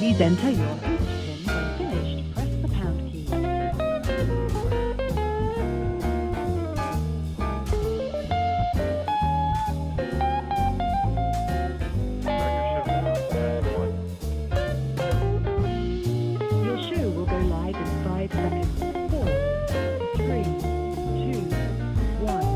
Please enter your host PIN. When finished, press the pound key. Your show will go live in 5 seconds. 4, 3, 2, 1.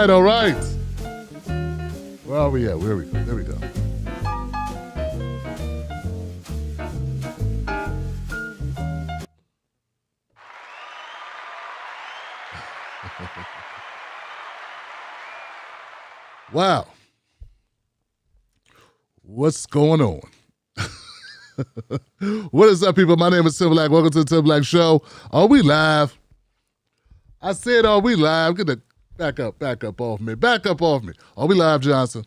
All right. Where are we at? Where are we? There we go. Wow. What's going on? What is up, people? My name is Tim Black. Welcome to the Tim Black Show. Are we live? I said, are we live? Get the back up off me. Back up off me. Are we live, Johnson?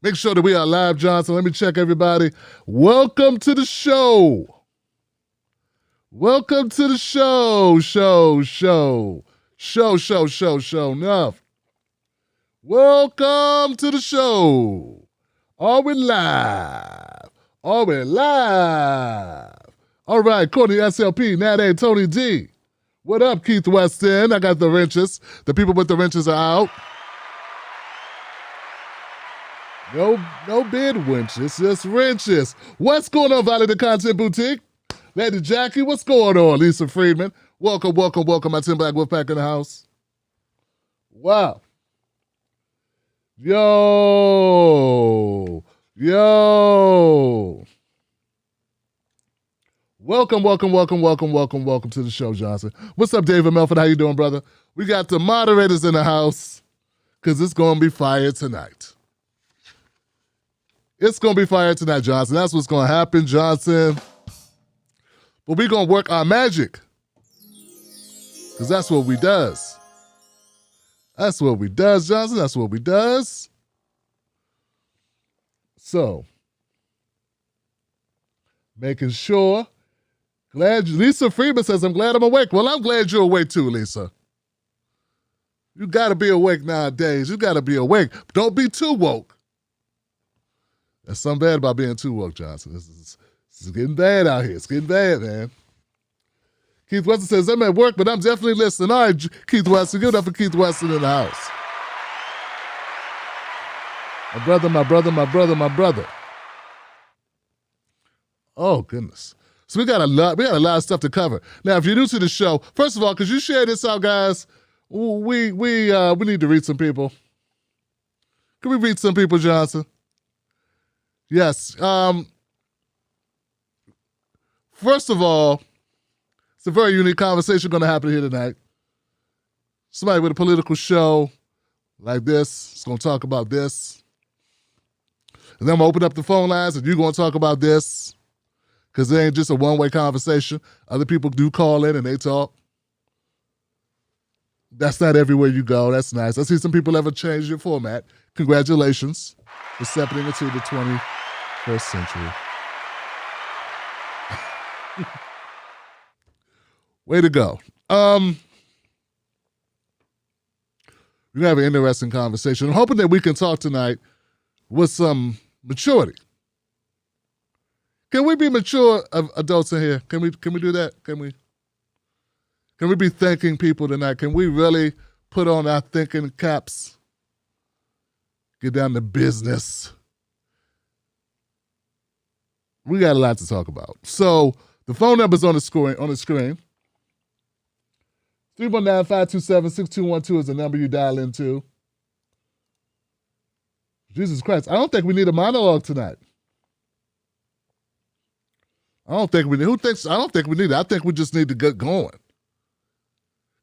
Make sure that we are live, Johnson. Let me check everybody. Welcome to the show. Welcome to the show. Show enough. Welcome to the show. Are we live? All right, Courtney SLP, Nat A, Tony D. What up, Keith Weston? I got the wrenches. The people with the wrenches are out. No bid wrenches, just wrenches. What's going on, Valley the Content Boutique? Lady Jackie, what's going on? Lisa Friedman, welcome. My Tim Black Wolfpack in the house. Wow. Yo. Welcome to the show, Johnson. What's up, David Melford? How you doing, brother? We got the moderators in the house because it's going to be fire tonight. It's going to be fire tonight, Johnson. That's what's going to happen, Johnson. But we're going to work our magic because that's what we does. That's what we does, Johnson. That's what we does. So, making sure. Glad Lisa Freeman says, I'm glad I'm awake. Well, I'm glad you're awake too, Lisa. You got to be awake nowadays. You got to be awake. Don't be too woke. There's something bad about being too woke, Johnson. This is getting bad out here. It's getting bad, man. Keith Weston says, I'm at work, but I'm definitely listening. All right, Keith Weston. Give it up for Keith Weston in the house. My brother. Oh, goodness. So we got a lot of stuff to cover. Now, if you're new to the show, first of all, could you share this out, guys? We need to read some people. Can we read some people, Johnson? Yes. First of all, it's a very unique conversation going to happen here tonight. Somebody with a political show like this is going to talk about this. And then I'm going to open up the phone lines and you're going to talk about this. because it ain't just a one-way conversation. Other people do call in and they talk. That's not everywhere you go. That's nice. I see some people ever change your format. Congratulations for stepping into the 21st century. Way to go. We're going to have an interesting conversation. I'm hoping that we can talk tonight with some maturity. Can we be mature adults in here? Can we do that? Can we be thinking people tonight? Can we really put on our thinking caps? Get down to business. We got a lot to talk about. So the phone number's on the screen. 319-527-6212 is the number you dial into. Jesus Christ, I don't think we need a monologue tonight. I don't think we need it. I think we just need to get going.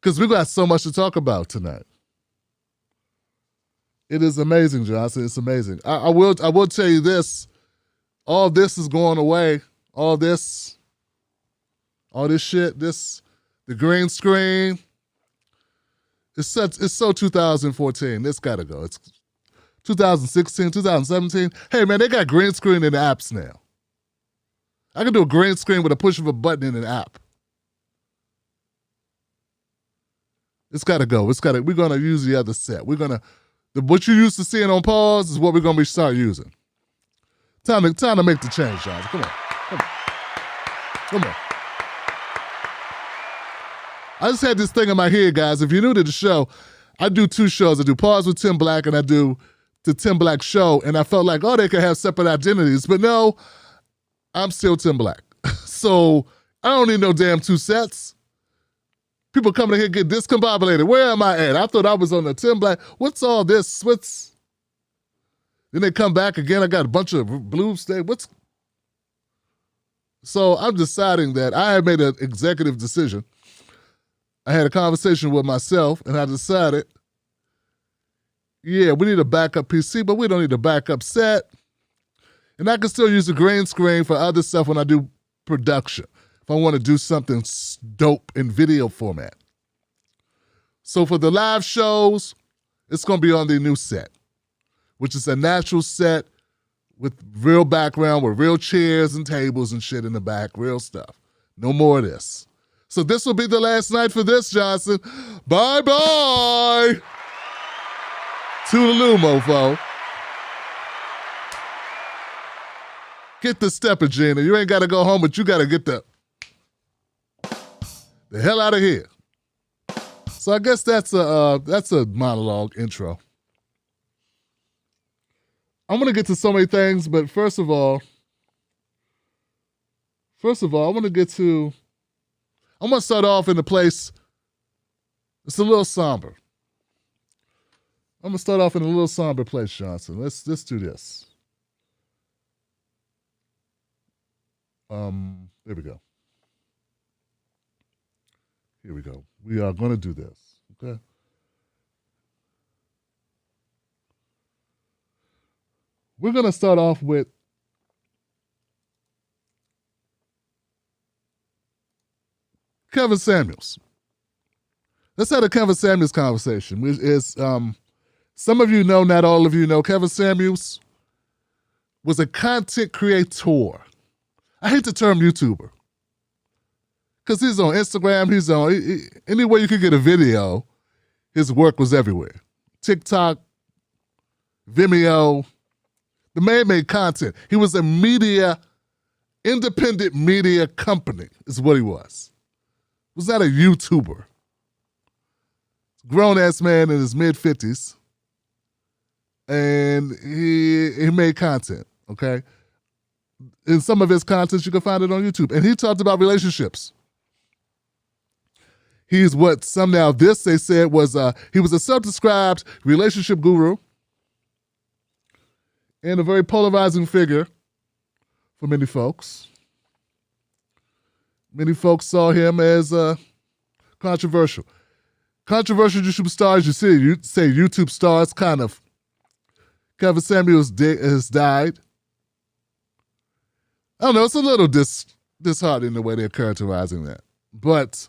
Because we got so much to talk about tonight. It is amazing, Johnson. It's amazing. I will tell you this. All this is going away. All this shit, the green screen. It's so 2014. This gotta go. It's 2016, 2017. Hey man, they got green screen in the apps now. I can do a green screen with a push of a button in an app. It's gotta go. We're gonna use the other set. What you used to seeing on pause is what we're gonna start using. Time to make the change, John. Come on. I just had this thing in my head, guys. If you're new to the show, I do two shows. I do Pause with Tim Black and I do the Tim Black Show. And I felt like, they could have separate identities. But no, I'm still Tim Black. So I don't need no damn two sets. People coming in here get discombobulated. Where am I at? I thought I was on the Tim Black. What's all this? Then they come back again. I got a bunch of blue state. So I'm deciding that I have made an executive decision. I had a conversation with myself, and I decided, we need a backup PC, but we don't need a backup set. And I can still use the green screen for other stuff when I do production, if I want to do something dope in video format. So for the live shows, it's going to be on the new set, which is a natural set with real background, with real chairs and tables and shit in the back, real stuff. No more of this. So this will be the last night for this, Johnson. Bye-bye. Toodaloo, mofo. Get the stepper, Gina. You ain't got to go home, but you got to get the hell out of here. So I guess that's a monologue intro. I'm going to get to so many things, but first of all, I want to start off in a place, it's a little somber. I'm going to start off in a little somber place, Johnson. Let's do this. There we go. Here we go. We are going to do this, okay? We're going to start off with Kevin Samuels. Let's have a Kevin Samuels conversation. Some of you know, not all of you know, Kevin Samuels was a content creator. I hate the term YouTuber. Because he's on Instagram, anywhere you could get a video, his work was everywhere. TikTok, Vimeo. The man made content. He was a independent media company is what he was. Was not a YouTuber. Grown-ass man in his mid-50s. And he made content, okay? In some of his content, you can find it on YouTube. And he talked about relationships. He's what they said was, he was a self-described relationship guru and a very polarizing figure for many folks. Many folks saw him as controversial. Controversial YouTube stars, you say YouTube stars, kind of. Kevin Samuels has died. I don't know, it's a little disheartening the way they're characterizing that. But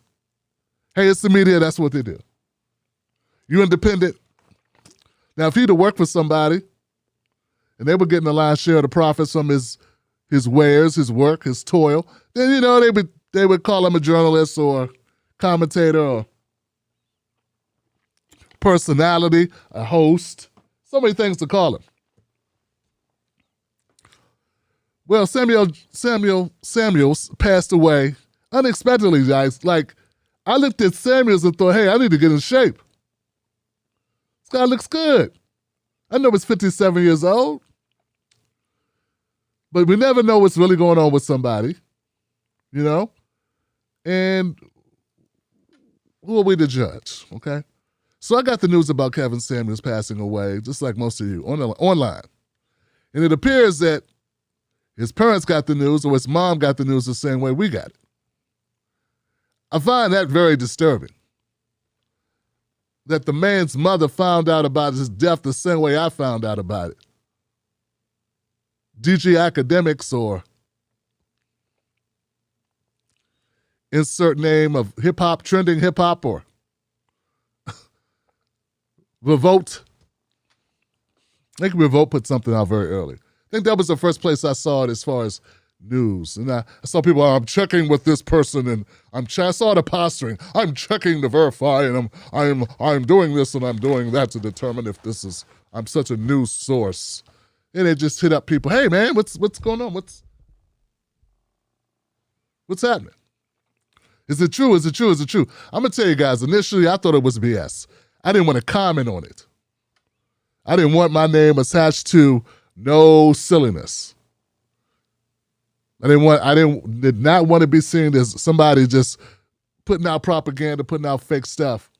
hey, it's the media. That's what they do. You're independent. Now, if he'd have worked for somebody and they were getting a lion's share of the profits from his wares, his work, his toil, then, you know, they would call him a journalist or commentator or personality, a host. So many things to call him. Well, Samuels passed away unexpectedly, guys. Like, I looked at Samuels and thought, hey, I need to get in shape. This guy looks good. I know he's 57 years old, but we never know what's really going on with somebody, you know? And who are we to judge, okay? So I got the news about Kevin Samuels passing away, just like most of you, online. And it appears that his parents got the news or his mom got the news the same way we got it. I find that very disturbing. That the man's mother found out about his death the same way I found out about it. DG Academics or insert name of hip-hop, trending hip-hop or Revolt. I think Revolt put something out very early. I think that was the first place I saw it as far as news. And I saw people, I'm checking with this person and I saw the posturing. I'm checking to verify and I'm doing this and I'm doing that to determine if this is, I'm such a news source. And it just hit up people, hey man, what's going on? What's happening? Is it true? Is it true? Is it true? I'm going to tell you guys, initially I thought it was BS. I didn't want to comment on it. I didn't want my name attached to no silliness. I did not want to be seen as somebody just putting out propaganda, putting out fake stuff.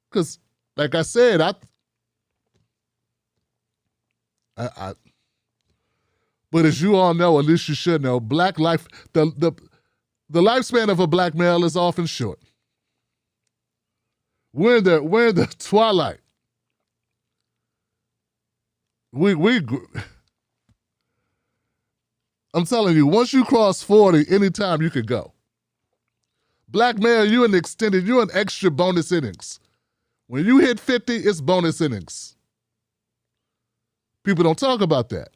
Because, like I said, but as you all know, at least you should know, black life, the lifespan of a black male is often short. We're in the twilight. I'm telling you, once you cross 40, anytime you could go. Black male, you're an extra bonus innings. When you hit 50, it's bonus innings. People don't talk about that.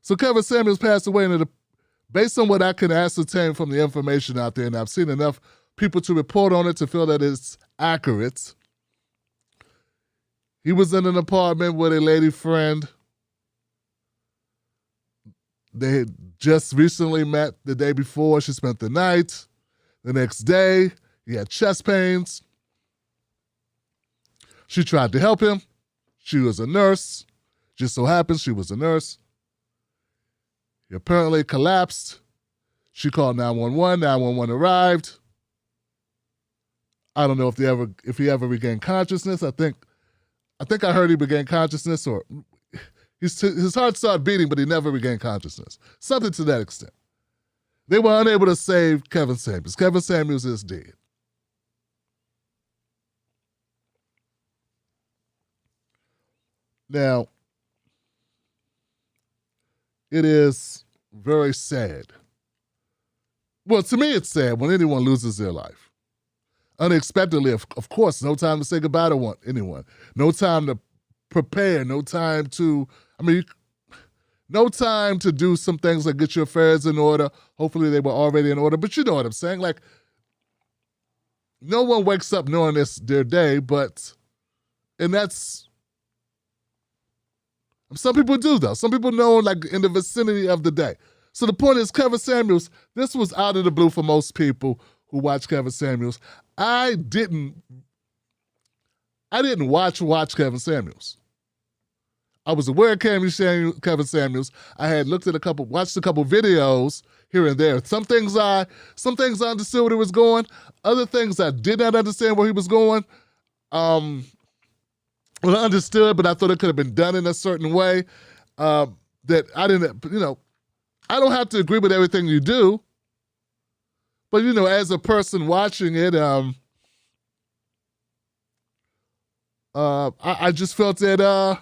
So Kevin Samuels passed away, and based on what I can ascertain from the information out there, and I've seen enough people to report on it to feel that it's accurate. He was in an apartment with a lady friend. They had just recently met the day before. She spent the night. The next day, he had chest pains. She tried to help him. She was a nurse. Just so happens she was a nurse. He apparently collapsed. She called 911. 911 arrived. I don't know if he ever regained consciousness. I think I heard he regained consciousness, or his heart started beating, but he never regained consciousness. Something to that extent. They were unable to save Kevin Samuels. Kevin Samuels is dead. Now, it is very sad. Well, to me, it's sad when anyone loses their life. Unexpectedly, of course, no time to say goodbye to anyone. No time to prepare, no time to do some things like get your affairs in order. Hopefully they were already in order, but you know what I'm saying. Like, no one wakes up knowing this their day, and that's, some people do though. Some people know like in the vicinity of the day. So the point is, Kevin Samuels, this was out of the blue for most people who watch Kevin Samuels. I didn't watch Kevin Samuels. I was aware of Kevin Samuels. I had watched a couple videos here and there. Some things I understood where he was going. Other things I did not understand where he was going. Well, I understood, but I thought it could have been done in a certain way that I didn't, I don't have to agree with everything you do. But, as a person watching it, I just felt that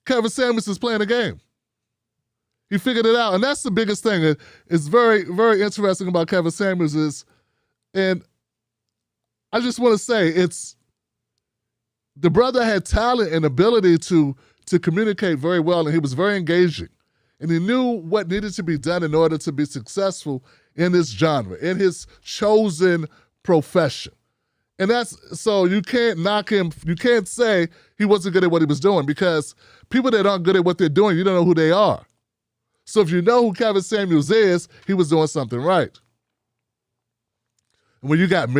Kevin Samuels is playing a game. He figured it out. And that's the biggest thing. It's very, very interesting about Kevin Samuels and I just want to say the brother had talent and ability to communicate very well, and he was very engaging. And he knew what needed to be done in order to be successful in this genre, in his chosen profession. And so you can't knock him. You can't say he wasn't good at what he was doing, because people that aren't good at what they're doing, you don't know who they are. So if you know who Kevin Samuels is, he was doing something right. And when you got a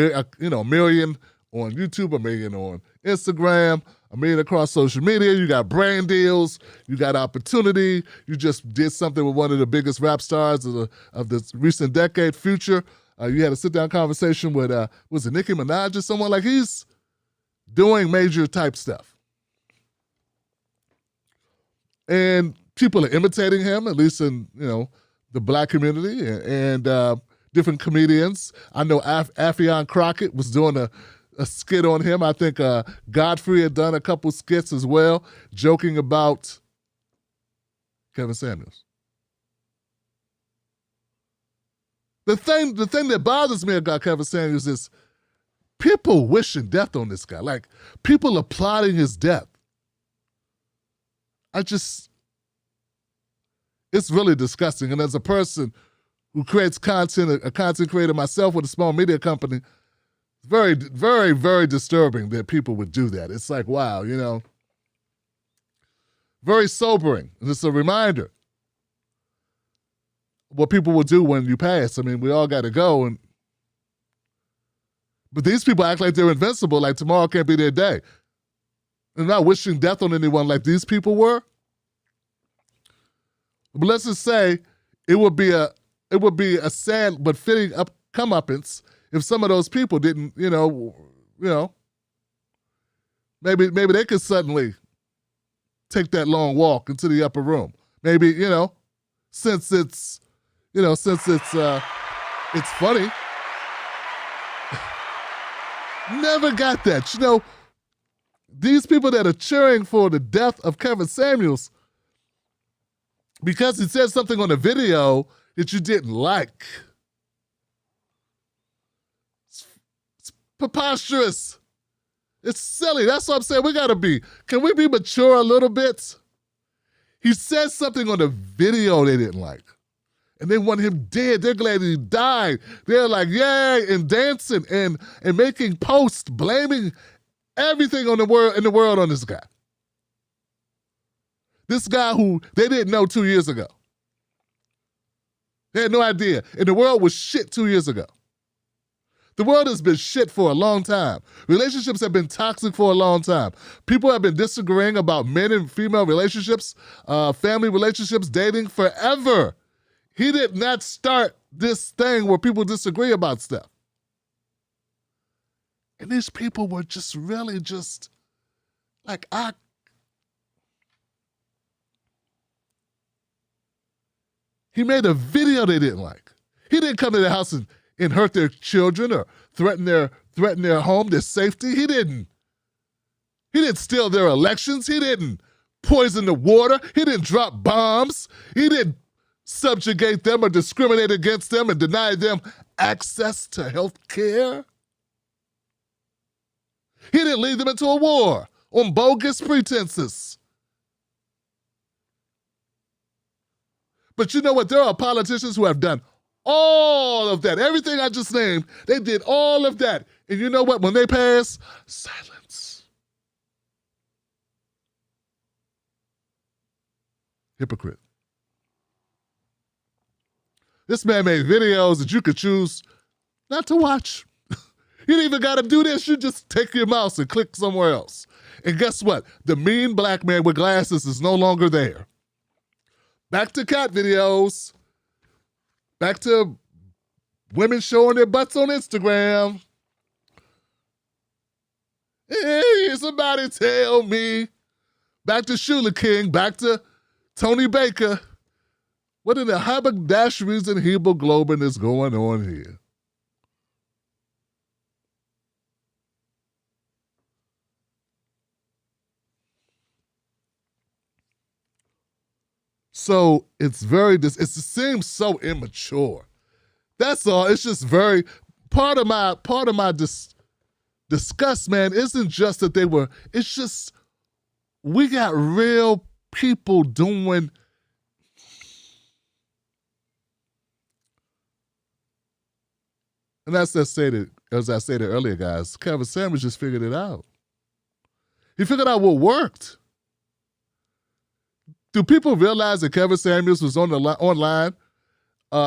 million on YouTube, a million on Instagram, a million across social media, you got brand deals, you got opportunity, you just did something with one of the biggest rap stars of this recent decade, Future. You had a sit-down conversation with, was it Nicki Minaj or someone? Like, he's doing major type stuff. And people are imitating him, at least in, the black community and different comedians. I know Affion Crockett was doing a skit on him. I think Godfrey had done a couple skits as well, joking about Kevin Samuels. The thing that bothers me about Kevin Samuels is people wishing death on this guy. Like, people applauding his death. It's really disgusting. And as a person who creates content, a content creator myself with a small media company, it's very, very, very disturbing that people would do that. It's like, wow, very sobering. And it's a reminder what people will do when you pass. I mean, we all got to go. But these people act like they're invincible, like tomorrow can't be their day. And not wishing death on anyone like these people were. But let's just say it would be a sad but fitting comeuppance if some of those people didn't, maybe they could suddenly take that long walk into the upper room. Maybe, since it's funny. Never got that. These people that are cheering for the death of Kevin Samuels, because he said something on the video that you didn't like. It's preposterous. It's silly. That's what I'm saying. Can we be mature a little bit? He said something on the video they didn't like. And they want him dead. They're glad he died. They're like, yay, and dancing and making posts, blaming everything in the world on this guy. This guy who they didn't know 2 years ago. They had no idea. And the world was shit 2 years ago. The world has been shit for a long time. Relationships have been toxic for a long time. People have been disagreeing about men and female relationships, family relationships, dating forever. He did not start this thing where people disagree about stuff. And these people were just really just like, he made a video they didn't like. He didn't come to their house and hurt their children or threaten their home, their safety. He didn't steal their elections. He didn't poison the water. He didn't drop bombs. He didn't subjugate them or discriminate against them and deny them access to health care. He didn't lead them into a war on bogus pretenses. But you know what? There are politicians who have done all of that. Everything I just named, they did all of that. And you know what? When they pass, silence. Hypocrite. This man made videos that you could choose not to watch. You didn't even got to do this. You just take your mouse and click somewhere else. And guess what? The mean black man with glasses is no longer there. Back to cat videos. Back to women showing their butts on Instagram. Hey, somebody tell me. Back to Shula King. Back to Tony Baker. What in the haberdasheries and hemoglobin is going on here? So it seems so immature. That's all. It's just very part of my disgust, man, isn't just that it's just we got real people doing. And as I stated earlier, guys, Kevin Samuels just figured it out. He figured out what worked. Do people realize that Kevin Samuels was online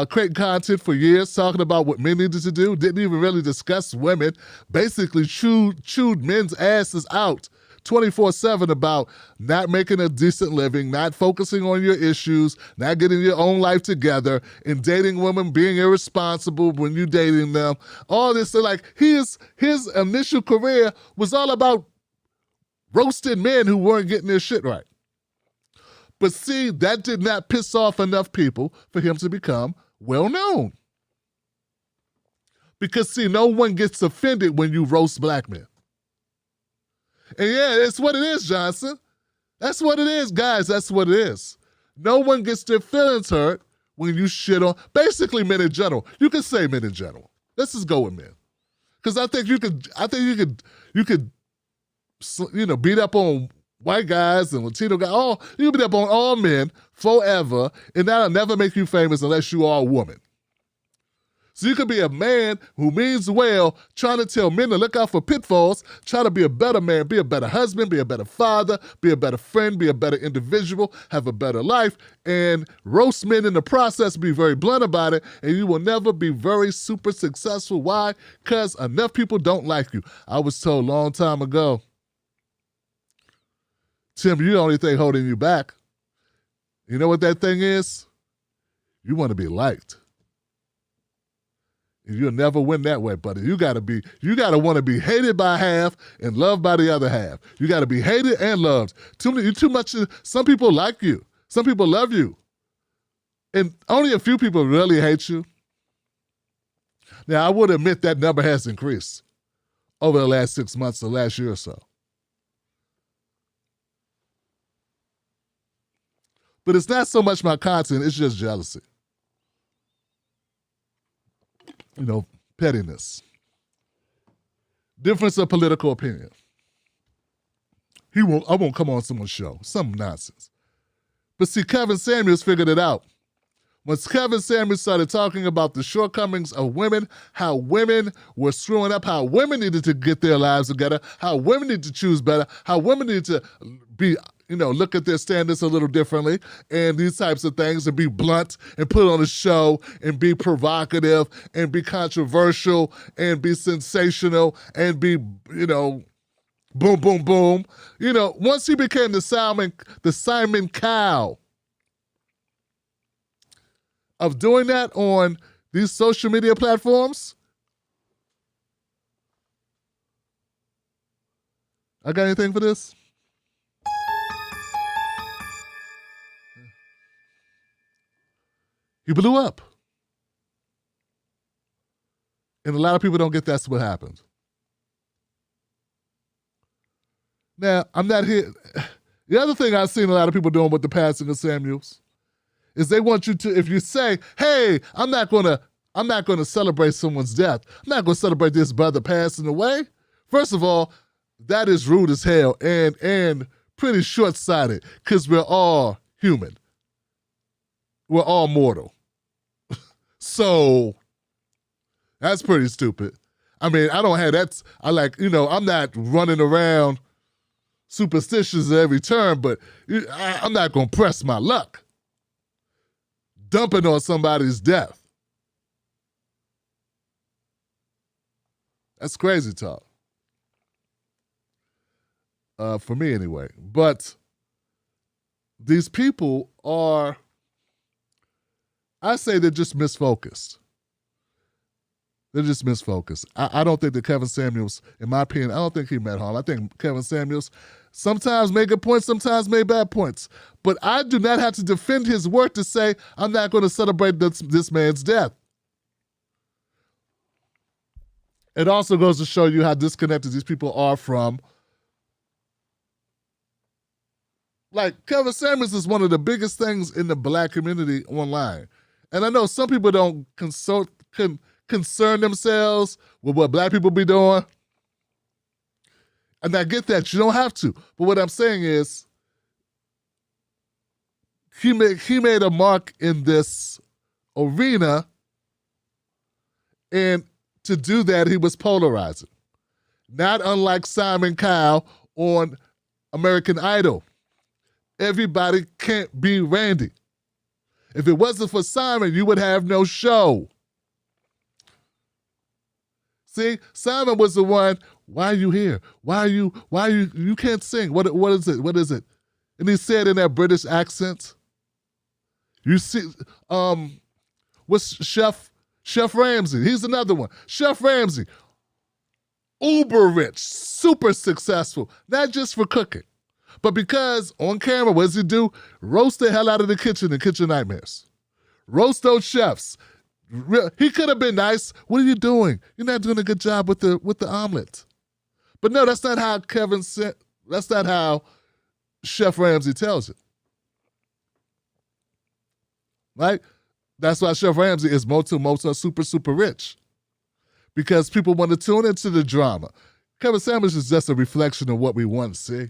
creating content for years, talking about what men needed to do, didn't even really discuss women, basically chewed men's asses out 24/7 about not making a decent living, not focusing on your issues, not getting your own life together, and dating women, being irresponsible when you're dating them. All this, like his initial career was all about roasting men who weren't getting their shit right. But see, that did not piss off enough people for him to become well-known. Because see, no one gets offended when you roast black men. And yeah, it's what it is, Johnson. That's what it is, guys. That's what it is. No one gets their feelings hurt when you shit on, basically men in general. You can say men in general. Let's just go with men. Because I think you could, beat up on white guys and Latino guys. You can beat up on all men forever, and that'll never make you famous unless you are a woman. So you could be a man who means well, trying to tell men to look out for pitfalls, try to be a better man, be a better husband, be a better father, be a better friend, be a better individual, have a better life, and roast men in the process, be very blunt about it, and you will never be very super successful. Why? Because enough people don't like you. I was told a long time ago, Tim, you're the only thing holding you back. You know what that thing is? You want to be liked. You'll never win that way, buddy. You gotta want to be hated by half and loved by the other half. You gotta be hated and loved. Too much. Some people like you. Some people love you. And only a few people really hate you. Now, I would admit that number has increased over the last 6 months, the last year or so. But it's not so much my content, it's just jealousy. Pettiness. Difference of political opinion. I won't come on someone's show. Some nonsense. But see, Kevin Samuels figured it out. Once Kevin Samuels started talking about the shortcomings of women, how women were screwing up, how women needed to get their lives together, how women need to choose better, how women need to be, look at their standards a little differently, and these types of things, and be blunt, and put on a show, and be provocative, and be controversial, and be sensational, and be, boom, boom, boom. Once he became the Simon Cowell of doing that on these social media platforms, I got anything for this? He blew up. And a lot of people don't get that's what happened. Now, I'm not here. The other thing I've seen a lot of people doing with the passing of Samuels is they want you to, if you say, hey, I'm not gonna celebrate someone's death. I'm not gonna celebrate this brother passing away. First of all, that is rude as hell and pretty short-sighted, because we're all human. We're all mortal. So that's pretty stupid. I mean, I don't have that. I'm not running around superstitious at every turn, but I'm not going to press my luck dumping on somebody's death. That's crazy talk. For me anyway. But these people are, I say they're just misfocused. They're just misfocused. I don't think that Kevin Samuels, in my opinion, I don't think he meant harm. I think Kevin Samuels sometimes made good points, sometimes made bad points. But I do not have to defend his work to say I'm not going to celebrate this man's death. It also goes to show you how disconnected these people are from Like, Kevin Samuels is one of the biggest things in the black community online. And I know some people don't concern themselves with what black people be doing. And I get that. You don't have to. But what I'm saying is, he made a mark in this arena, and to do that, he was polarizing. Not unlike Simon Cowell on American Idol. Everybody can't be Randy. If it wasn't for Simon, you would have no show. See, Simon was the one, why are you here? You can't sing. What is it? And he said in that British accent, you see, what's Chef Ramsay? He's another one. Chef Ramsay, uber rich, super successful, not just for cooking, but because on camera, what does he do? Roast the hell out of the kitchen in Kitchen Nightmares. Roast those chefs. He could have been nice. What are you doing? You're not doing a good job with the omelet. But no, that's not how that's not how Chef Ramsay tells it. Right? That's why Chef Ramsay is multi, super rich. Because people want to tune into the drama. Kevin Samuels is just a reflection of what we want to see.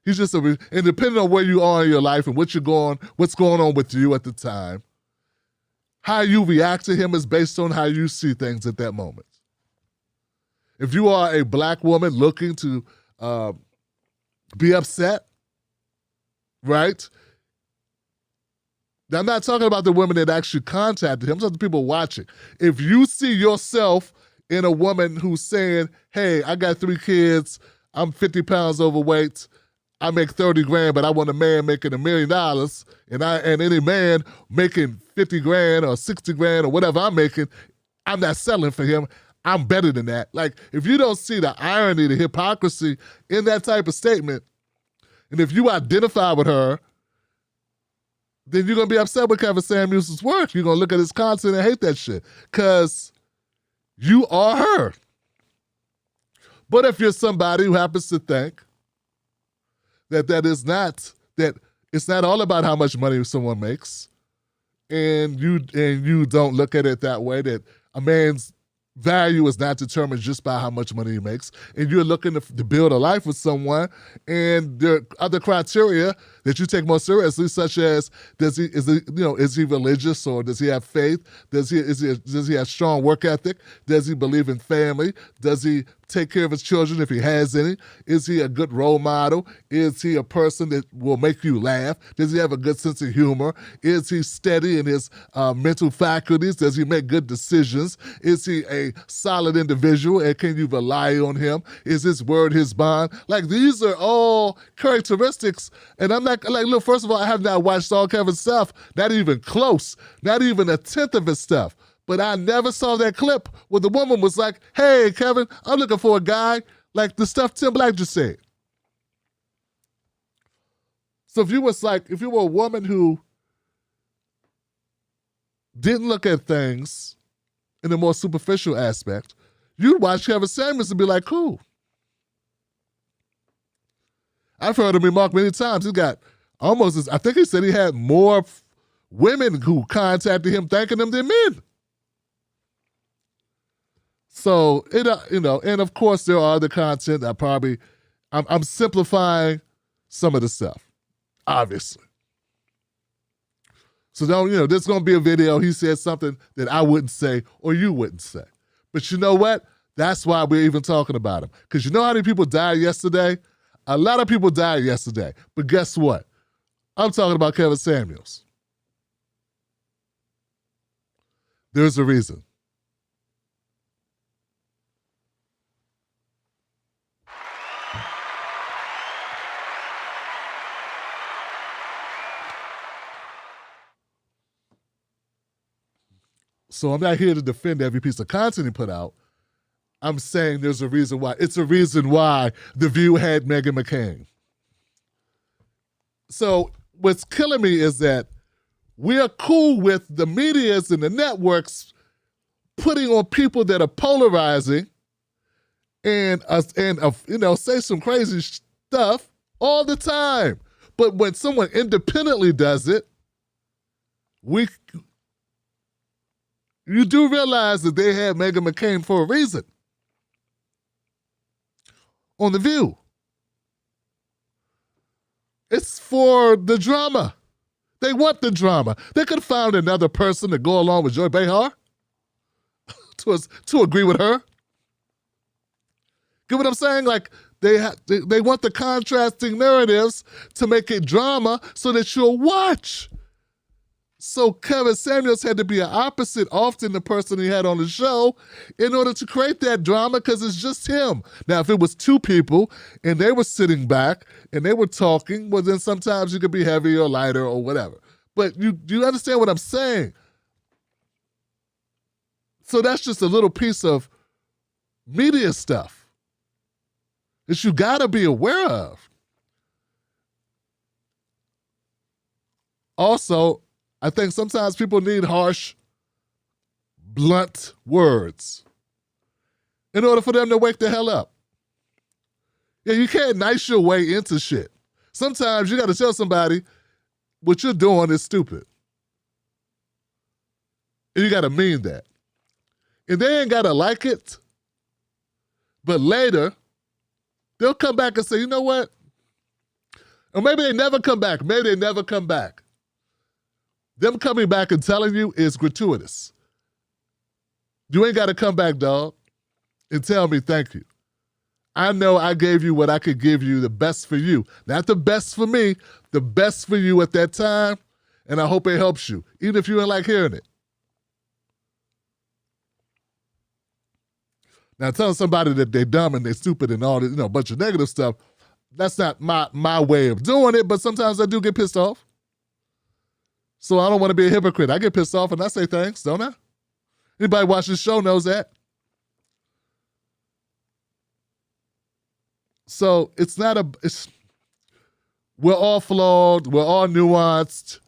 He's just and depending on where you are in your life and what's going on with you at the time, how you react to him is based on how you see things at that moment. If you are a black woman looking to be upset, right? Now, I'm not talking about the women that actually contacted him. I'm talking about the people watching. If you see yourself in a woman who's saying, hey, I got 3 kids, I'm 50 pounds overweight, I make 30 grand, but I want a man making $1 million, and any man making 50 grand or 60 grand or whatever I'm making, I'm not selling for him. I'm better than that. Like, if you don't see the irony, the hypocrisy in that type of statement, and if you identify with her, then you're going to be upset with Kevin Samuels' work. You're going to look at his content and hate that shit because you are her. But if you're somebody who happens to think that it's not all about how much money someone makes, and you don't look at it that way, that a man's value is not determined just by how much money he makes, and you're looking to build a life with someone, and there are other criteria that you take more seriously, such as is he religious, or does he have faith? Does he have strong work ethic? Does he believe in family? Does he take care of his children if he has any? Is he a good role model? Is he a person that will make you laugh? Does he have a good sense of humor? Is he steady in his mental faculties? Does he make good decisions? Is he a solid individual, and can you rely on him? Is his word his bond? Like, these are all characteristics, and I'm not, like, look, first of all, I have not watched all Kevin's stuff, not even close, not even a tenth of his stuff. But I never saw that clip where the woman was like, hey, Kevin, I'm looking for a guy like the stuff Tim Black just said. So if you were a woman who didn't look at things in a more superficial aspect, you'd watch Kevin Samuels and be like, cool. I've heard him remark many times. He's got I think he said he had more women who contacted him thanking him than men. So, and of course there are other content I'm simplifying some of the stuff, obviously. So there's going to be a video, he said something that I wouldn't say or you wouldn't say. But you know what? That's why we're even talking about him. Because you know how many people died yesterday? A lot of people died yesterday. But guess what? I'm talking about Kevin Samuels. There's a reason. So I'm not here to defend every piece of content he put out. I'm saying there's a reason why. It's a reason why The View had Meghan McCain. So what's killing me is that we're cool with the medias and the networks putting on people that are polarizing and say some crazy stuff all the time. But when someone independently does it, you do realize that they had Meghan McCain for a reason on The View. It's for the drama. They want the drama. They could have found another person to go along with Joy Behar to agree with her. Get what I'm saying? Like, they want the contrasting narratives to make it drama so that you'll watch. So Kevin Samuels had to be an opposite, often the person he had on the show, in order to create that drama, because it's just him. Now, if it was two people and they were sitting back and they were talking, well, then sometimes you could be heavier or lighter or whatever. But you understand what I'm saying? So that's just a little piece of media stuff that you got to be aware of. Also, I think sometimes people need harsh, blunt words in order for them to wake the hell up. Yeah, you can't nice your way into shit. Sometimes you got to tell somebody what you're doing is stupid. And you got to mean that. And they ain't got to like it, but later, they'll come back and say, you know what? Or maybe they never come back. Maybe they never come back. Them coming back and telling you is gratuitous. You ain't got to come back, dog, and tell me thank you. I know I gave you what I could give you, the best for you. Not the best for me, the best for you at that time, and I hope it helps you, even if you ain't like hearing it. Now, telling somebody that they're dumb and they're stupid and all this, a bunch of negative stuff, that's not my way of doing it, but sometimes I do get pissed off. So I don't want to be a hypocrite. I get pissed off and I say thanks, don't I? Anybody watch this show knows that. So we're all flawed, we're all nuanced,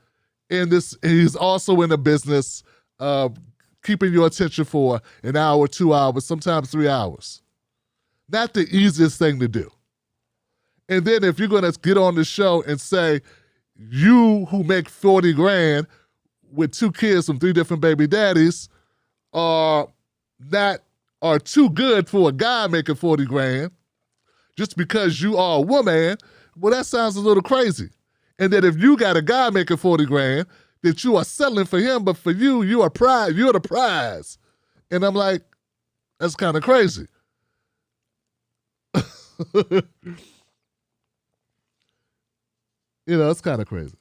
and he's also in the business of keeping your attention for an hour, 2 hours, sometimes 3 hours. Not the easiest thing to do. And then if you're going to get on the show and say, you who make 40 grand with 2 kids from 3 different baby daddies are too good for a guy making 40 grand just because you are a woman, well, that sounds a little crazy. And that if you got a guy making 40 grand, that you are settling for him, but for you, you're the prize. And I'm like, that's kind of crazy. It's kind of crazy.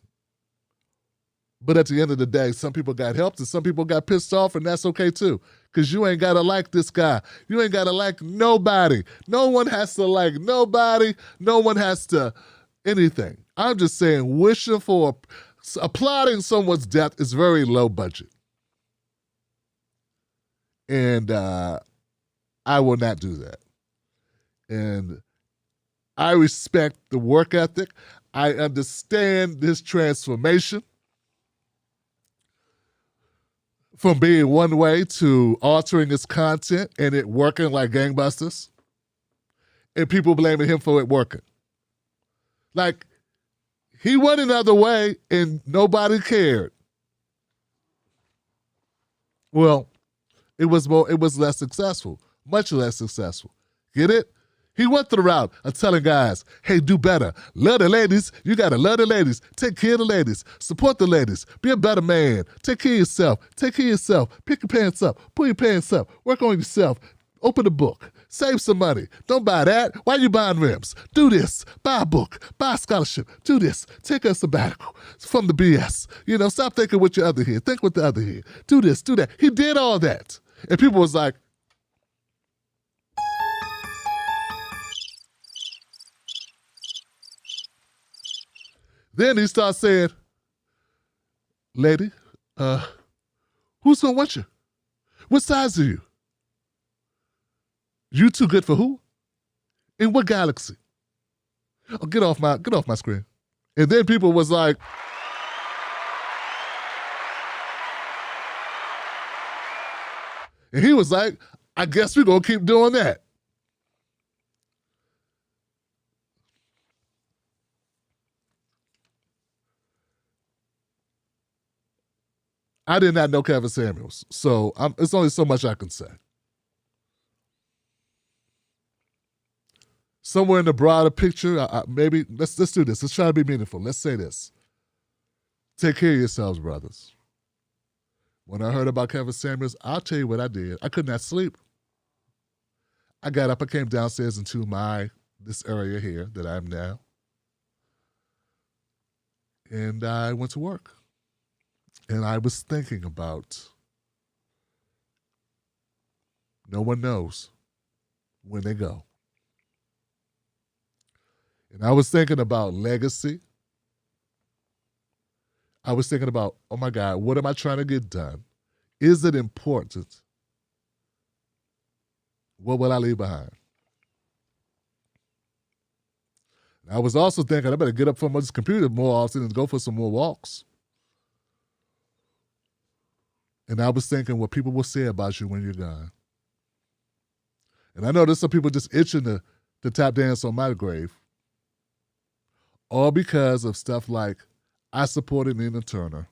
But at the end of the day, some people got helped and some people got pissed off, and that's okay too. Because you ain't got to like this guy. You ain't got to like nobody. No one has to like nobody. No one has to anything. I'm just saying, applauding someone's death is very low budget. And I will not do that. And I respect the work ethic. I understand this transformation from being one way to altering its content and it working like gangbusters, and people blaming him for it working. Like, he went another way and nobody cared. Well, it was less successful, much less successful. Get it? He went the route of telling guys, hey, do better. Love the ladies. You got to love the ladies. Take care of the ladies. Support the ladies. Be a better man. Take care of yourself. Take care of yourself. Pick your pants up. Pull your pants up. Work on yourself. Open a book. Save some money. Don't buy that. Why are you buying rims? Do this. Buy a book. Buy a scholarship. Do this. Take a sabbatical from the BS. Stop thinking with your other head. Think with the other head. Do this. Do that. He did all that. And people was like, then he starts saying, lady, who's going to want you? What size are you? You too good for who? In what galaxy? Oh, get off my screen. And then people was like, and he was like, I guess we're going to keep doing that. I did not know Kevin Samuels, so it's only so much I can say. Somewhere in the broader picture, maybe let's do this. Let's try to be meaningful. Let's say this: take care of yourselves, brothers. When I heard about Kevin Samuels, I'll tell you what I did. I could not sleep. I got up, I came downstairs into this area here that I'm now, and I went to work. And I was thinking about no one knows when they go. And I was thinking about legacy. I was thinking about, oh my God, what am I trying to get done? Is it important? What will I leave behind? And I was also thinking I better get up from this computer more often and go for some more walks. And I was thinking what people will say about you when you're gone. And I know there's some people just itching to tap dance on my grave. All because of stuff like, I supported Nina Turner.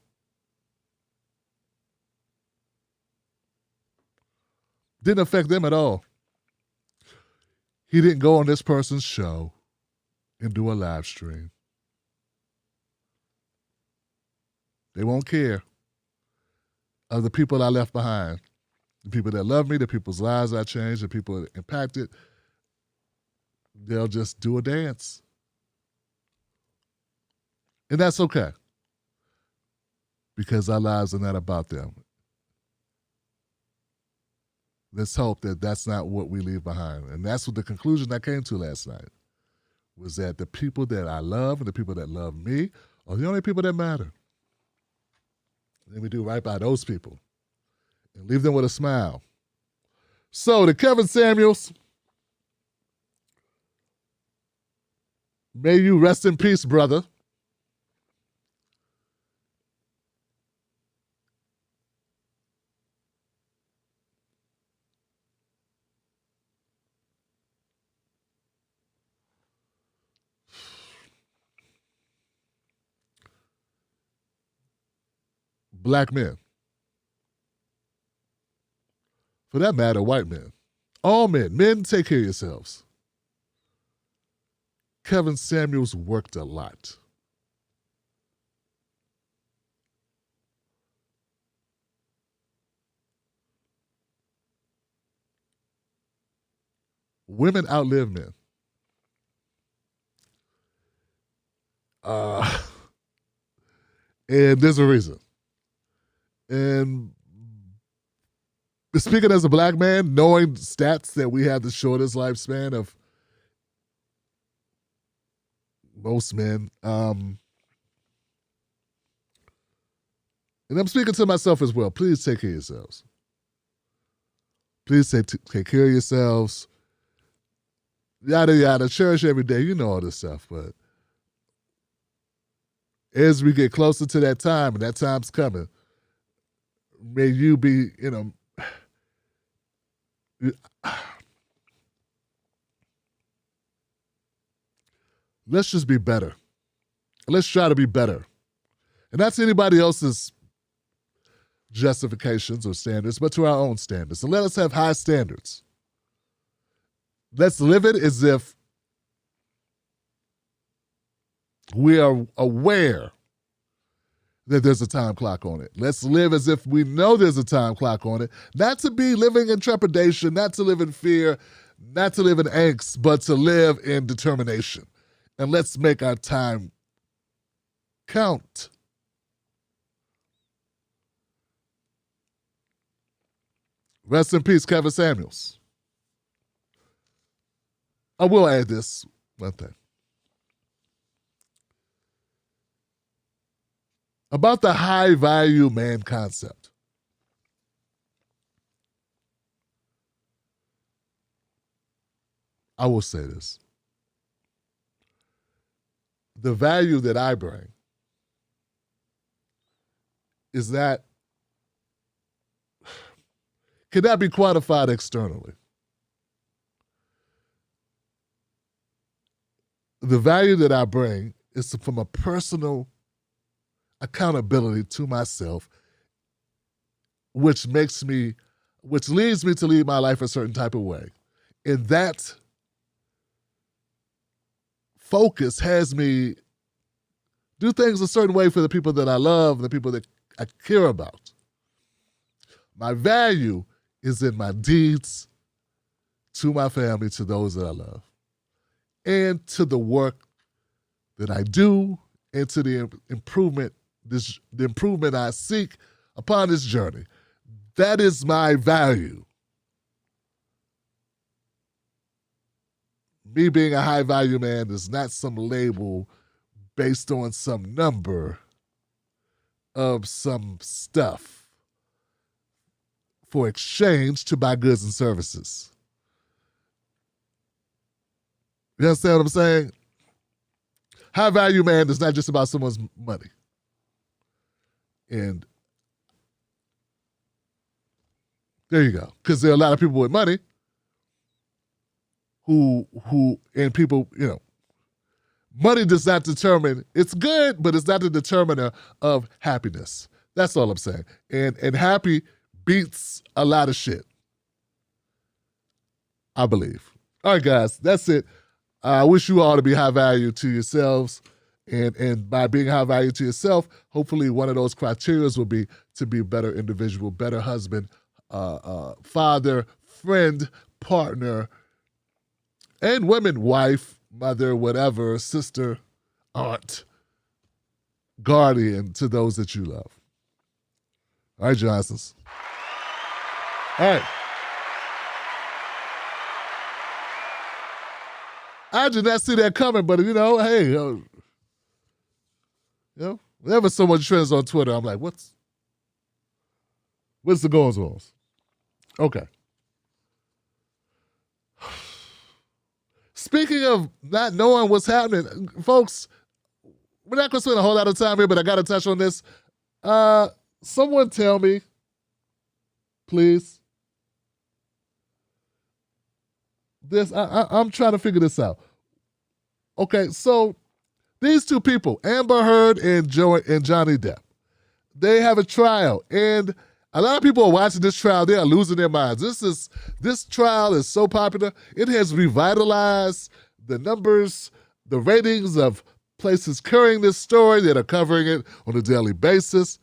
Didn't affect them at all. He didn't go on this person's show and do a live stream. They won't care of the people I left behind. The people that love me, the people's lives I changed, the people that impacted. They'll just do a dance. And that's okay. Because our lives are not about them. Let's hope that that's not what we leave behind. And that's what the conclusion I came to last night, was that the people that I love and the people that love me are the only people that matter. And we do right by those people and leave them with a smile. So to Kevin Samuels, may you rest in peace, brother. Black men. For that matter, white men. All men. Men, take care of yourselves. Kevin Samuels worked a lot. Women outlive men. And there's a reason. And speaking as a black man, knowing stats that we have the shortest lifespan of most men, and I'm speaking to myself as well. Please take care of yourselves. Please take care of yourselves. Yada, yada, cherish every day. You know all this stuff, but as we get closer to that time, and that time's coming, may you be, let's just be better. Let's try to be better. And that's anybody else's justifications or standards, but to our own standards. And let us have high standards. Let's live it as if we are aware that there's a time clock on it. Let's live as if we know there's a time clock on it. Not to be living in trepidation, not to live in fear, not to live in angst, but to live in determination. And let's make our time count. Rest in peace, Kevin Samuels. I will add this one thing. About the high value man concept. I will say this. The value that I bring is that cannot be quantified externally. The value that I bring is from a personal accountability to myself which leads me to lead my life a certain type of way. And that focus has me do things a certain way for the people that I love, the people that I care about. My value is in my deeds to my family, to those that I love, and to the work that I do, and to the improvement I seek upon this journey. That is my value. Me being a high value man is not some label based on some number of some stuff for exchange to buy goods and services. You understand what I'm saying? High value man is not just about someone's money. And there you go. Because there are a lot of people with money who and people, money does not determine, it's good, but it's not the determiner of happiness. That's all I'm saying. And happy beats a lot of shit, I believe. All right, guys, that's it. I wish you all to be high value to yourselves. And by being high value to yourself, hopefully one of those criteria will be to be a better individual, better husband, father, friend, partner, and women, wife, mother, whatever, sister, aunt, guardian to those that you love. All right, Johnsons. All right. I did not see that coming, but hey, whenever someone trends on Twitter, I'm like, what's the goings on? Okay. Speaking of not knowing what's happening, folks, we're not going to spend a whole lot of time here, but I got to touch on this. Someone tell me, please. I'm trying to figure this out. Okay, so these two people, Amber Heard and Johnny Depp, they have a trial, and a lot of people are watching this trial. They are losing their minds. This trial is so popular. It has revitalized the numbers, the ratings of places carrying this story that are covering it on a daily basis.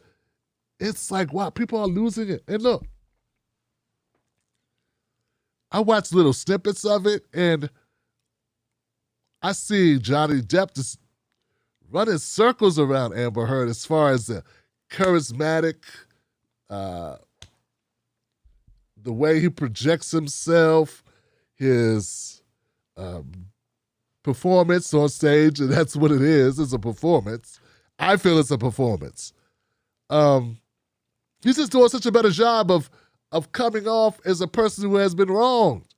It's like, wow, people are losing it. And look, I watched little snippets of it, and I see Johnny Depp just running circles around Amber Heard as far as the charismatic, the way he projects himself, his performance on stage, and that's what it is. It's a performance. I feel it's a performance. He's just doing such a better job of coming off as a person who has been wronged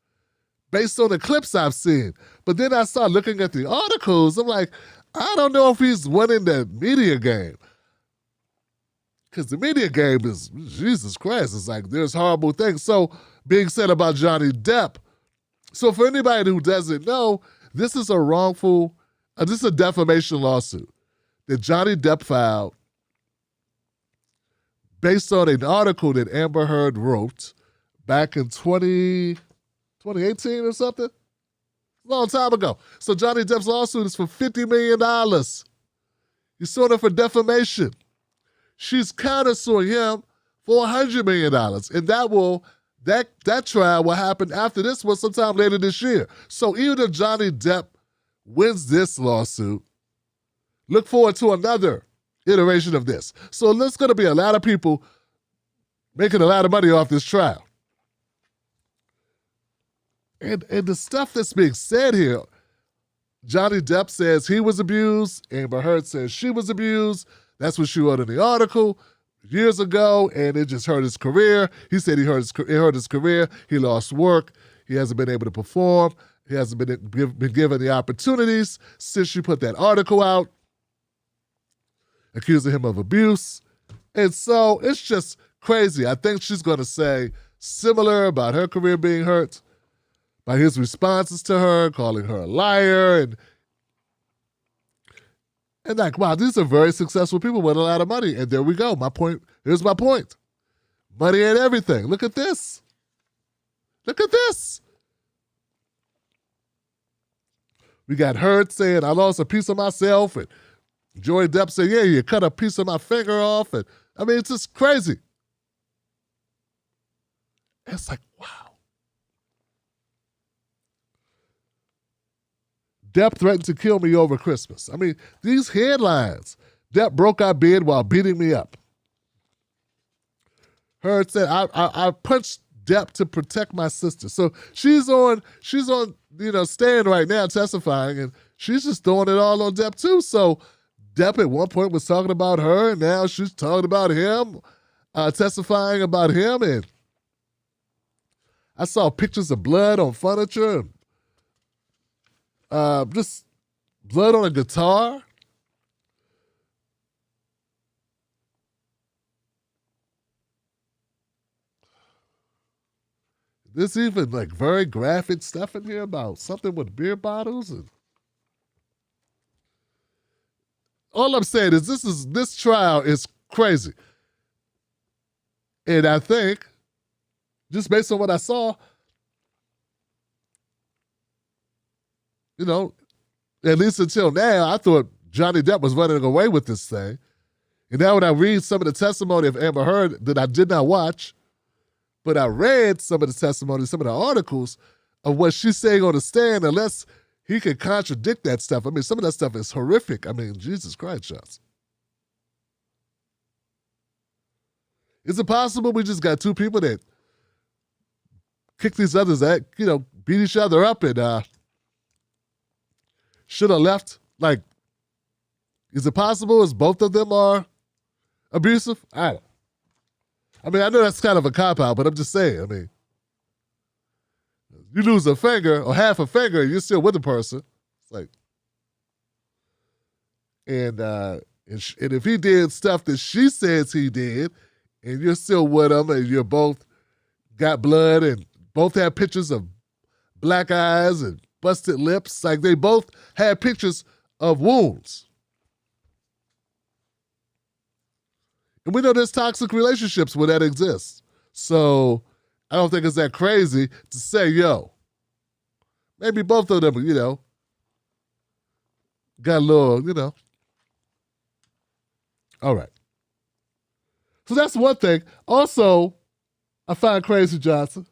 based on the clips I've seen. But then I started looking at the articles. I'm like, I don't know if he's winning the media game. Because the media game is, Jesus Christ, it's like there's horrible things. So being said about Johnny Depp. So for anybody who doesn't know, this is a defamation lawsuit that Johnny Depp filed based on an article that Amber Heard wrote back in 2018 or something. A long time ago. So Johnny Depp's lawsuit is for $50 million. He's suing her for defamation. She's countersuing him for $100 million. And that trial will happen after this one sometime later this year. So even if Johnny Depp wins this lawsuit, look forward to another iteration of this. So there's going to be a lot of people making a lot of money off this trial. And the stuff that's being said here, Johnny Depp says he was abused. Amber Heard says she was abused. That's what she wrote in the article years ago, and it just hurt his career. He said it hurt his career. He lost work. He hasn't been able to perform. He hasn't been given the opportunities since she put that article out, accusing him of abuse. And so it's just crazy. I think she's going to say similar about her career being hurt by his responses to her, calling her a liar, and like, wow, these are very successful people with a lot of money. And there we go. Here's my point. Money ain't everything. Look at this. Look at this. We got Heard saying, I lost a piece of myself. And Johnny Depp saying, yeah, you cut a piece of my finger off. And I mean, it's just crazy. It's like, wow. Depp threatened to kill me over Christmas. I mean, these headlines. Depp broke our bid while beating me up. Heard said, I punched Depp to protect my sister. So she's on, stand right now testifying, and she's just throwing it all on Depp too. So Depp at one point was talking about her, and now she's talking about him, testifying about him. And I saw pictures of blood on furniture, just blood on a guitar. There's even like very graphic stuff in here about something with beer bottles. And all I'm saying is this trial is crazy. And I think, just based on what I saw, at least until now, I thought Johnny Depp was running away with this thing. And now when I read some of the testimony of Amber Heard that I did not watch, but I read some of the testimony, some of the articles of what she's saying on the stand, unless he can contradict that stuff. I mean, some of that stuff is horrific. I mean, Jesus Christ, shots. Is it possible we just got two people that kick these others at, beat each other up and should have left? Like, is it possible as both of them are abusive? I know that's kind of a cop-out, but I'm just saying, you lose a finger or half a finger, and you're still with the person. It's like, and if he did stuff that she says he did, and you're still with him, and you're both got blood, and both have pictures of black eyes and busted lips, like they both had pictures of wounds. And we know there's toxic relationships where that exists. So I don't think it's that crazy to say, maybe both of them, got a little, All right. So that's one thing. Also, I find crazy, Johnson.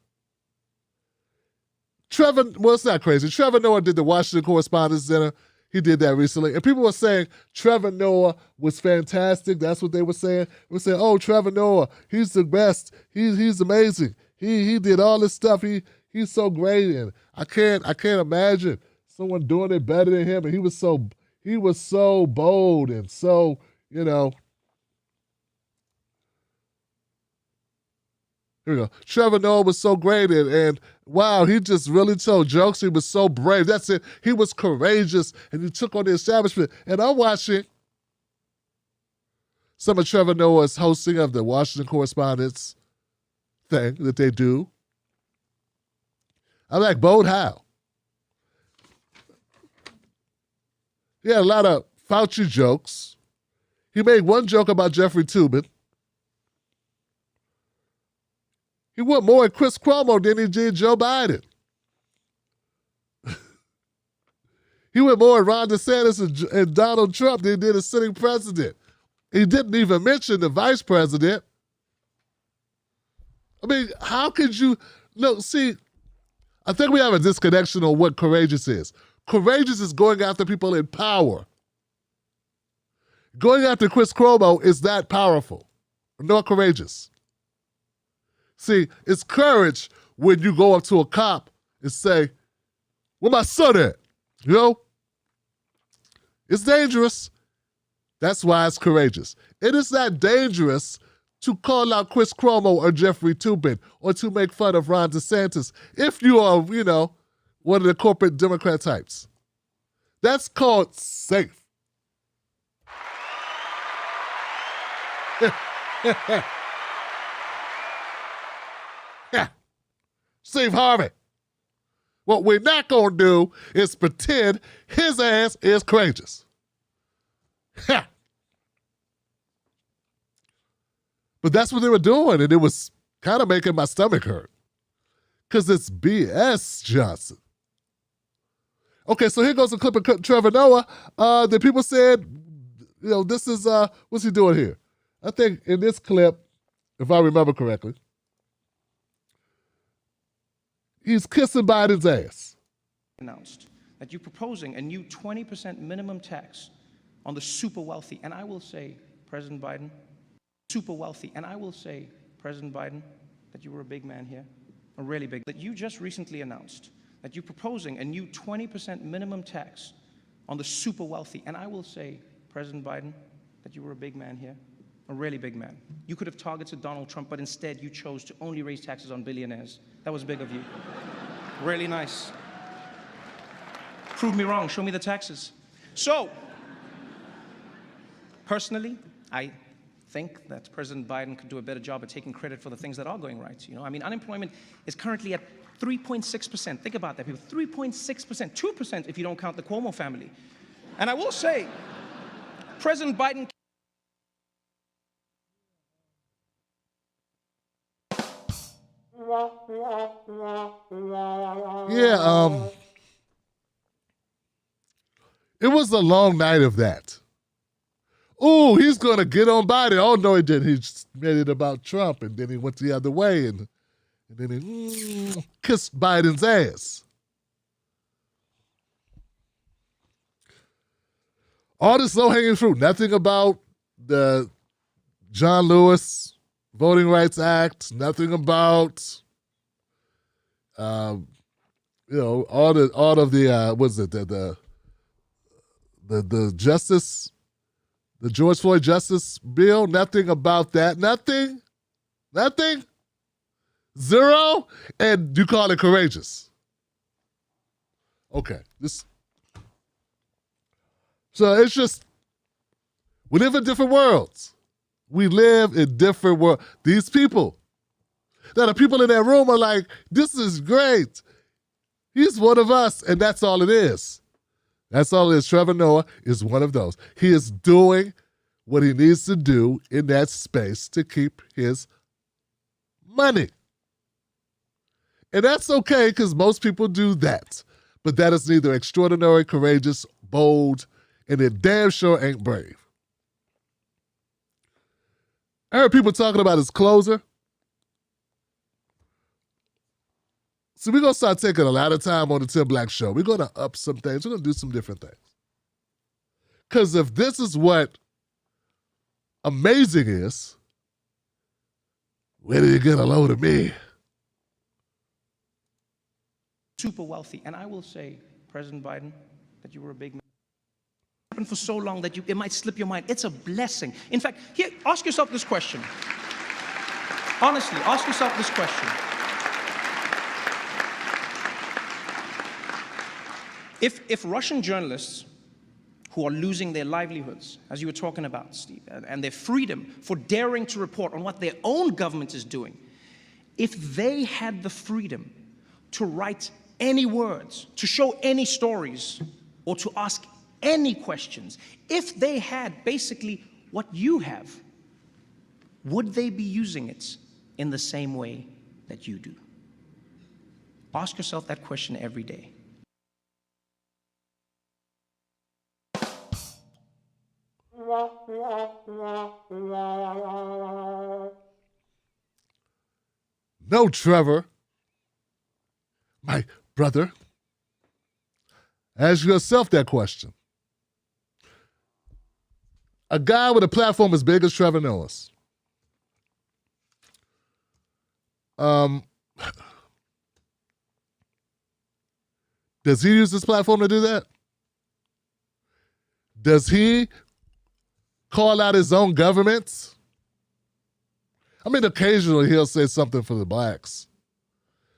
It's not crazy. Trevor Noah did the Washington Correspondents' Dinner. He did that recently. And people were saying Trevor Noah was fantastic. That's what they were saying. They were saying, oh, Trevor Noah, he's the best. He's amazing. He did all this stuff. He's so great. And I can't imagine someone doing it better than him. And he was so bold and so, Here we go. Trevor Noah was so great, and wow, he just really told jokes. He was so brave. That's it. He was courageous, and he took on the establishment. And I'm watching some of Trevor Noah's hosting of the Washington Correspondents thing that they do. I'm like, bold how? He had a lot of Fauci jokes. He made one joke about Jeffrey Tubin. He went more at Chris Cuomo than he did Joe Biden. He went more at Ron DeSantis and Donald Trump than he did a sitting president. He didn't even mention the vice president. I mean, how could you... Look, see, I think we have a disconnection on what courageous is. Courageous is going after people in power. Going after Chris Cuomo is that powerful, nor courageous. See, it's courage when you go up to a cop and say, where my son at? It's dangerous. That's why it's courageous. It is not dangerous to call out Chris Cuomo or Jeffrey Tubin or to make fun of Ron DeSantis if you are, one of the corporate Democrat types. That's called safe. Steve Harvey. What we're not going to do is pretend his ass is courageous. But that's what they were doing, and it was kind of making my stomach hurt. Because it's BS Johnson. Okay, so here goes a clip of Trevor Noah. The people said, this is, what's he doing here? I think in this clip, if I remember correctly, he's kissing Biden's ass. Announced that you're proposing a new 20% minimum tax on the super wealthy. And I will say, President Biden, super wealthy. And I will say, President Biden, that you were a big man here, a really big, that you just recently announced that you're proposing a new 20% minimum tax on the super wealthy. And I will say, President Biden, that you were a big man here, a really big man. You could have targeted Donald Trump, but instead you chose to only raise taxes on billionaires. That was big of you. Really nice. Prove me wrong, show me the taxes. So, personally, I think that President Biden could do a better job at taking credit for the things that are going right. Unemployment is currently at 3.6%. Think about that, people. 3.6%, 2% if you don't count the Cuomo family. And I will say, President Biden. Yeah, it was a long night of that. Oh, he's going to get on Biden. Oh, no, he didn't. He just made it about Trump, and then he went the other way, and then he kissed Biden's ass. All this low-hanging fruit. Nothing about the John Lewis Voting Rights Act. Nothing about, all of the justice. The George Floyd Justice Bill, nothing about that. Nothing. Zero. And you call it courageous. Okay. So it's just, we live in different worlds. We live in different worlds. These people, now the people in that room are like, this is great. He's one of us, and that's all it is. That's all it is. Trevor Noah is one of those. He is doing what he needs to do in that space to keep his money. And that's okay, because most people do that. But that is neither extraordinary, courageous, bold, and it damn sure ain't brave. I heard people talking about his closer. So we're going to start taking a lot of time on the Tim Black Show. We're going to up some things. We're going to do some different things. Because if this is what amazing is, where did you get a load of me? Super wealthy. And I will say, President Biden, that you were a big man. Happened for so long that it might slip your mind. It's a blessing. In fact, here, ask yourself this question. Honestly, ask yourself this question. If Russian journalists who are losing their livelihoods, as you were talking about, Steve, and their freedom for daring to report on what their own government is doing, if they had the freedom to write any words, to show any stories, or to ask any questions, if they had basically what you have, would they be using it in the same way that you do? Ask yourself that question every day. No, Trevor, my brother, ask yourself that question. A guy with a platform as big as Trevor Noah's. Does he use this platform to do that? Does he call out his own government? I mean, occasionally he'll say something for the blacks.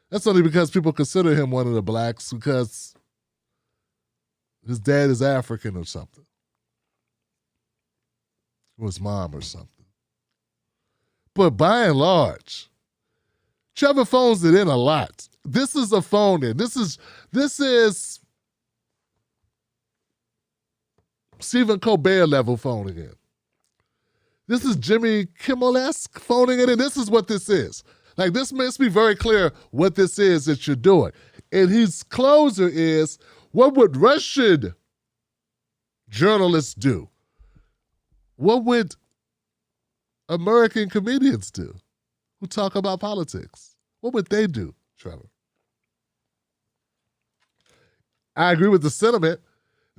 That's only because people consider him one of the blacks because his dad is African or something. Or his mom or something. But by and large, Trevor phones it in a lot. This is a phone in. This is Stephen Colbert level phoning in. This is Jimmy Kimmel-esque phoning it in. This is what this is. Like, this must be very clear what this is that you're doing. And his closer is, what would Russian journalists do? What would American comedians do who talk about politics? What would they do, Trevor? I agree with the sentiment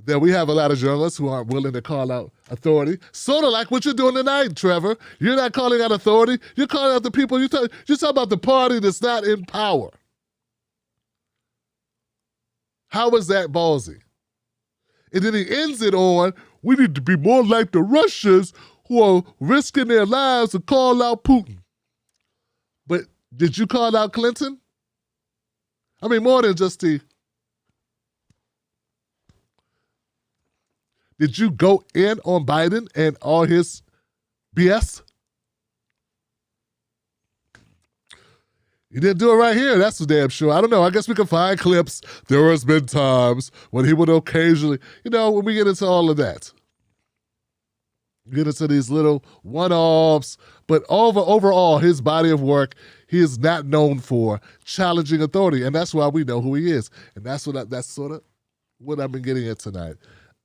that we have a lot of journalists who aren't willing to call out authority. Sort of like what you're doing tonight, Trevor. You're not calling out authority. You're calling out the people. You're talking about the party that's not in power. How is that ballsy? And then he ends it on, we need to be more like the Russians who are risking their lives to call out Putin. But did you call out Clinton? I mean, more than just the... Did you go in on Biden and all his BS? You didn't do it right here, that's for damn sure. I don't know, I guess we can find clips. There has been times when he would occasionally, when we get into all of that. Get into these little one-offs, but overall, his body of work, he is not known for challenging authority, and that's why we know who he is. And that's sort of what I've been getting at tonight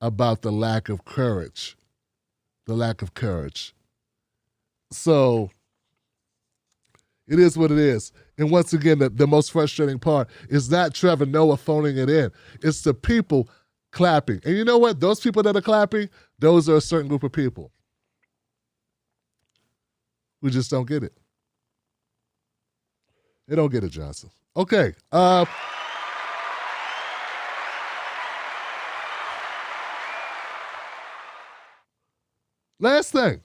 about the lack of courage. The lack of courage. So, it is what it is. And once again, the most frustrating part is not Trevor Noah phoning it in. It's the people clapping. And you know what? Those people that are clapping, those are a certain group of people. We just don't get it. They don't get it, Johnson. Okay. Last thing.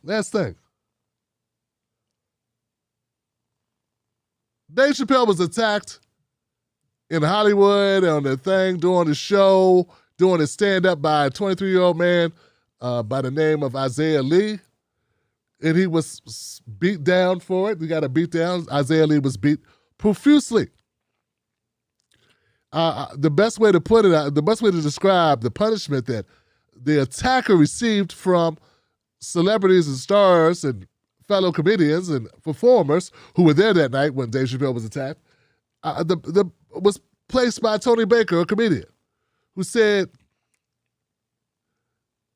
Dave Chappelle was attacked in Hollywood on the thing, doing the show, doing his stand-up by a 23-year-old man by the name of Isaiah Lee. And he was beat down for it. We got a beat down. Isaiah Lee was beat profusely. The best way to put it, the best way to describe the punishment that the attacker received from celebrities and stars and fellow comedians and performers who were there that night when Dave Chappelle was attacked, was placed by Tony Baker, a comedian, who said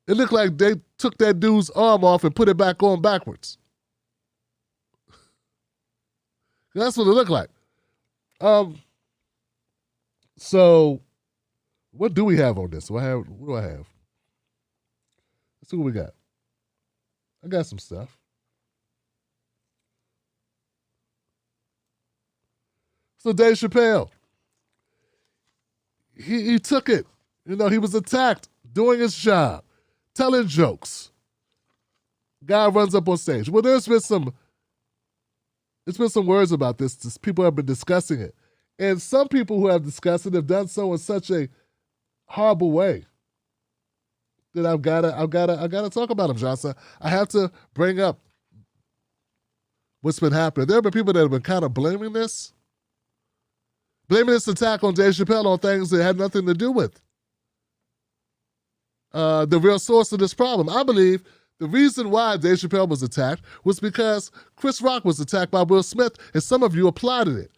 it looked like they took that dude's arm off and put it back on backwards. That's what it looked like. So, what do we have on this? What do I have? Let's see what we got. I got some stuff. So Dave Chappelle, he took it. He was attacked doing his job, telling jokes. Guy runs up on stage. Well, there's been some words about this. People have been discussing it. And some people who have discussed it have done so in such a horrible way that I've gotta talk about them, Johnson. I have to bring up what's been happening. There have been people that have been kind of blaming this attack on Dave Chappelle on things that had nothing to do with the real source of this problem. I believe the reason why Dave Chappelle was attacked was because Chris Rock was attacked by Will Smith, and some of you applauded it.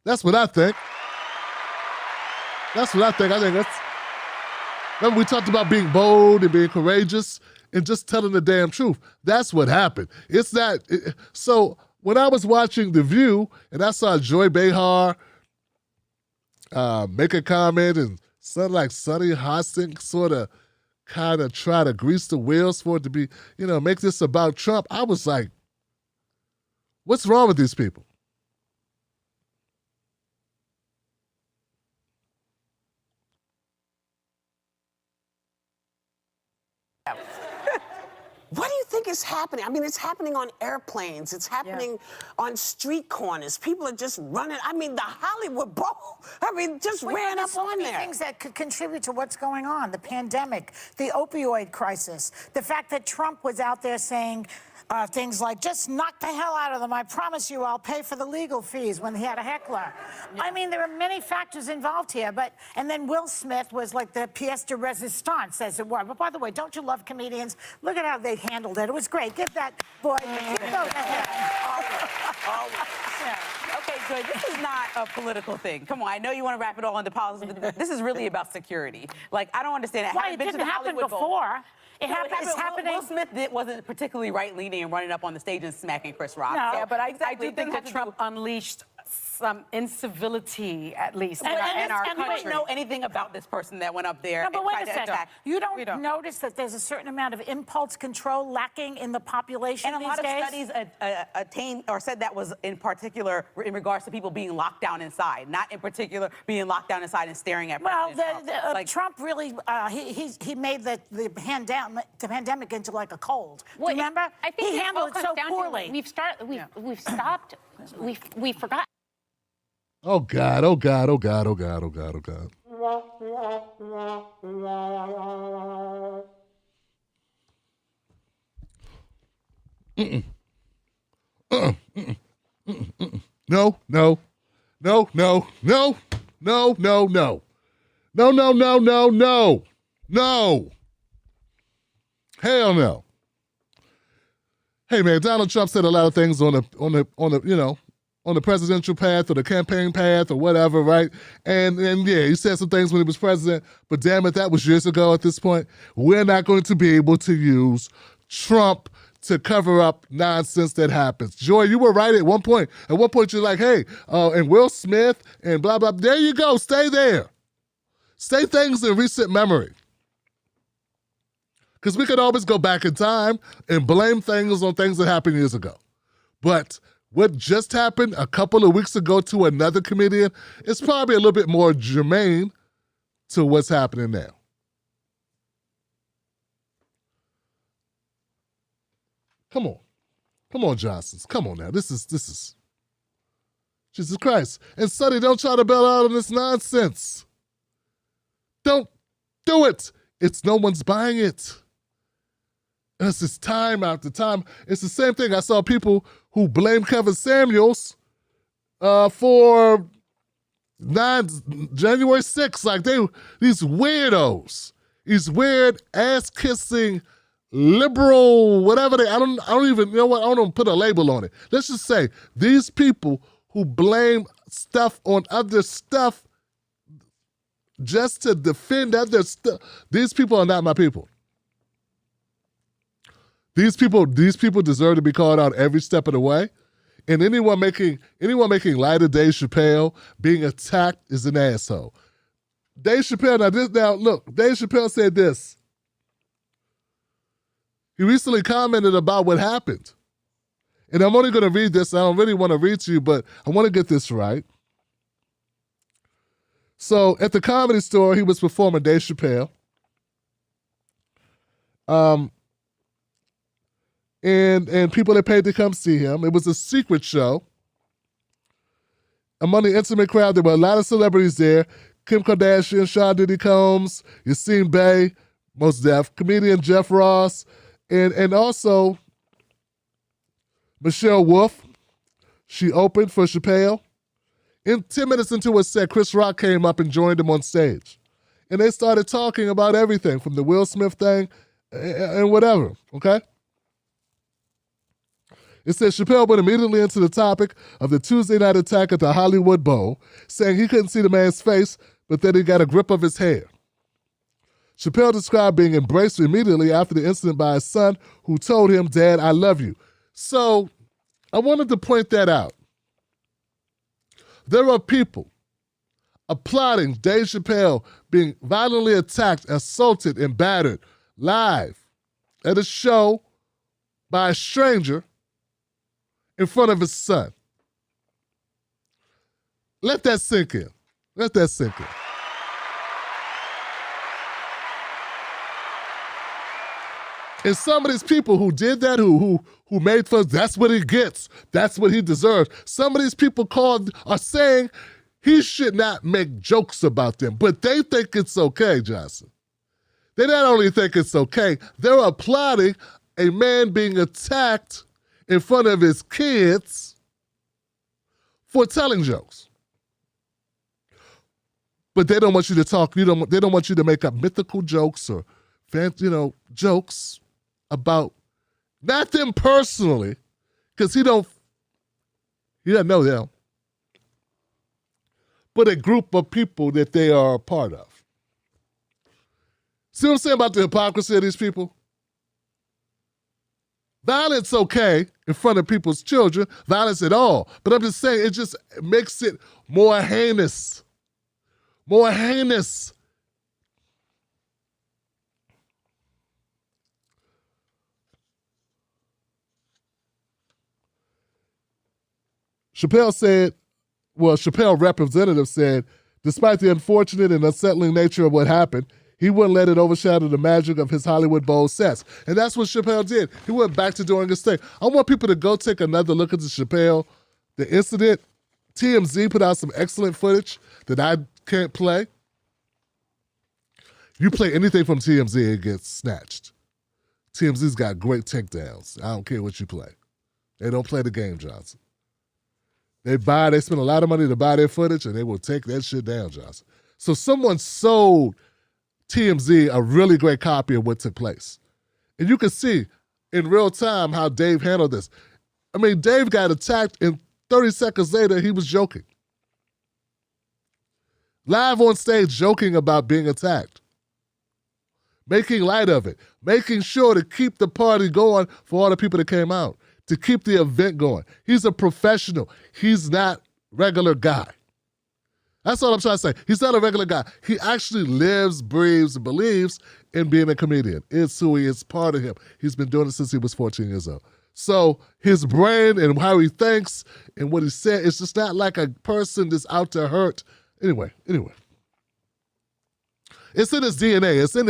That's what I think. I think remember we talked about being bold and being courageous and just telling the damn truth. That's what happened. So when I was watching The View and I saw Joy Behar make a comment and something like Sonny Hostin sort of kind of try to grease the wheels for it to be, make this about Trump, I was like, what's wrong with these people? What do you think is happening? I mean, it's happening on airplanes. It's happening on street corners. People are just running. I mean, the Hollywood Bowl, just ran up on there. Things that could contribute to what's going on, the pandemic, the opioid crisis, the fact that Trump was out there saying things like, just knock the hell out of them. I promise you I'll pay for the legal fees when he had a heckler. Yeah. I mean, there are many factors involved here. And then Will Smith was like the pièce de résistance, as it were. But by the way, don't you love comedians? Look at how they really handled it. It was great. Give that boy the Okay, good. This is not a political thing. Come on, I know you want to wrap it all into politics, but this is really about security. Like, I don't understand it. Why, Having it been to didn't the happen Hollywood Bowl- before. It's Will- happening. Will Smith wasn't particularly right-leaning and running up on the stage and smacking Chris Rock. No. So, Yeah, but I exactly, do it think doesn't that have to Trump unleashed some incivility, at least, in And our we country. don't know anything about this person that went up there No, but and wait tried a to second. attack. You We don't don't. notice that there's a certain amount of impulse control lacking in the population And a these lot of days? studies attained or said that was in particular in regards to people being locked down inside, not in particular being locked down inside and staring at Well, President Trump. Like, Trump really, he made the pandemic into like a cold. Do you remember? I think he it handled all it comes so down to poorly. we've stopped. We forgot. Oh God, oh God, oh God, oh God, oh God, oh God. No, no, no, no, no, no, no, no. No, no, no, no, no. No. Hell no. Hey man, Donald Trump said a lot of things on the presidential path or the campaign path or whatever, right? And yeah, he said some things when he was president, but damn it, that was years ago at this point. We're not going to be able to use Trump to cover up nonsense that happens. Joy, you were right at one point. At one point, you're like, hey, and Will Smith and blah, blah. There you go. Stay there. Stay things in recent memory. Because we could always go back in time and blame things on things that happened years ago. But what just happened a couple of weeks ago to another comedian is probably a little bit more germane to what's happening now. Come on. Come on, Johnsons. Come on now. This is Jesus Christ. And Sonny, don't try to bail out on this nonsense. Don't do it. It's no one's buying it. And it's just time after time. It's the same thing. I saw people who blame Kevin Samuels for January 6th. Like these weirdos, these weird ass-kissing liberal, whatever I don't even, you know what, I don't even put a label on it. Let's just say these people who blame stuff on other stuff just to defend other stuff, these people are not my people. These people deserve to be called out every step of the way. And anyone making light of Dave Chappelle being attacked is an asshole. Dave Chappelle, look, Dave Chappelle said this. He recently commented about what happened. And I'm only going to read this. I don't really want to read to you, but I want to get this right. So at the Comedy Store, he was performing Dave Chappelle. And people that paid to come see him. It was a secret show. Among the intimate crowd, there were a lot of celebrities there. Kim Kardashian, Sean Diddy Combs, Yassine Bey, Mos Def, comedian Jeff Ross, and also Michelle Wolf. She opened for Chappelle. 10 minutes into his set, Chris Rock came up and joined him on stage. And they started talking about everything from the Will Smith thing and whatever, okay? It says Chappelle went immediately into the topic of the Tuesday night attack at the Hollywood Bowl, saying he couldn't see the man's face, but that he got a grip of his hair. Chappelle described being embraced immediately after the incident by his son, who told him, "Dad, I love you." So I wanted to point that out. There are people applauding Dave Chappelle being violently attacked, assaulted, and battered live at a show by a stranger in front of his son. Let that sink in. Let that sink in. And some of these people who did that, who made fun, that's what he gets. That's what he deserves. Some of these people are saying he should not make jokes about them, but they think it's okay, Johnson. They not only think it's okay, they're applauding a man being attacked in front of his kids for telling jokes. But they don't want you to talk, they don't want you to make up mythical jokes or fancy, jokes about Not them personally, because he doesn't know them, but a group of people that they are a part of. See what I'm saying about the hypocrisy of these people? Violence okay in front of people's children, violence at all. But I'm just saying, it just makes it more heinous. More heinous. Chappelle representative said, despite the unfortunate and unsettling nature of what happened, he wouldn't let it overshadow the magic of his Hollywood Bowl sets. And that's what Chappelle did. He went back to doing his thing. I want people to go take another look at the Chappelle, the incident. TMZ put out some excellent footage that I can't play. You play anything from TMZ, it gets snatched. TMZ's got great takedowns. I don't care what you play. They don't play the game, Johnson. They spend a lot of money to buy their footage, and they will take that shit down, Johnson. So someone sold TMZ a really great copy of what took place. And you can see in real time how Dave handled this. I mean, Dave got attacked, and 30 seconds later, he was joking. Live on stage joking about being attacked. Making light of it. Making sure to keep the party going for all the people that came out. To keep the event going. He's a professional. He's not regular guy. That's all I'm trying to say. He's not a regular guy. He actually lives, breathes, and believes in being a comedian. It's who he is, part of him. He's been doing it since he was 14 years old. So his brain and how he thinks and what he said, it's just not like a person that's out to hurt. Anyway. It's in his DNA. It's in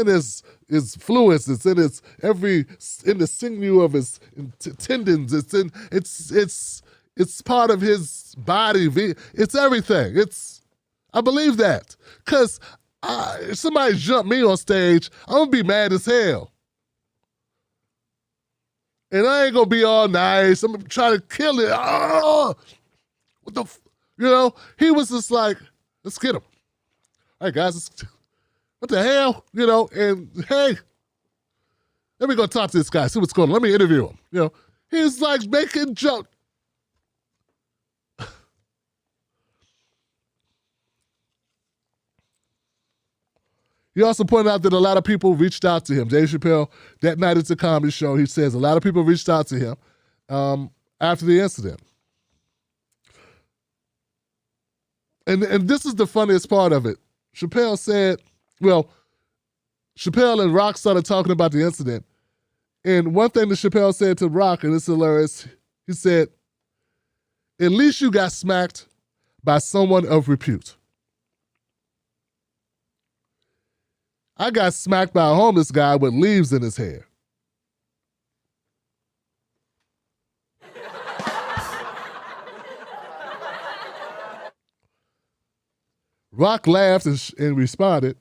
his fluids. It's in the sinew of his tendons. It's part of his body. It's everything. I believe that. Because if somebody jumped me on stage, I'm going to be mad as hell. And I ain't going to be all nice. I'm going to try to kill it. Oh, he was just like, let's get him. All right, guys, what the hell? And hey, let me go talk to this guy, see what's going on. Let me interview him. He's like making jokes. He also pointed out that a lot of people reached out to him. Dave Chappelle, that night at the comedy show, he says a lot of people reached out to him after the incident. And this is the funniest part of it. Chappelle and Rock started talking about the incident. And one thing that Chappelle said to Rock, and it's hilarious, he said, at least you got smacked by someone of repute. I got smacked by a homeless guy with leaves in his hair. Rock laughed and responded,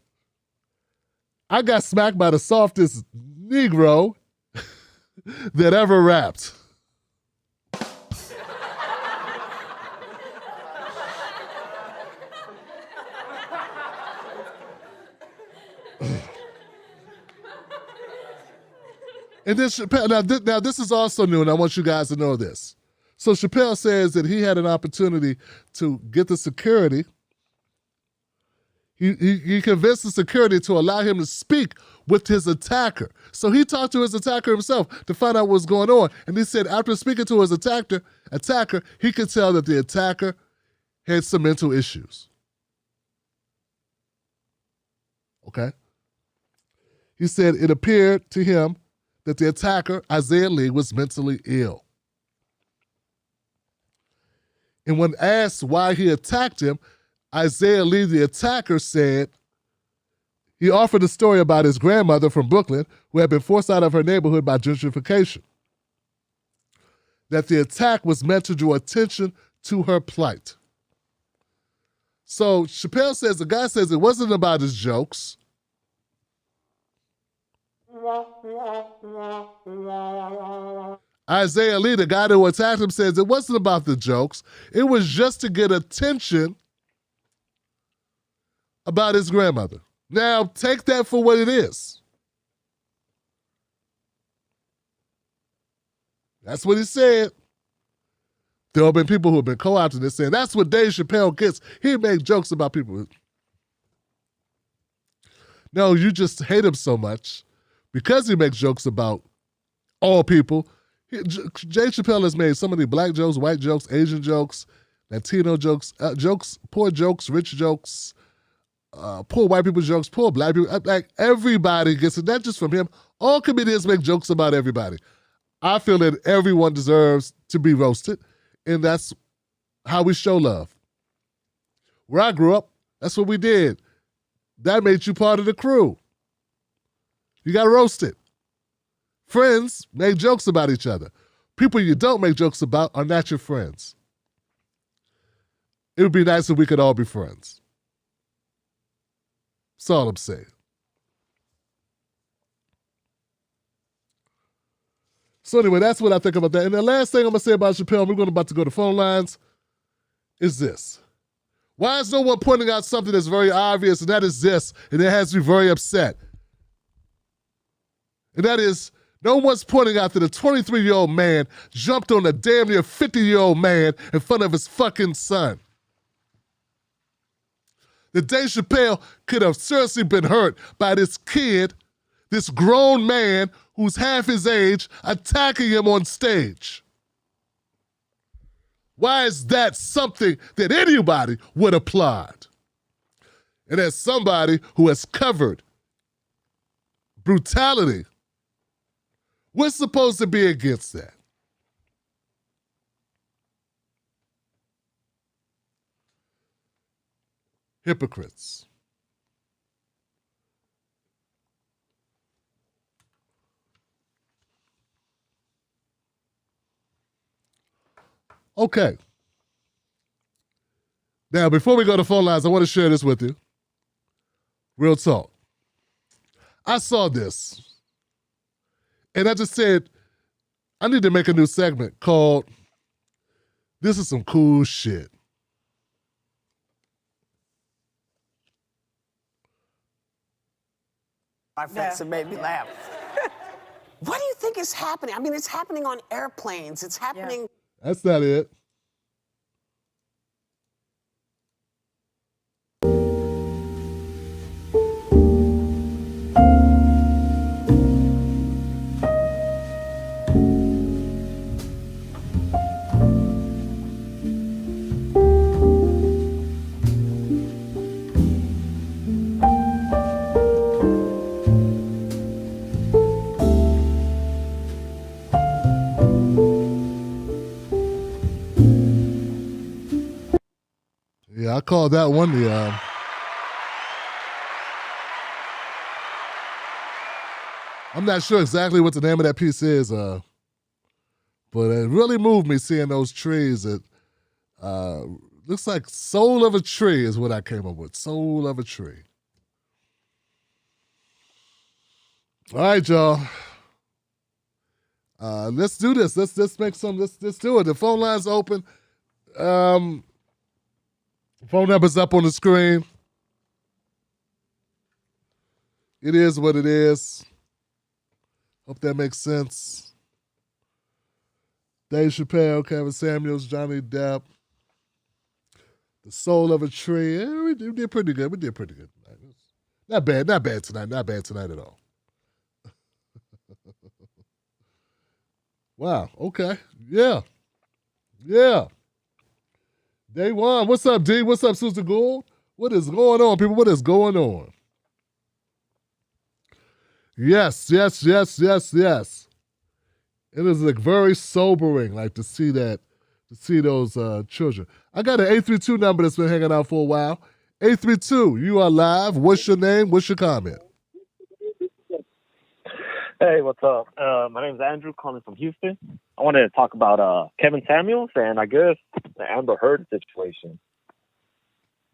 I got smacked by the softest Negro that ever rapped. And then Chappelle, now this is also new, and I want you guys to know this. So Chappelle says that he had an opportunity to get the security. He convinced the security to allow him to speak with his attacker. So he talked to his attacker himself to find out what's going on. And he said after speaking to his attacker, he could tell that the attacker had some mental issues. Okay? He said it appeared to him that the attacker, Isaiah Lee, was mentally ill. And when asked why he attacked him, Isaiah Lee, the attacker, said he offered a story about his grandmother from Brooklyn who had been forced out of her neighborhood by gentrification. That the attack was meant to draw attention to her plight. So Chappelle says, the guy says it wasn't about his jokes. Isaiah Lee, the guy who attacked him, says it wasn't about the jokes. It was just to get attention about his grandmother. Now, take that for what it is. That's what he said. There have been people who have been co-opting this saying that's what Dave Chappelle gets. He make jokes about people. No, you just hate him so much because he makes jokes about all people. Dave Chappelle has made so many black jokes, white jokes, Asian jokes, Latino jokes, poor jokes, rich jokes, poor white people jokes, poor black people. Like everybody gets it, not just from him. All comedians make jokes about everybody. I feel that everyone deserves to be roasted, and that's how we show love. Where I grew up, that's what we did. That made you part of the crew. You got roasted. Friends make jokes about each other. People you don't make jokes about are not your friends. It would be nice if we could all be friends. That's all I'm saying. So anyway, that's what I think about that. And the last thing I'm going to say about Chappelle, we're about to go to phone lines, is this. Why is no one pointing out something that's very obvious, and that is this, and it has me very upset? And that is, no one's pointing out that a 23-year-old man jumped on a damn near 50-year-old man in front of his fucking son. That Dave Chappelle could have seriously been hurt by this kid, this grown man who's half his age, attacking him on stage. Why is that something that anybody would applaud? And as somebody who has covered brutality, we're supposed to be against that. Hypocrites. Okay. Now, before we go to phone lines, I want to share this with you. Real talk. I saw this, and I just said, I need to make a new segment called This Is Some Cool Shit. My face, it made me laugh. What do you think is happening? I mean, it's happening on airplanes. It's happening. That's not it. Yeah, I called that one the I'm not sure exactly what the name of that piece is, but it really moved me seeing those trees. It looks like Soul of a Tree is what I came up with. Soul of a Tree. All right, y'all. Let's do this. Let's make some. Let's do it. The phone line's open. Phone number's up on the screen. It is what it is. Hope that makes sense. Dave Chappelle, Kevin Samuels, Johnny Depp. The Soul of a Tree. Yeah, we did pretty good. We did pretty good tonight. Not bad. Not bad tonight. Not bad tonight at all. Wow. Okay. Yeah. Yeah. Day one. What's up, D? What's up, Sister Gould? What is going on, people? What is going on? Yes. It is like very sobering, like to see that, to see those children. I got an 832 number that's been hanging out for a while. 832, you are live. What's your name? What's your comment? Hey, what's up? My name is Andrew, calling from Houston. I wanted to talk about Kevin Samuels and I guess the Amber Heard situation.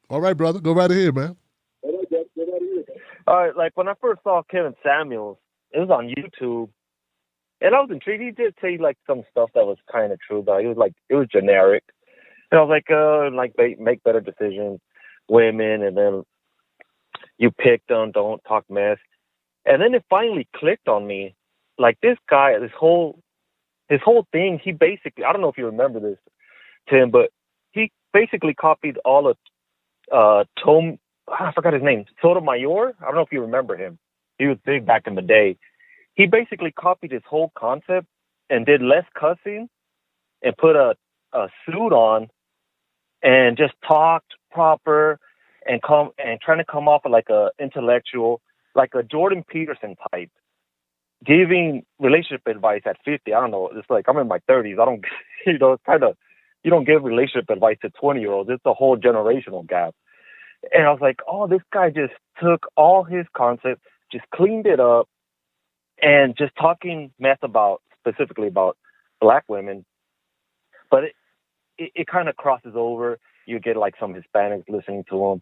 All right, brother. Go right ahead, man. All right, like when I first saw Kevin Samuels, it was on YouTube, and I was intrigued. He did say like some stuff that was kind of true, but it was generic. And I was like make better decisions, women, and then you pick them, don't talk mess. And then it finally clicked on me, like this guy, this whole his whole thing, he basically, I don't know if you remember this, Tim, but he basically copied all of I forgot his name, Sotomayor. I don't know if you remember him. He was big back in the day. He basically copied his whole concept and did less cussing and put a suit on and just talked proper and trying to come off like a intellectual, like a Jordan Peterson type, giving relationship advice at 50. I don't know. It's like I'm in my 30s. I don't, it's kind of, you don't give relationship advice to 20-year-olds. It's a whole generational gap. And I was like, oh, this guy just took all his concepts, just cleaned it up, and just talking mess specifically about black women. But it kind of crosses over. You get like some Hispanics listening to him.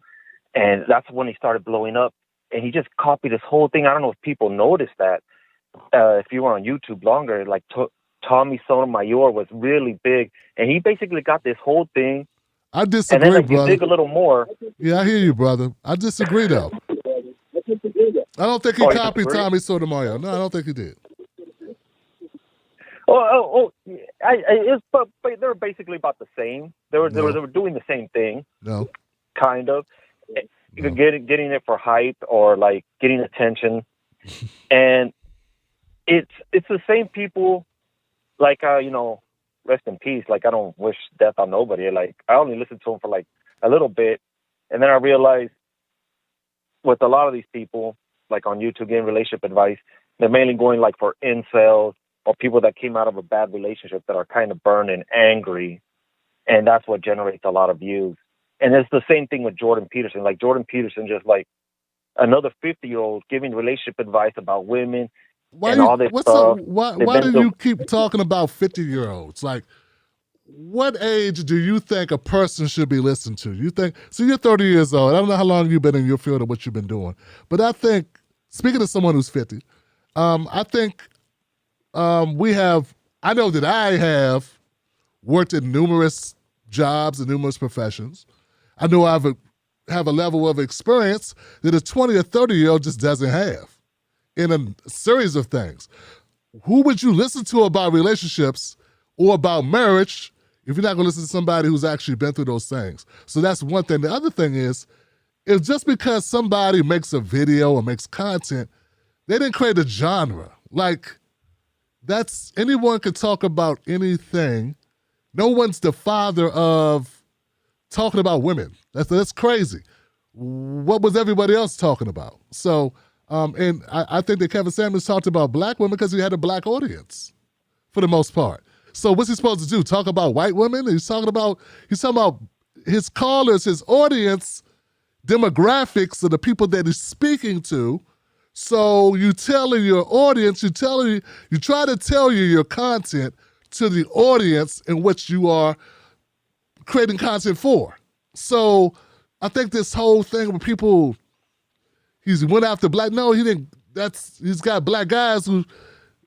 And that's when he started blowing up. And he just copied this whole thing. I don't know if people noticed that. If you were on YouTube longer, like Tommy Sotomayor was really big. And he basically got this whole thing. I disagree, and then, brother. You dig a little more. Yeah, I hear you, brother. I disagree, though. I don't think he copied Tommy Sotomayor. No, I don't think he did. But they're basically about the same. They were doing the same thing. No, kind of. No. Getting it for hype or like getting attention, and it's the same people. Like rest in peace. Like I don't wish death on nobody. Like I only listened to him for like a little bit, and then I realized with a lot of these people, like on YouTube getting relationship advice, they're mainly going like for incels or people that came out of a bad relationship that are kind of burned and angry, and that's what generates a lot of views. And it's the same thing with Jordan Peterson. Like Jordan Peterson, just like another 50-year-old giving relationship advice about women all this stuff. Why do you keep talking about 50-year-olds? Like, what age do you think a person should be listened to? You think, so you're 30 years old. I don't know how long you've been in your field or what you've been doing. But I think, speaking to someone who's 50, I think I know that I have worked in numerous jobs and numerous professions. I know I have a level of experience that a 20 or 30-year-old just doesn't have in a series of things. Who would you listen to about relationships or about marriage if you're not going to listen to somebody who's actually been through those things? So that's one thing. The other thing is just because somebody makes a video or makes content, they didn't create a genre. Like, anyone can talk about anything. No one's the father of talking about women. That's crazy. What was everybody else talking about? So, and I think that Kevin Samuels talked about black women because he had a black audience for the most part. So what's he supposed to do? Talk about white women? He's talking about his callers, his audience demographics of the people that he's speaking to. So you telling your audience, you try to tell your content to the audience in which you are creating content for. So I think this whole thing with people, he's went after black. No, he didn't. He's got black guys who,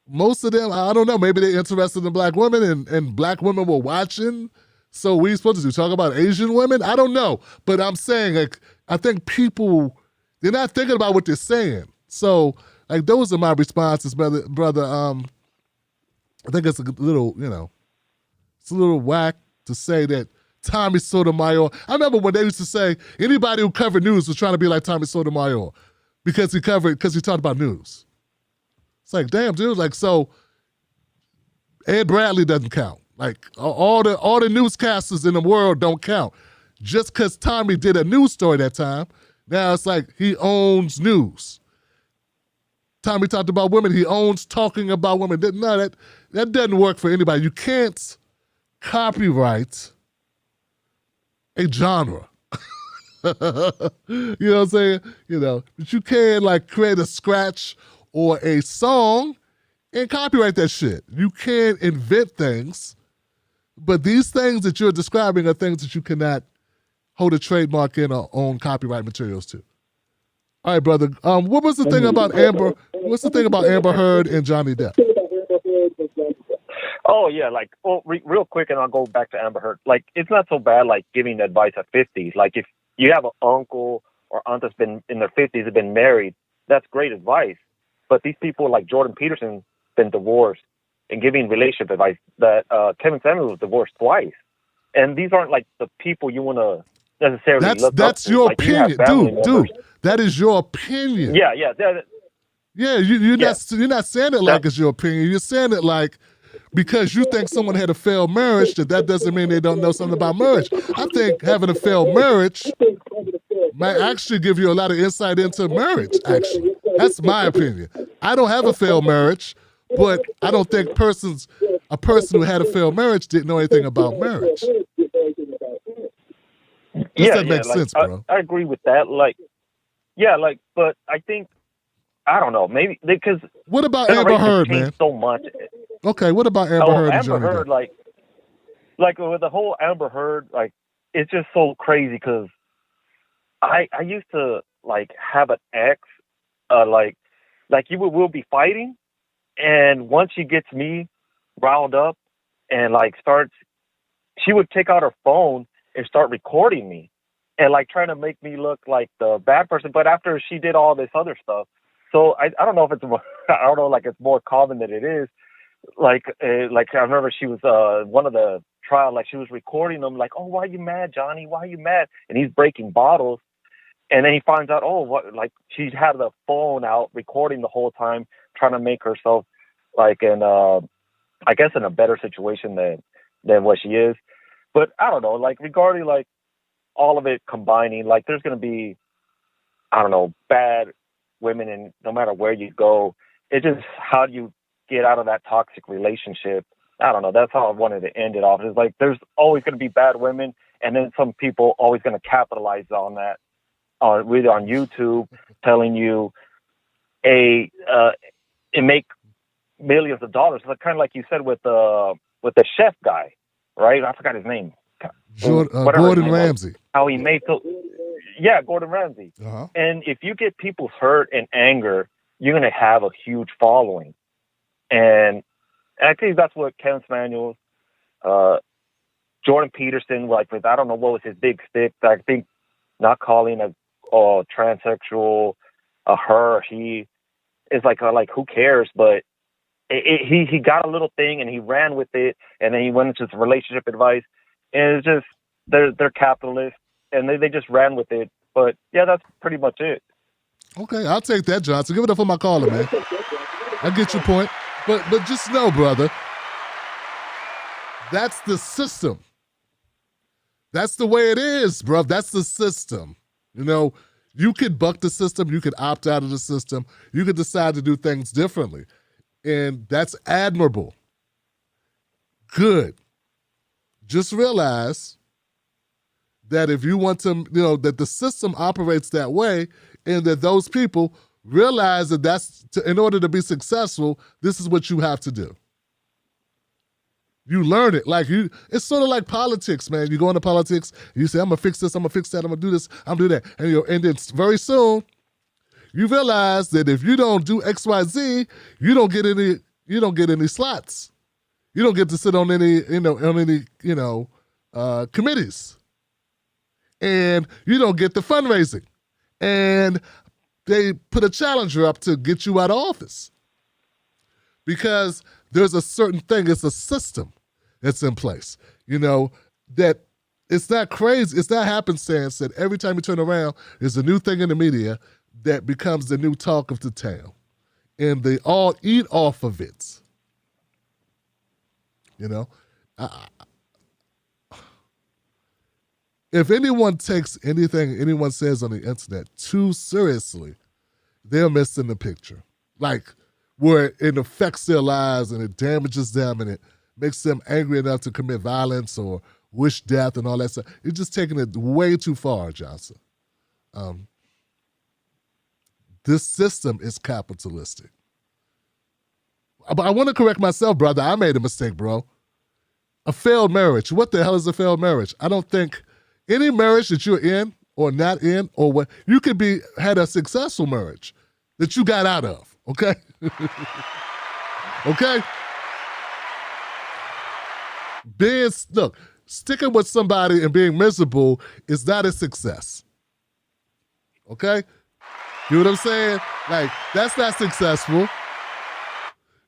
most of them, I don't know, maybe they're interested in black women and black women were watching. So what are you supposed to do? Talk about Asian women? I don't know. But I'm saying, like, I think people, they're not thinking about what they're saying. So, like, those are my responses, brother. I think it's a little, it's a little whack to say that Tommy Sotomayor. I remember when they used to say anybody who covered news was trying to be like Tommy Sotomayor because he talked about news. It's like, damn, dude. Like, so Ed Bradley doesn't count. Like, all the newscasters in the world don't count. Just because Tommy did a news story that time, now it's like he owns news. Tommy talked about women. He owns talking about women. No, that doesn't work for anybody. You can't copyright a genre. You know what I'm saying? But you can, like, create a scratch or a song and copyright that shit. You can invent things, but these things that you're describing are things that you cannot hold a trademark in or own copyright materials to. All right, brother. What was the thing about Amber? What's the thing about Amber Heard and Johnny Depp? Oh yeah, like real quick, and I'll go back to Amber Heard. Like, it's not so bad, like giving advice at 50. Like, if you have an uncle or aunt that's been in their 50s, have been married, that's great advice. But these people like Jordan Peterson been divorced, and giving relationship advice that Kevin Samuels was divorced twice, and these aren't like the people you want to necessarily look up That's to. your Like, you have opinion, family members. dude. That is your opinion. Yeah. Yeah, you're not saying it like it's your opinion. You're saying it like because you think someone had a failed marriage, that doesn't mean they don't know something about marriage. I think having a failed marriage might actually give you a lot of insight into marriage, actually. That's my opinion. I don't have a failed marriage, but I don't think a person who had a failed marriage didn't know anything about marriage. That makes sense, bro. I agree with that. But I think, I don't know, maybe because what about Amber Heard, man? So much. Okay, what about Amber Heard? Amber Heard, like with the whole Amber Heard, like it's just so crazy because I used to like have an ex, we'll be fighting, and once she gets me riled up and like she would take out her phone and start recording me and like trying to make me look like the bad person. But after she did all this other stuff. So I don't know if it's more, I don't know, like it's more common than it is. Like I remember she was one of the trial, like she was recording them, like, oh, why are you mad, Johnny? Why are you mad? And he's breaking bottles, and then he finds out, she had the phone out recording the whole time, trying to make herself like in I guess in a better situation than what she is. But I don't know, like regarding like all of it combining, like there's gonna be, I don't know, bad women, and no matter where you go, it's just how do you get out of that toxic relationship? I don't know. That's how I wanted to end it off. It's like there's always going to be bad women, and then some people always going to capitalize on that, really on YouTube, telling you and make millions of dollars. Like kind of like you said with the chef guy, right? I forgot his name. Gordon Ramsay. How he made Gordon Ramsay. Uh-huh. And if you get people's hurt and anger, you're going to have a huge following. And I think that's what Kevin Samuels, Jordan Peterson, like with, I don't know what was his big stick. I think not calling a transsexual her or he is like who cares? But he got a little thing and he ran with it, and then he went into some relationship advice. And it's just they're capitalists, and they just ran with it. But yeah, that's pretty much it. Okay, I'll take that, Johnson. Give it up for my caller, man. I get your point. But just know, brother, that's the system. That's the way it is, bro. That's the system. You know, you could buck the system. You could opt out of the system. You could decide to do things differently. And that's admirable. Good. Just realize that if you want to, that the system operates that way, and that those people realize that in order to be successful, this is what you have to do. You learn it. It's sort of like politics, man. You go into politics, you say, I'm gonna fix this, I'm gonna fix that, I'm gonna do this, I'm gonna do that. And then very soon, you realize that if you don't do X, Y, Z, you don't get any slots. You don't get to sit on any committees. And you don't get the fundraising. And they put a challenger up to get you out of office. Because there's a certain thing, it's a system that's in place. That it's not crazy, it's not happenstance that every time you turn around, there's a new thing in the media that becomes the new talk of the town. And they all eat off of it. If anyone takes anything anyone says on the internet too seriously, they're missing the picture. Like, where it affects their lives and it damages them and it makes them angry enough to commit violence or wish death and all that stuff. You're just taking it way too far, Johnson. This system is capitalistic. But I want to correct myself, brother. I made a mistake, bro. A failed marriage. What the hell is a failed marriage? I don't think any marriage that you're in or not in, or what, you could had a successful marriage that you got out of, okay? Okay? Sticking with somebody and being miserable is not a success. Okay? You know what I'm saying? Like, that's not successful.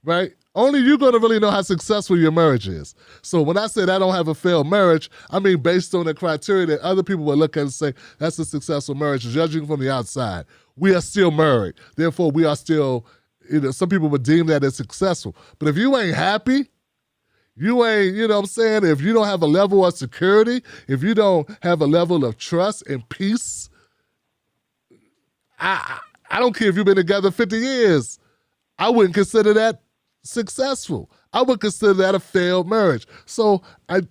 right? Only you're going to really know how successful your marriage is. So when I said I don't have a failed marriage, I mean based on the criteria that other people will look at and say, that's a successful marriage, judging from the outside. We are still married. Therefore, we are still, some people would deem that as successful. But if you ain't happy, you ain't, you know what I'm saying? If you don't have a level of security, if you don't have a level of trust and peace, I don't care if you've been together 50 years. I wouldn't consider that successful. I would consider that a failed marriage. And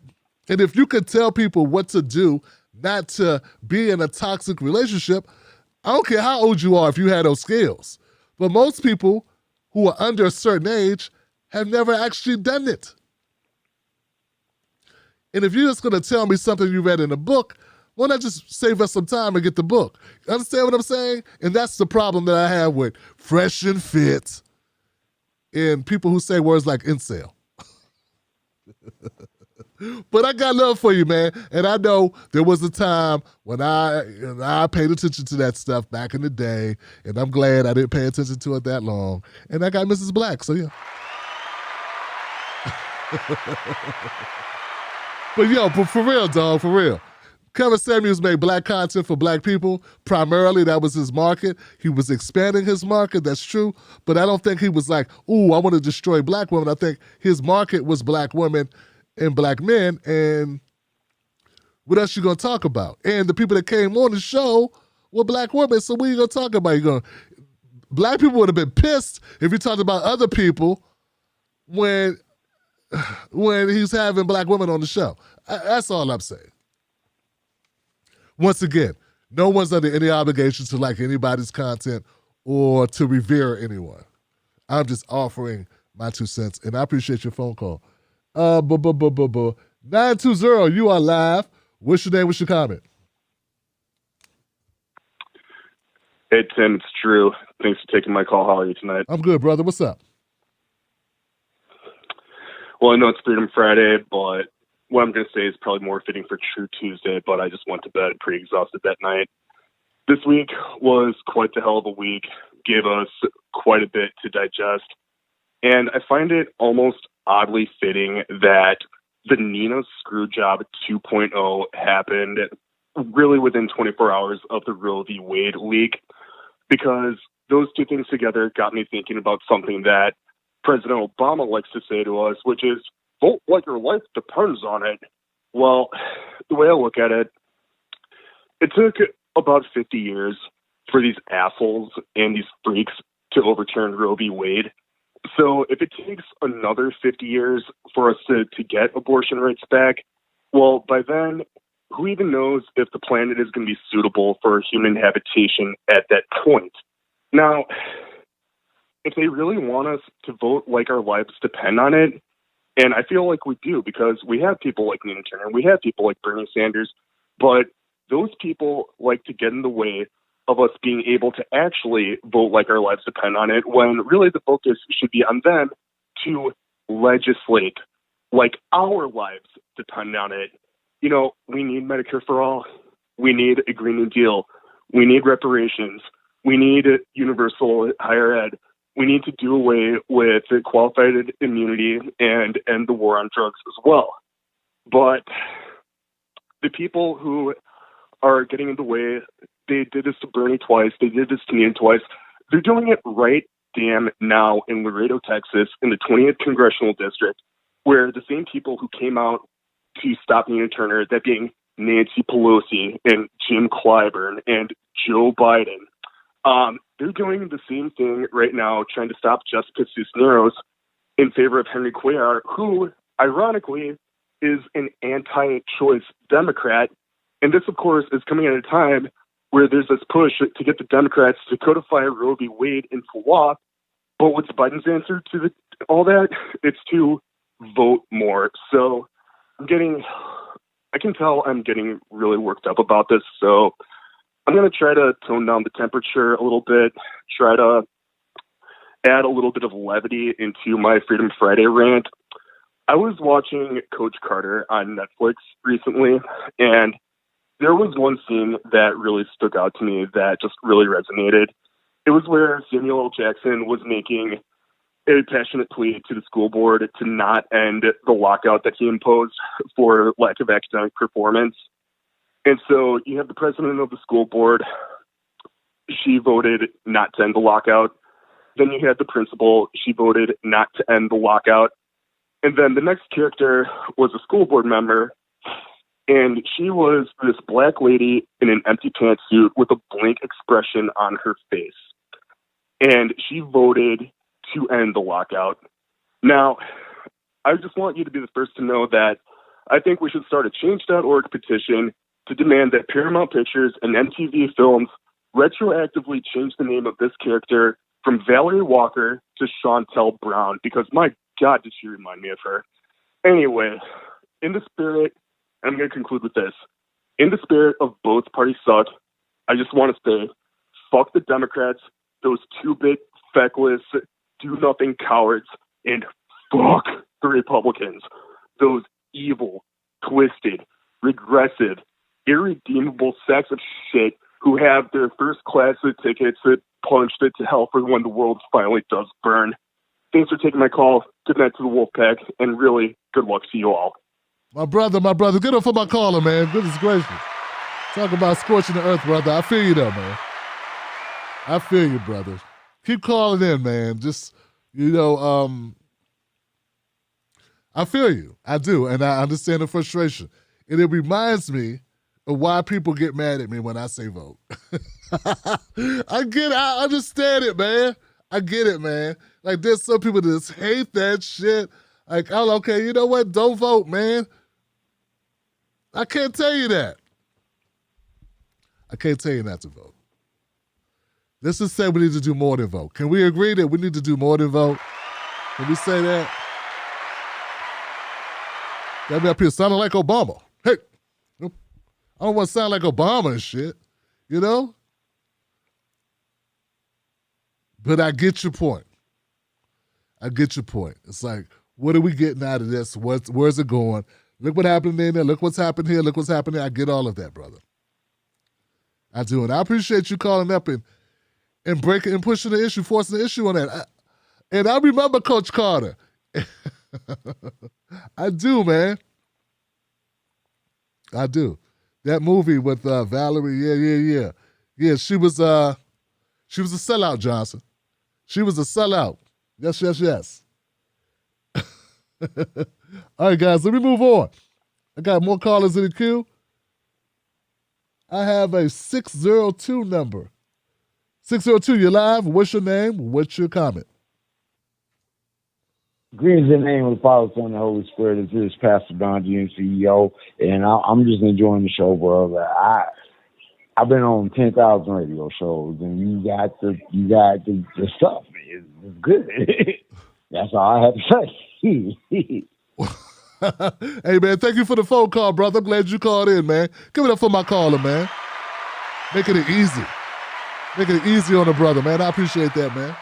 if you could tell people what to do not to be in a toxic relationship, I don't care how old you are if you had those skills. But most people who are under a certain age have never actually done it. And if you're just going to tell me something you read in a book, why not just save us some time and get the book? Understand what I'm saying? And that's the problem that I have with fresh and fit and people who say words like incel. But I got love for you, man. And I know there was a time when I paid attention to that stuff back in the day, and I'm glad I didn't pay attention to it that long. And I got Mrs. Black, so yeah. But for real, dog, for real. Kevin Samuels made black content for black people. Primarily, that was his market. He was expanding his market, that's true. But I don't think he was like, ooh, I want to destroy black women. I think his market was black women and black men. And what else you going to talk about? And the people that came on the show were black women. So what are you going to talk about? Black people would have been pissed if you talked about other people when he's having black women on the show. That's all I'm saying. Once again, no one's under any obligation to like anybody's content or to revere anyone. I'm just offering my 2 cents, and I appreciate your phone call. 920, you are live. What's your name? What's your comment? Hey, Tim, it's Drew. Thanks for taking my call. How are you tonight? I'm good, brother. What's up? Well, I know it's Freedom Friday, but what I'm going to say is probably more fitting for True Tuesday, but I just went to bed pretty exhausted that night. This week was quite the hell of a week, gave us quite a bit to digest, and I find it almost oddly fitting that the Nina Screwjob 2.0 happened really within 24 hours of the Roe v. Wade leak, because those two things together got me thinking about something that President Obama likes to say to us, which is, vote like your life depends on it. Well, the way I look at it, it took about 50 years for these assholes and these freaks to overturn Roe v. Wade. So if it takes another 50 years for us to get abortion rights back, well, by then, who even knows if the planet is going to be suitable for human habitation at that point? Now, if they really want us to vote like our lives depend on it, and I feel like we do, because we have people like Nina Turner, we have people like Bernie Sanders, but those people like to get in the way of us being able to actually vote like our lives depend on it, when really the focus should be on them to legislate like our lives depend on it. You know, we need Medicare for all. We need a Green New Deal. We need reparations. We need universal higher ed. We need to do away with qualified immunity and end the war on drugs as well. But the people who are getting in the way, they did this to Bernie twice, they did this to Nina twice. They're doing it right damn now in Laredo, Texas, in the 20th Congressional District, where the same people who came out to stop Nina Turner, that being Nancy Pelosi and Jim Clyburn and Joe Biden, they're doing the same thing right now, trying to stop Jessica Cisneros in favor of Henry Cuellar, who, ironically, is an anti-choice Democrat. And this, of course, is coming at a time where there's this push to get the Democrats to codify Roe v. Wade into law. But what's Biden's answer to all that? It's to vote more. So I can tell I'm getting really worked up about this. So I'm going to try to tone down the temperature a little bit, try to add a little bit of levity into my Freedom Friday rant. I was watching Coach Carter on Netflix recently, and there was one scene that really stuck out to me that just really resonated. It was where Samuel L. Jackson was making a passionate plea to the school board to not end the lockout that he imposed for lack of academic performance. And so you have the president of the school board. She voted not to end the lockout. Then you had the principal. She voted not to end the lockout. And then the next character was a school board member. And she was this black lady in an empty pantsuit with a blank expression on her face. And she voted to end the lockout. Now, I just want you to be the first to know that I think we should start a change.org petition to demand that Paramount Pictures and MTV Films retroactively change the name of this character from Valerie Walker to Chantel Brown, because my God, did she remind me of her. Anyway, in the spirit, I'm going to conclude with this. In the spirit of both parties suck, I just want to say, fuck the Democrats, those two big, feckless, do-nothing cowards, and fuck the Republicans, those evil, twisted, regressive, irredeemable sacks of shit who have their first-class tickets punched to hell for when the world finally does burn. Thanks for taking my call. Good night to the Wolfpack, and really, good luck to you all. My brother, good one for my caller, man. Goodness gracious. Talk about scorching the earth, brother. I feel you though, man. I feel you, brother. Keep calling in, man. Just, I feel you. I do, and I understand the frustration. And it reminds me of why people get mad at me when I say vote. I understand it, man. I get it, man. Like, there's some people that just hate that shit. Like, oh, okay, you know what? Don't vote, man. I can't tell you that. I can't tell you not to vote. Let's just say we need to do more than vote. Can we agree that we need to do more than vote? Can we say that? Got me up here sounding like Obama. Hey, I don't want to sound like Obama and shit, you know? But I get your point. I get your point. It's like, what are we getting out of this? Where's it going? Look what happened in there. Look what's happened here. Look what's happened there. I get all of that, brother. I do. And I appreciate you calling up and breaking and pushing the issue, forcing the issue on that. And I remember Coach Carter. I do, man. I do. That movie with Valerie, yeah. Yeah, she was a sellout, Johnson. She was a sellout. Yes. All right, guys, let me move on. I got more callers in the queue. I have a 602 number. 602, you're live. What's your name? What's your comment? Greetings in the name of the Father, Son, and the Holy Spirit. This is Pastor Don, GM CEO, and I'm just enjoying the show, brother. I've been on 10,000 radio shows, and you got the stuff. It's good. That's all I have to say. Hey, man, thank you for the phone call, brother. I'm glad you called in, man. Give it up for my caller, man. Making it easy. Making it easy on the brother, man. I appreciate that, man.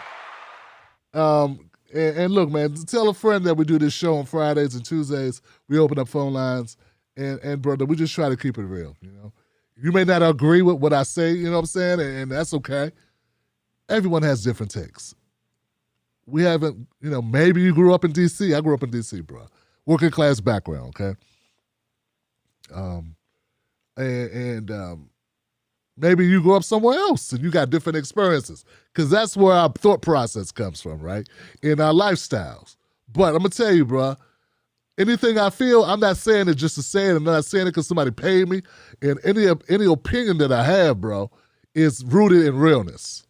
And look, man, tell a friend that we do this show on Fridays and Tuesdays. We open up phone lines, and brother, we just try to keep it real, you know. You may not agree with what I say, you know what I'm saying, and that's okay. Everyone has different takes. We haven't, maybe you grew up in D.C. I grew up in D.C., bro. Working class background, okay? Maybe you grew up somewhere else and you got different experiences, because that's where our thought process comes from, right? In our lifestyles. But I'm going to tell you, bro, anything I feel, I'm not saying it just to say it. I'm not saying it because somebody paid me. And any opinion that I have, bro, is rooted in realness.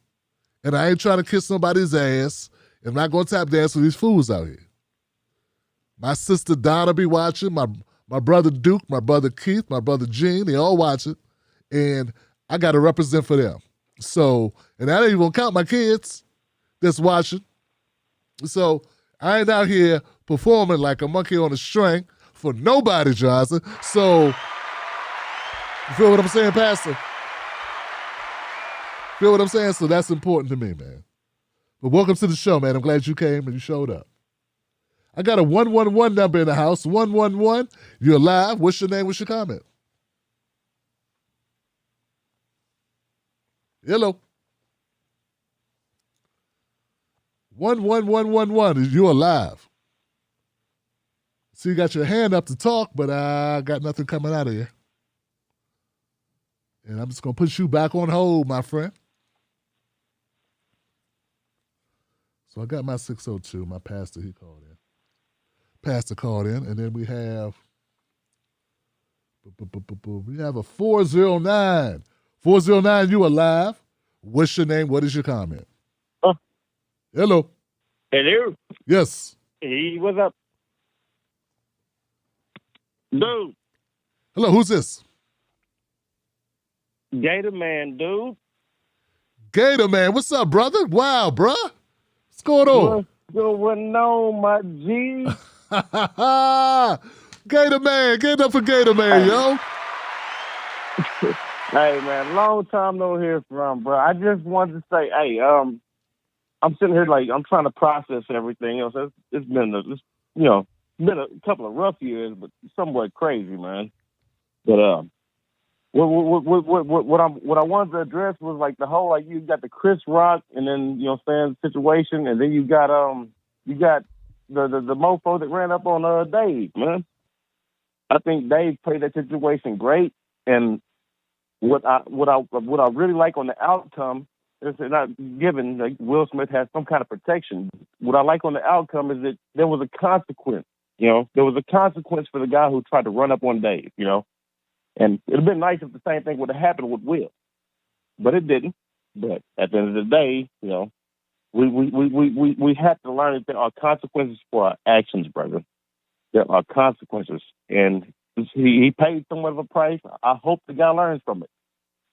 And I ain't trying to kiss somebody's ass. And I'm not going to tap dance with these fools out here. My sister Donna be watching. My brother Duke, my brother Keith, my brother Gene, they all watch it. And I got to represent for them. So, and I ain't even going to count my kids that's watching. So, I ain't out here performing like a monkey on a string for nobody, Johnson. So, you feel what I'm saying, Pastor? Feel what I'm saying? So that's important to me, man. But welcome to the show, man. I'm glad you came and you showed up. I got a 111 number in the house. 111. You're live. What's your name? What's your comment? Hello. 11111. You alive? See, you got your hand up to talk, but I got nothing coming out of you. And I'm just gonna put you back on hold, my friend. So I got my 602. My pastor, he called in. Pastor called in, and then we have a 409. 409, you alive? What's your name? What is your comment? Hello. Hello. Yes. Hey, what's up? Dude. Hello, who's this? Gator Man, dude. Gator Man, what's up, brother? Wow, bruh. What's going on? What's going on, my G? Gator Man, get up for Gator Man, yo. Hey, man, long time no hear from, bro. I just wanted to say, hey, I'm sitting here like I'm trying to process everything else. It's been been a couple of rough years, but somewhat crazy, man. But what I wanted to address was like the whole you got the Chris Rock and then situation, and then you got the mofo that ran up on Dave, man. I think Dave played that situation great, and what I really like on the outcome is not given like Will Smith has some kind of protection. What I like on the outcome is that there was a consequence. There was a consequence for the guy who tried to run up on Dave. And it'd have been nice if the same thing would have happened with Will, but it didn't. But at the end of the day, we have to learn that there are consequences for our actions, brother. There are consequences, and he paid somewhat of a price. I hope the guy learns from it.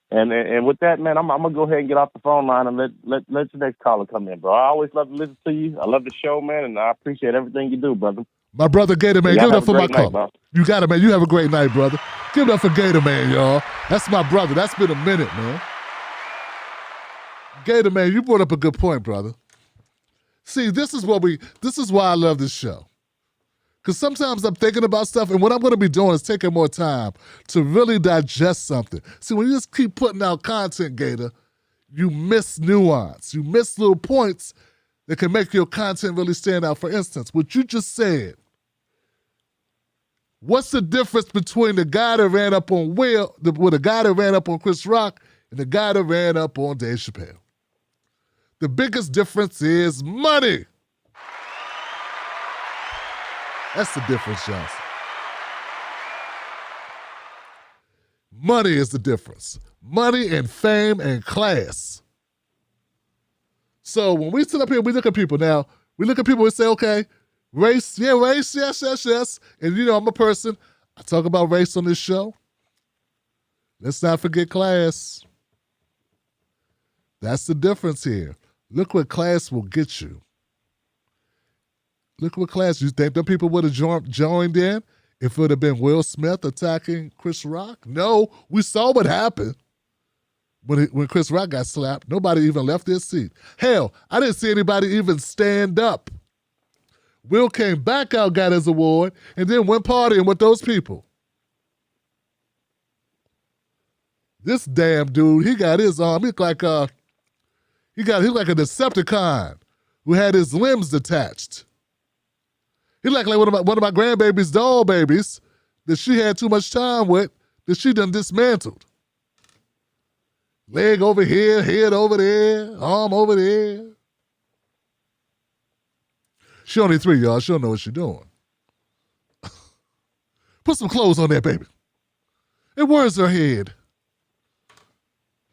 And with that, man, I'm gonna go ahead and get off the phone line and let the next caller come in, bro. I always love to listen to you. I love the show, man, and I appreciate everything you do, brother. My brother Gator Man, give it up for my call. Bro. You got it, man. You have a great night, brother. Give it up for Gator Man, y'all. That's my brother. That's been a minute, man. Gator Man, you brought up a good point, brother. See, this is why I love this show. Because sometimes I'm thinking about stuff, and what I'm going to be doing is taking more time to really digest something. See, when you just keep putting out content, Gator, you miss nuance. You miss little points that can make your content really stand out. For instance, what you just said. What's the difference between the guy that ran up on the guy that ran up on Chris Rock and the guy that ran up on Dave Chappelle? The biggest difference is money. That's the difference, Johnson. Money is the difference. Money and fame and class. So when we sit up here, we look at people now. We look at people and say, okay, race, yes. And I'm a person. I talk about race on this show. Let's not forget class. That's the difference here. Look what class will get you. Look what class. You think them people would have joined in if it would have been Will Smith attacking Chris Rock? No, we saw what happened when Chris Rock got slapped. Nobody even left their seat. Hell, I didn't see anybody even stand up. Will came back out, got his award, and then went partying with those people. This damn dude, he got his arm. He looked like a Decepticon who had his limbs detached. He looked like one of my grandbaby's doll babies that she had too much time with that she done dismantled. Leg over here, head over there, arm over there. She only 3, y'all. She don't know what she's doing. Put some clothes on that baby. And where's her head?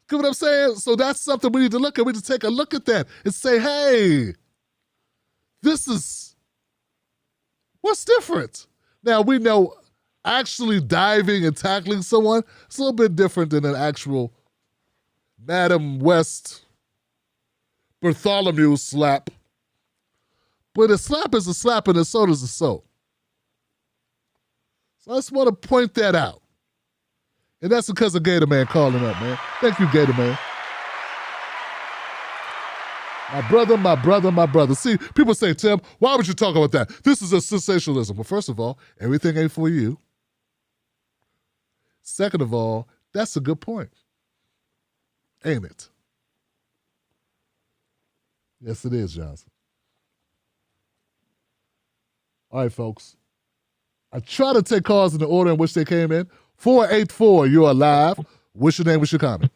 Get what I'm saying? So that's something we need to look at. We need to take a look at that and say, hey, what's different? Now, we know actually diving and tackling someone is a little bit different than an actual Madam West Bartholomew slap. But a slap is a slap and a soda is a soda. So I just want to point that out. And that's because of Gator Man calling up, man. Thank you, Gator Man. My brother. See, people say, Tim, why would you talk about that? This is a sensationalism. Well, first of all, everything ain't for you. Second of all, that's a good point. Ain't it? Yes, it is, Johnson. All right, folks. I try to take calls in the order in which they came in. 484, you're alive. What's your name? What's your comment?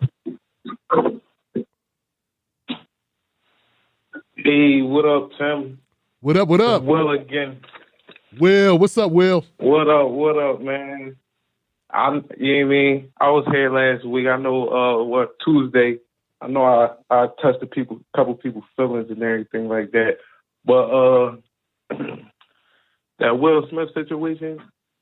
Hey, what up, Tim? What up, what up? It's Will again. Will, what's up, Will? What up, man? You know what I mean? I was here last week. I know, Tuesday. I know I touched a couple people's feelings and everything like that. But that Will Smith situation,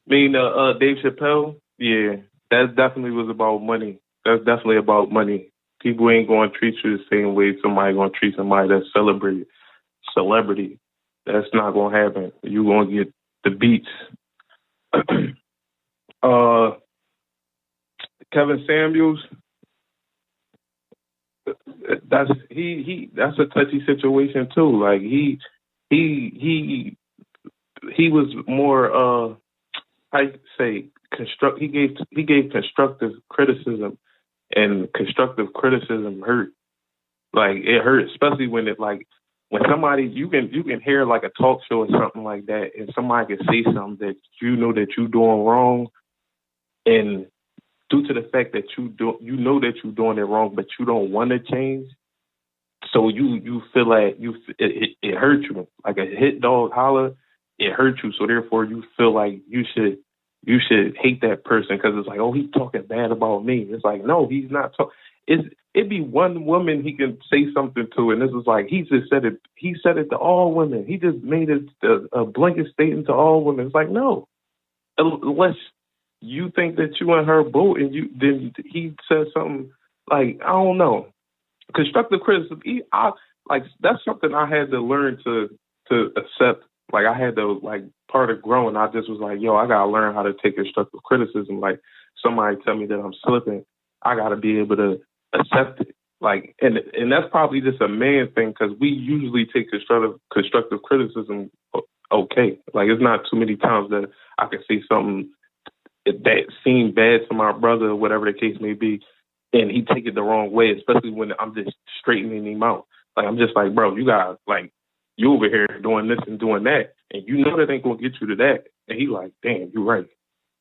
Dave Chappelle, yeah, that definitely was about money. That's definitely about money. People ain't going to treat you the same way somebody going to treat somebody that's celebrity. That's not going to happen. You going to get the beats. Kevin Samuels, that's a touchy situation too. Like he was more he gave constructive criticism, and constructive criticism hurt. Like it hurt, especially when somebody you can hear like a talk show or something like that, and somebody can say something that you know that you're doing wrong, and due to the fact that you know that you're doing it wrong, but you don't want to change, so you feel like it hurt you, like a hit dog holler, it hurt you. So therefore, you feel like you should hate that person because it's like, oh, he's talking bad about me. It's like, no, he's not talking. It'd be one woman he can say something to, and this is like he just said it. He said it to all women. He just made it a blanket statement to all women. It's like, no, unless you think that you and her boat, and then he said something like, I don't know, constructive criticism. That's something I had to learn to accept. Like I had to part of growing. I just was like, yo, I gotta learn how to take constructive criticism. Like somebody tell me that I'm slipping, I gotta be able to accept it. Like, and that's probably just a man thing because we usually take constructive criticism okay. Like it's not too many times that I can say something that seemed bad to my brother or whatever the case may be, and he take it the wrong way, especially when I'm just straightening him out. Like I'm just like, bro, you got you over here doing this and doing that, and you know that ain't gonna get you to that. And he like, damn, you're right.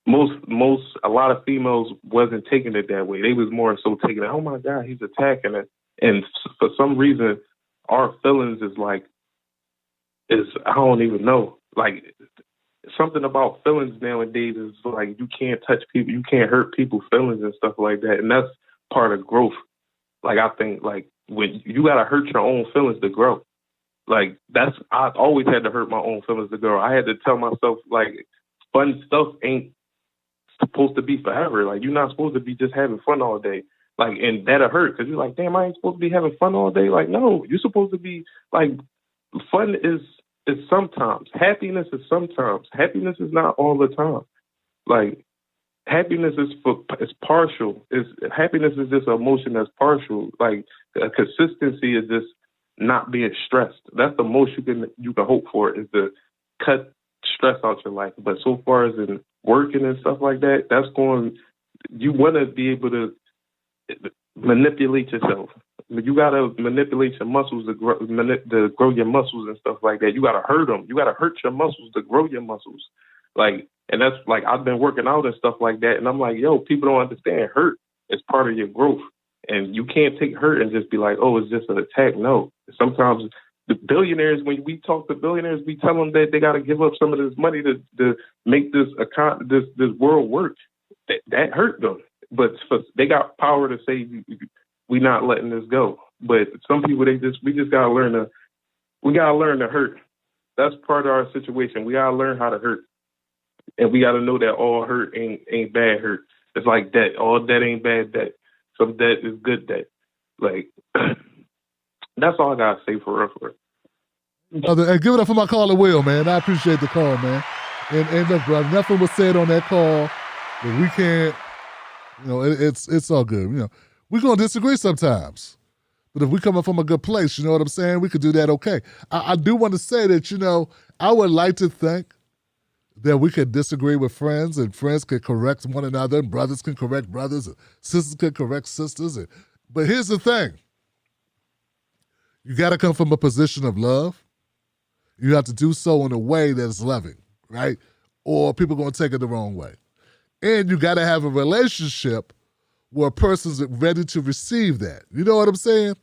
A lot of females wasn't taking it that way. They was more so taking it, oh my God, he's attacking it. And for some reason, our feelings is I don't even know. Like something about feelings nowadays is like you can't touch people, you can't hurt people's feelings and stuff like that. And that's part of growth. Like I think when you gotta hurt your own feelings to grow. Like I always had to hurt my own feelings to grow. I had to tell myself fun stuff ain't supposed to be forever. Like you're not supposed to be just having fun all day. Like, and that'll hurt because you're like, damn, I ain't supposed to be having fun all day. Like, no, you're supposed to be fun is sometimes. Happiness is sometimes. Happiness is not all the time. Like happiness is partial. Happiness is just an emotion that's partial. Like consistency is just not being stressed. That's the most you can hope for is to cut stress out your life. But so far as in working and stuff like that, you want to be able to manipulate yourself. You got to manipulate your muscles to grow your muscles and stuff like that. You got to hurt them. You got to hurt your muscles to grow your muscles. And that's I've been working out and stuff like that. And I'm like, yo, people don't understand. Hurt is part of your growth. And you can't take hurt and just be like, oh, it's just an attack. No. Sometimes the billionaires, when we talk to billionaires, we tell them that they got to give up some of this money to make this world work. That hurt them. But they got power to say, we're not letting this go. But some people, we just got to learn to hurt. That's part of our situation. We got to learn how to hurt. And we got to know that all hurt ain't bad hurt. It's like that. All debt ain't bad debt. Some debt is good debt. That's all I got to say for real. And give it up for my caller, Will, man. I appreciate the call, man. And look, bro, nothing was said on that call that we can't, it's all good. We're going to disagree sometimes. But if we come up from a good place, you know what I'm saying? We could do that okay. I do want to say that, I would like to think that we could disagree with friends, and friends can correct one another, and brothers can correct brothers, and sisters can correct sisters. But here's the thing. You got to come from a position of love. You have to do so in a way that's loving, right? Or people are going to take it the wrong way. And you got to have a relationship where a person's ready to receive that. You know what I'm saying?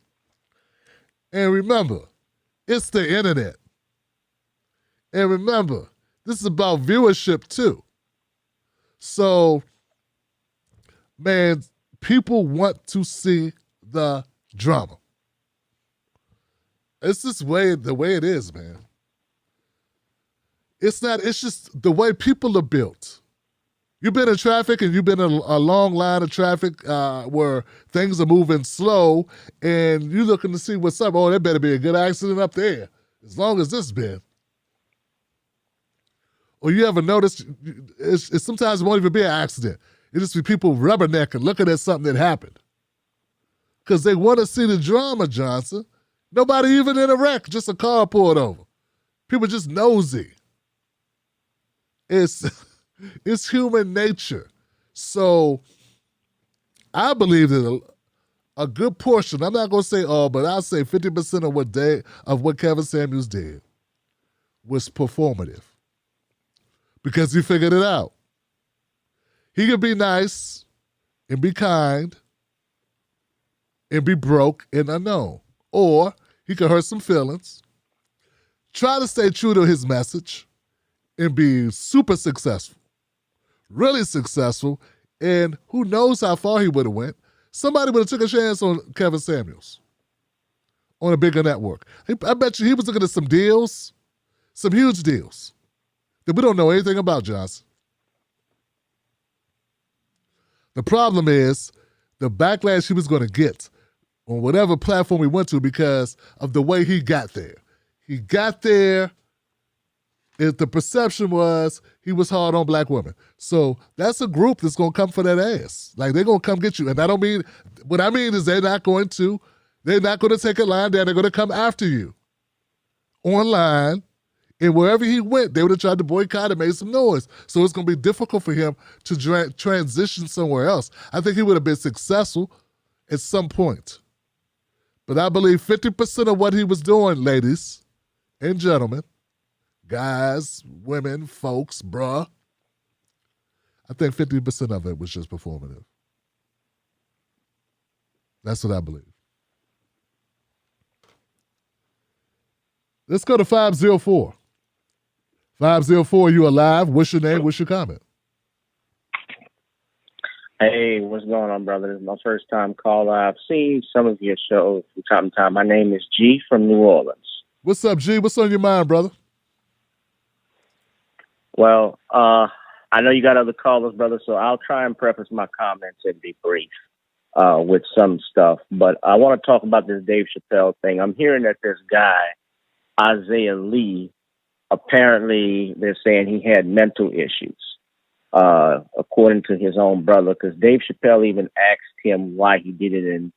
And remember, it's the internet. And remember, this is about viewership too. So, man, people want to see the drama. It's just the way it is, man. It's just the way people are built. You've been in traffic and you've been in a long line of traffic where things are moving slow and you're looking to see what's up. Oh, there better be a good accident up there, as long as this been. Or you ever noticed, it's sometimes it won't even be an accident. It just be people rubbernecking, looking at something that happened. Because they want to see the drama, Johnson. Nobody even in a wreck, just a car pulled over. People just nosy. It's human nature. So I believe that a good portion, I'm not going to say all, but I'll say 50% of what Kevin Samuels did was performative. Because he figured it out. He could be nice and be kind and be broke and unknown. Or he could hurt some feelings, try to stay true to his message, and be super successful. Really successful, and who knows how far he would have went. Somebody would have took a chance on Kevin Samuels on a bigger network. I bet you he was looking at some deals, some huge deals that we don't know anything about, Johnson. The problem is the backlash he was going to get on whatever platform he went to because of the way he got there. He got there. If the perception was he was hard on black women. So that's a group that's going to come for that ass. Like, they're going to come get you. And I don't mean, what I mean is they're not going to take a line down. They're going to come after you online. And wherever he went, they would have tried to boycott and made some noise. So it's going to be difficult for him to transition somewhere else. I think he would have been successful at some point. But I believe 50% of what he was doing, ladies and gentlemen, guys, women, folks, bruh, I think 50% of it was just performative. That's what I believe. Let's go to 504. 504, you alive? What's your name? What's your comment? Hey, what's going on, brother? This is my first time caller. I've seen some of your shows from time to time. My name is G from New Orleans. What's up, G? What's on your mind, brother? Well, I know you got other callers, brother, so I'll try and preface my comments and be brief with some stuff. But I want to talk about this Dave Chappelle thing. I'm hearing that this guy, Isaiah Lee, apparently they're saying he had mental issues, according to his own brother, because Dave Chappelle even asked him why he did it. And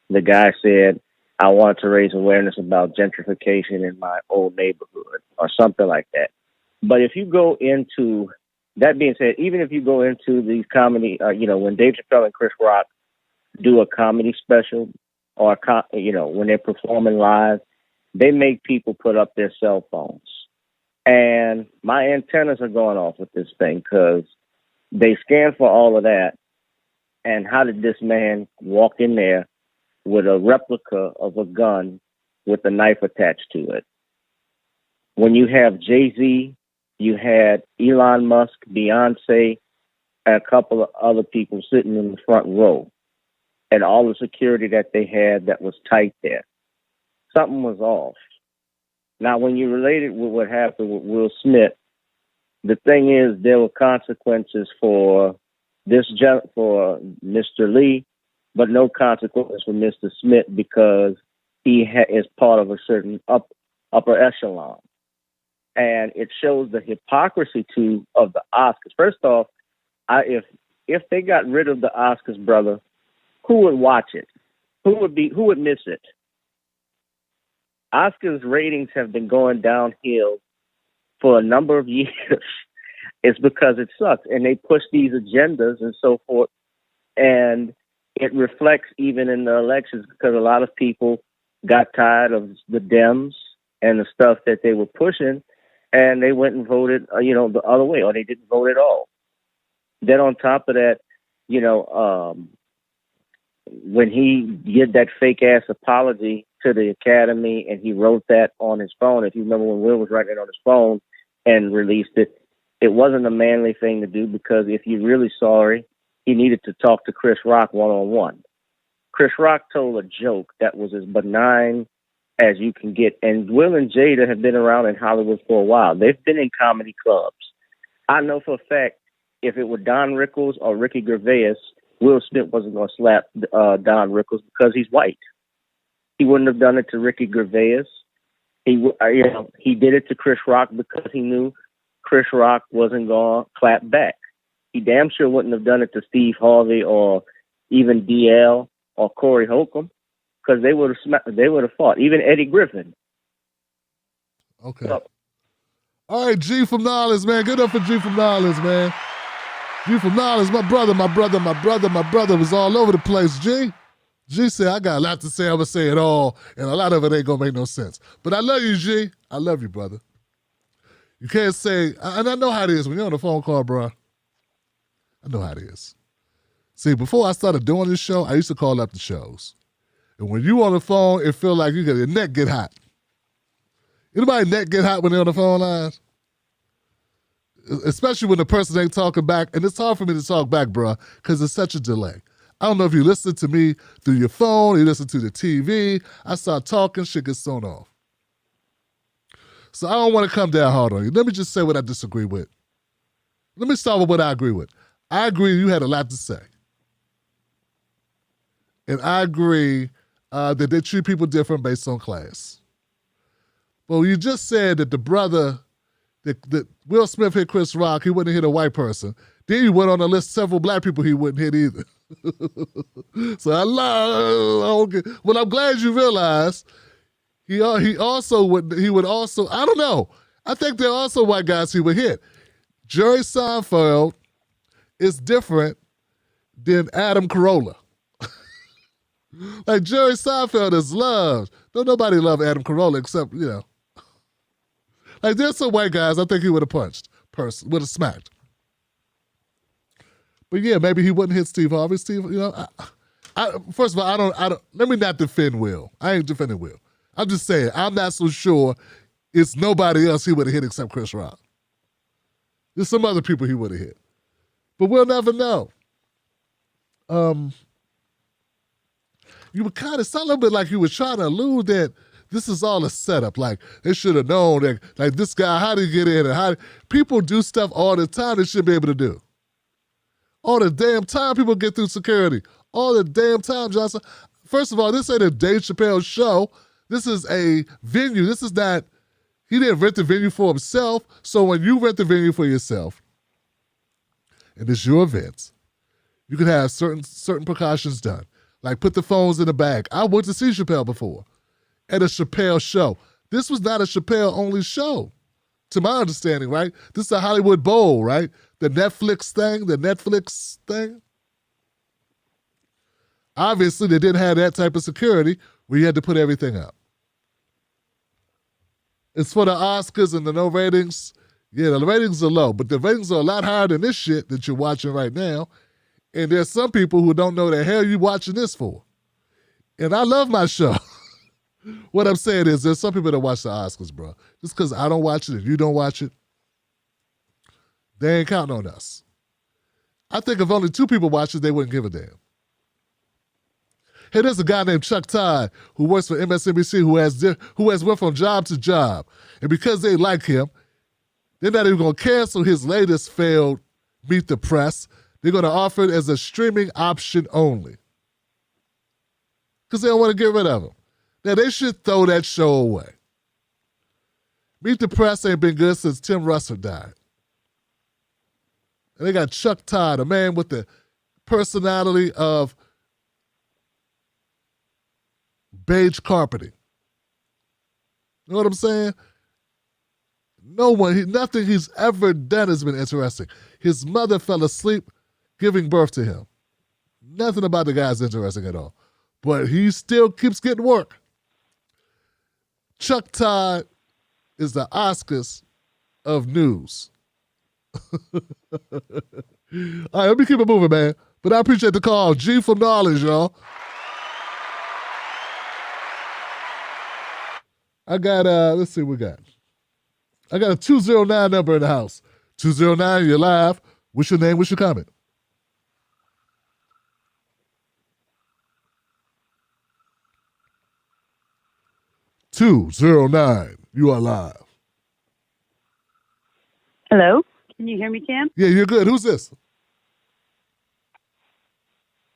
the guy said, I wanted to raise awareness about gentrification in my old neighborhood or something like that. But if you go into, that being said, even if you go into these comedy, when Dave Chappelle and Chris Rock do a comedy special or, when they're performing live, they make people put up their cell phones. And my antennas are going off with this thing because they scan for all of that. And how did this man walk in there with a replica of a gun with a knife attached to it? When you have Jay-Z, you had Elon Musk, Beyonce, and a couple of other people sitting in the front row, and all the security that they had that was tight there. Something was off. Now, when you relate it with what happened with Will Smith, the thing is there were consequences for for Mr. Lee, but no consequences for Mr. Smith because he is part of a certain upper echelon. And it shows the hypocrisy of the Oscars. First off, if they got rid of the Oscars, brother, who would watch it? Who would miss it? Oscars ratings have been going downhill for a number of years. It's because it sucks. And they push these agendas and so forth. And it reflects even in the elections because a lot of people got tired of the Dems and the stuff that they were pushing, and they went and voted, the other way, or they didn't vote at all. Then on top of that, when he did that fake ass apology to the Academy and he wrote that on his phone, if you remember when Will was writing it on his phone and released it, it wasn't a manly thing to do, because if you're really sorry, he needed to talk to Chris Rock one-on-one. Chris Rock told a joke that was as benign as you can get. And Will and Jada have been around in Hollywood for a while. They've been in comedy clubs. I know for a fact if it were Don Rickles or Ricky Gervais, Will Smith wasn't going to slap Don Rickles because he's white. He wouldn't have done it to Ricky Gervais. He did it to Chris Rock because he knew Chris Rock wasn't going to clap back. He damn sure wouldn't have done it to Steve Harvey or even DL or Corey Holcomb, because they would have fought. Even Eddie Griffin. Okay. All right, G from Knowledge, man. Good up for G from Knowledge, man. G from Knowledge, my brother was all over the place, G. G said, I got a lot to say, I'm going to say it all, and a lot of it ain't going to make no sense. But I love you, G. I love you, brother. You can't say, and I know how it is when you're on a phone call, bro. I know how it is. See, before I started doing this show, I used to call up the shows. And when you on the phone, it feel like your neck get hot. Anybody neck get hot when they're on the phone lines? Especially when the person ain't talking back. And it's hard for me to talk back, bro, because there's such a delay. I don't know if you listen to me through your phone, you listen to the TV. I start talking, shit gets thrown off. So I don't want to come down hard on you. Let me just say what I disagree with. Let me start with what I agree with. I agree you had a lot to say. And I agree that they treat people different based on class. But you just said that the brother, that Will Smith hit Chris Rock, he wouldn't hit a white person. Then you went on to list several black people he wouldn't hit either. So well, I'm glad you realized he would also, I don't know. I think there are also white guys he would hit. Jerry Seinfeld is different than Adam Carolla. Like Jerry Seinfeld is loved. Don't nobody love Adam Carolla except, Like there's some white guys I think he would have punched, would have smacked. But yeah, maybe he wouldn't hit Steve Harvey. First of all, I don't. Let me not defend Will. I ain't defending Will. I'm just saying I'm not so sure it's nobody else he would have hit except Chris Rock. There's some other people he would have hit, but we'll never know. You would kind of sound a little bit like you were trying to allude that this is all a setup. Like they should have known that. Like this guy, how did he get in? And how people do stuff all the time they should be able to do. All the damn time people get through security. All the damn time, Johnson. First of all, this ain't a Dave Chappelle show. This is a venue. This is not, he didn't rent the venue for himself. So when you rent the venue for yourself, and it's your event, you can have certain precautions done. Like put the phones in the bag. I went to see Chappelle before at a Chappelle show. This was not a Chappelle-only show, to my understanding, right? This is a Hollywood Bowl, right? The Netflix thing. Obviously, they didn't have that type of security where you had to put everything up. It's for the Oscars and the no ratings. Yeah, the ratings are low, but the ratings are a lot higher than this shit that you're watching right now. And there's some people who don't know the hell you watching this for. And I love my show. What I'm saying is there's some people that watch the Oscars, bro. Just because I don't watch it and you don't watch it, they ain't counting on us. I think if only 2 people watch it, they wouldn't give a damn. Hey, there's a guy named Chuck Todd who works for MSNBC who has went from job to job. And because they like him, they're not even going to cancel his latest failed Meet the Press. They're going to offer it as a streaming option only. Because they don't want to get rid of him. Now, they should throw that show away. Meet the Press ain't been good since Tim Russell died. And they got Chuck Todd, a man with the personality of beige carpeting. You know what I'm saying? Nothing he's ever done has been interesting. His mother fell asleep giving birth to him. Nothing about the guy's interesting at all. But he still keeps getting work. Chuck Todd is the Oscars of news. All right, let me keep it moving, man. But I appreciate the call. G from Knowledge, y'all. I got, let's see what we got. I got a 209 number in the house. 209, you're live. What's your name? What's your comment? (209), you are live. Hello, can you hear me, Tim? Yeah, you're good. Who's this?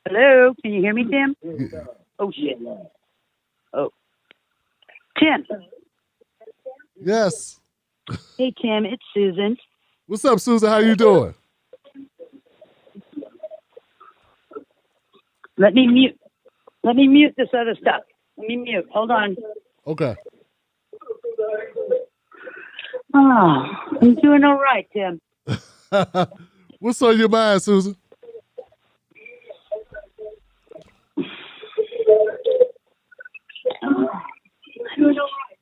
Hello, can you hear me, Tim? Yeah. Oh, shit. Oh. Tim. Yes. Hey, Tim, it's Susan. What's up, Susan? How you doing? Let me mute this other stuff. Let me mute. Hold on. Okay. Oh, I'm doing all right, Tim. What's on your mind, Susan? I'm doing all right.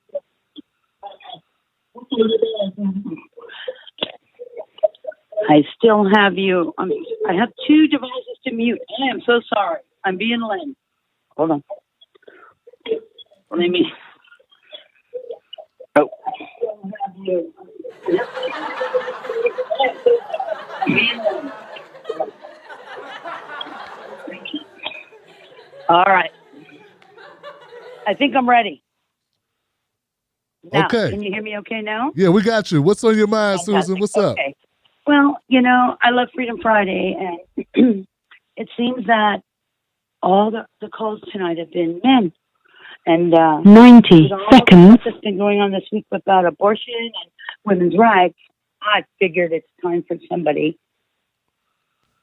I still have you. I have two devices to mute. I am so sorry. I'm being lame. Hold on. Let me. Oh. All right. I think I'm ready. Now, Okay. Can you hear me okay now? Yeah, we got you. What's on your mind, Fantastic. Susan? What's up? Okay. Well, I love Freedom Friday, and it seems that all the calls tonight have been men. And 90 seconds. That's been going on this week about abortion and women's rights. I figured it's time for somebody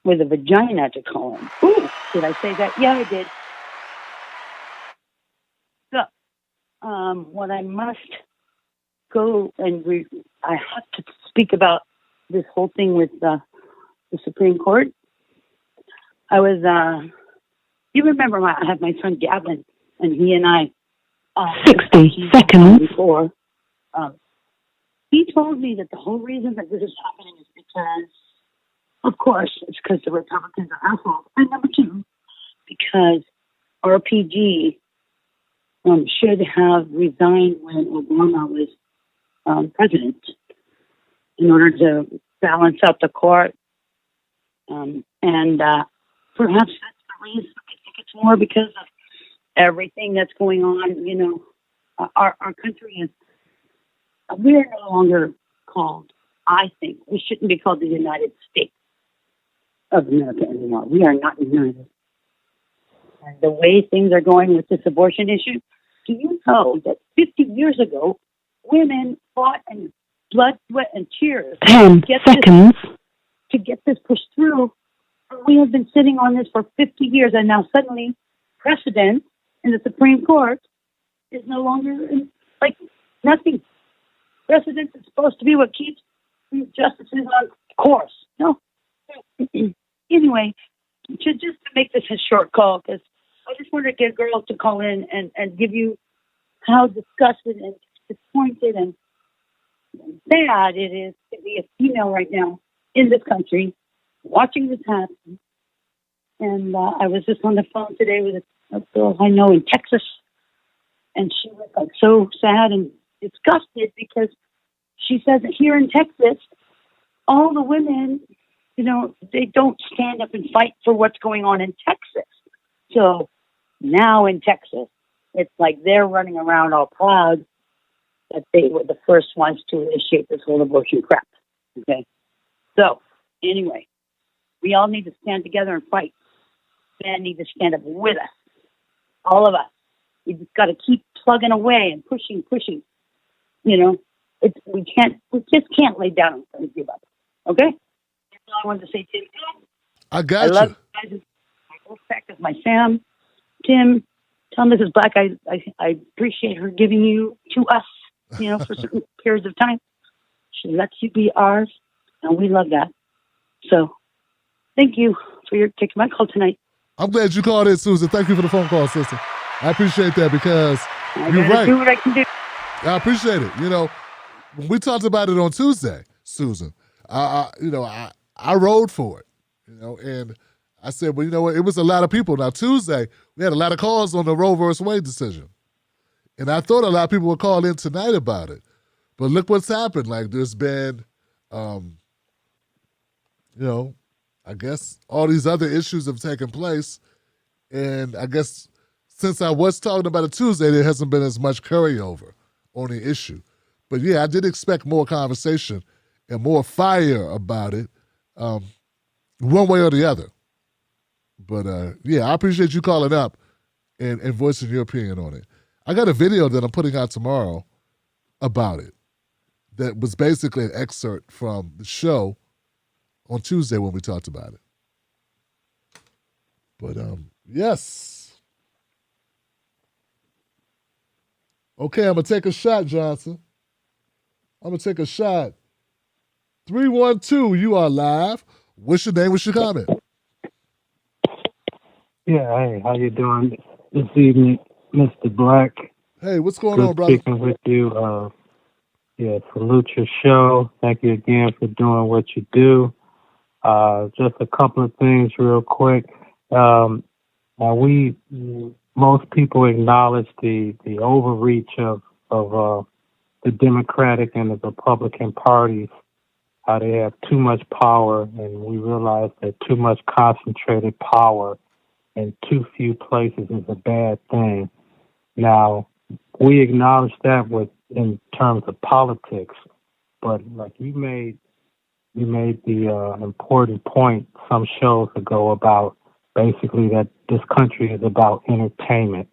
with a vagina to call in. Ooh, did I say that? Yeah, I did. So, what I must go and I have to speak about this whole thing with the Supreme Court. I was, you remember I had my son Gavin, and he and I 60 seconds. Before, he told me that the whole reason that this is happening is because, of course, it's because the Republicans are assholes. And number two, because RPG should have resigned when Obama was president in order to balance out the court. And perhaps that's the reason. I think it's more because of everything that's going on. Our country is, we're no longer called, I think, we shouldn't be called the United States of America anymore. We are not united. And the way things are going with this abortion issue, do you know that 50 years ago, women fought in blood, sweat, and tears 10 seconds. To get this pushed through? We have been sitting on this for 50 years, and now suddenly precedent in the Supreme Court is no longer like nothing. Precedent is supposed to be what keeps justices on course. No. Anyway, just to make this a short call, because I just wanted to get girls to call in and give you how disgusted and disappointed and bad it is to be a female right now in this country watching this happen. And I was just on the phone today with a girl I know in Texas, and she was like so sad and disgusted because she says that here in Texas, all the women, they don't stand up and fight for what's going on in Texas. So now in Texas, it's like they're running around all proud that they were the first ones to initiate this whole abortion crap. Okay. So anyway, we all need to stand together and fight. Men need to stand up with us. All of us. We just got to keep plugging away and pushing. We just can't lay down and give up. Okay? That's all I wanted to say, Tim. I got I you. love you guys. My whole fact is my Sam. Tim, tell Mrs. Black I appreciate her giving you to us, for certain periods of time. She lets you be ours, and we love that. So, thank you for taking my call tonight. I'm glad you called in, Susan. Thank you for the phone call, sister. I appreciate that because you're right. Do what I can do. I appreciate it. when we talked about it on Tuesday, Susan, I rode for it, and I said, well, you know what? It was a lot of people. Now, Tuesday, we had a lot of calls on the Roe versus Wade decision. And I thought a lot of people would call in tonight about it. But look what's happened. Like, there's been, I guess all these other issues have taken place. And I guess since I was talking about it Tuesday, there hasn't been as much carryover on the issue. But yeah, I did expect more conversation and more fire about it, one way or the other. But yeah, I appreciate you calling up and voicing your opinion on it. I got a video that I'm putting out tomorrow about it that was basically an excerpt from the show on Tuesday when we talked about it. But yes. Okay, I'm going to take a shot, Johnson. I'm going to take a shot. 312, you are live. What's your name? What's your comment? Yeah, hey, how you doing this evening, Mr. Black? Hey, what's going Good on, brother? speaking with you. Yeah, salute your show. Thank you again for doing what you do. Just a couple of things real quick. Most people acknowledge the overreach of the Democratic and the Republican parties, how they have too much power, and we realize that too much concentrated power in too few places is a bad thing. Now, we acknowledge that in terms of politics, but like you made the important point some shows ago about basically that this country is about entertainment.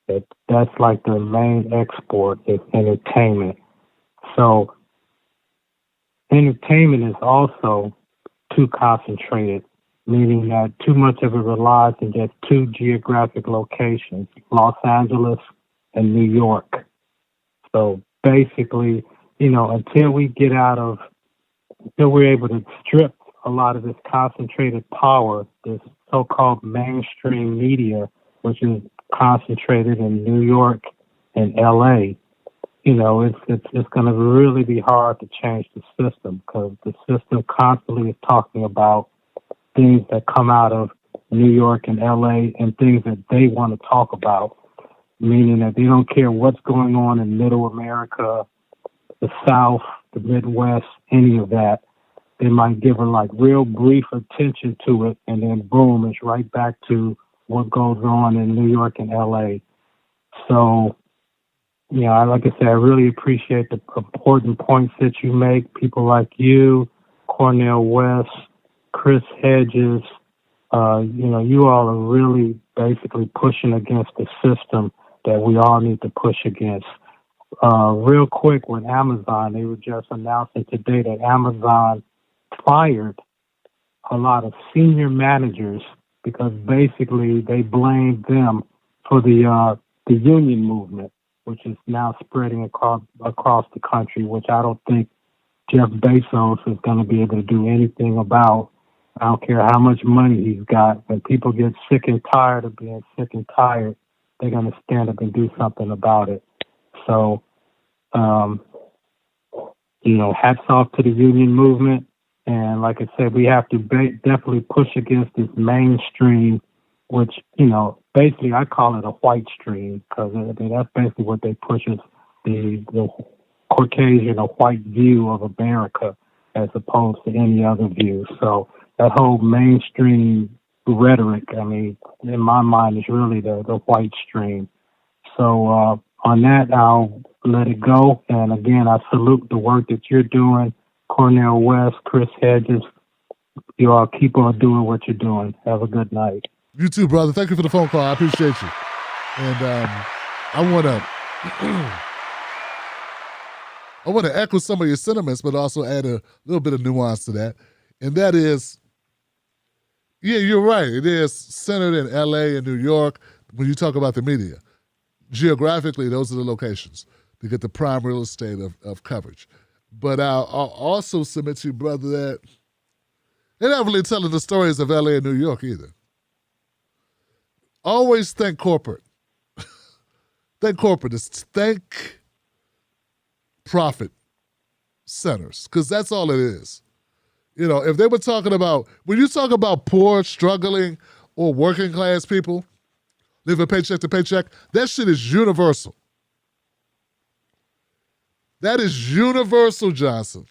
That's like the main export is entertainment. So entertainment is also too concentrated, meaning that too much of it relies on just two geographic locations, Los Angeles and New York. So basically, until we're able to strip a lot of this concentrated power, this so-called mainstream media, which is concentrated in New York and LA, it's going to really be hard to change the system, because the system constantly is talking about things that come out of New York and LA and things that they want to talk about, meaning that they don't care what's going on in Middle America, the South, the Midwest, any of that. They might give her like real brief attention to it, and then boom, it's right back to what goes on in New York and LA. So, like I said, I really appreciate the important points that you make. People like you, Cornel West, Chris Hedges, you all are really basically pushing against the system that we all need to push against. Real quick, with Amazon, they were just announcing today that Amazon fired a lot of senior managers because basically they blamed them for the union movement, which is now spreading across the country, which I don't think Jeff Bezos is going to be able to do anything about. I don't care how much money he's got. When people get sick and tired of being sick and tired, they're going to stand up and do something about it. So, hats off to the union movement. And like I said, we have to definitely push against this mainstream, which, basically I call it a white stream, because that's basically what they push is the Caucasian or white view of America as opposed to any other view. So that whole mainstream rhetoric, in my mind, is really the white stream. So on that, I'll let it go. And again, I salute the work that you're doing, Cornel West, Chris Hedges. You all keep on doing what you're doing. Have a good night. You too, brother. Thank you for the phone call. I appreciate you. And I want to echo some of your sentiments, but also add a little bit of nuance to that. And that is, yeah, you're right. It is centered in LA and New York when you talk about the media. Geographically, those are the locations to get the prime real estate of coverage. But I'll also submit to you, brother, that they're not really telling the stories of LA and New York either. Always think corporate. Think corporate. Think profit centers, because that's all it is. You know, if they were talking about, when you talk about poor, struggling, or working class people living paycheck to paycheck, that shit is universal. That is universal, Johnson.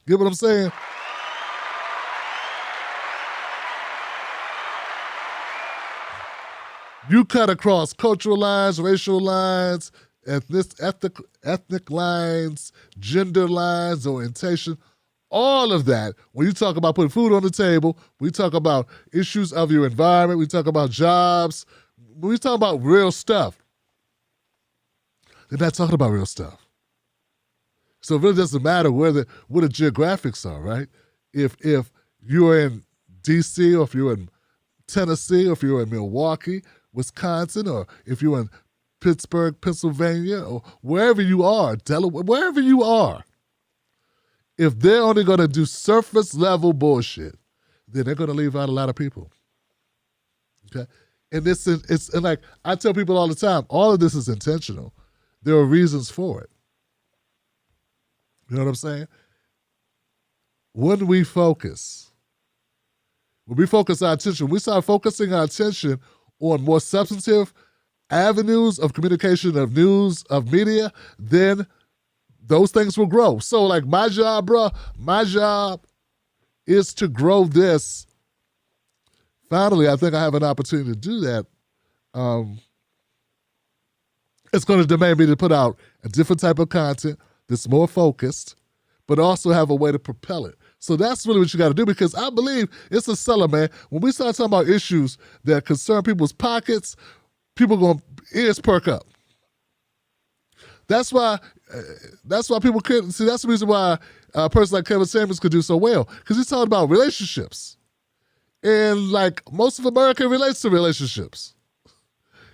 Get what I'm saying? You cut across cultural lines, racial lines, ethnic lines, gender lines, orientation, all of that. When you talk about putting food on the table, we talk about issues of your environment, we talk about jobs, we talk about real stuff. They're not talking about real stuff. So it really doesn't matter what the geographics are, right? If you're in D.C. or if you're in Tennessee or if you're in Milwaukee, Wisconsin, or if you're in Pittsburgh, Pennsylvania, or wherever you are, Delaware, wherever you are, if they're only going to do surface level bullshit, then they're going to leave out a lot of people. Okay? And it's like I tell people all the time, all of this is intentional. There are reasons for it. You know what I'm saying? When we focus our attention, we start focusing our attention on more substantive avenues of communication, of news, of media, then those things will grow. So like my job, bro, my job is to grow this. Finally, I think I have an opportunity to do that. It's going to demand me to put out a different type of content that's more focused, but also have a way to propel it. So that's really what you got to do, because I believe it's a seller, man. When we start talking about issues that concern people's pockets, people going to ears perk up. That's why people couldn't see. That's the reason why a person like Kevin Samuels could do so well, because he's talking about relationships, and like most of America relates to relationships,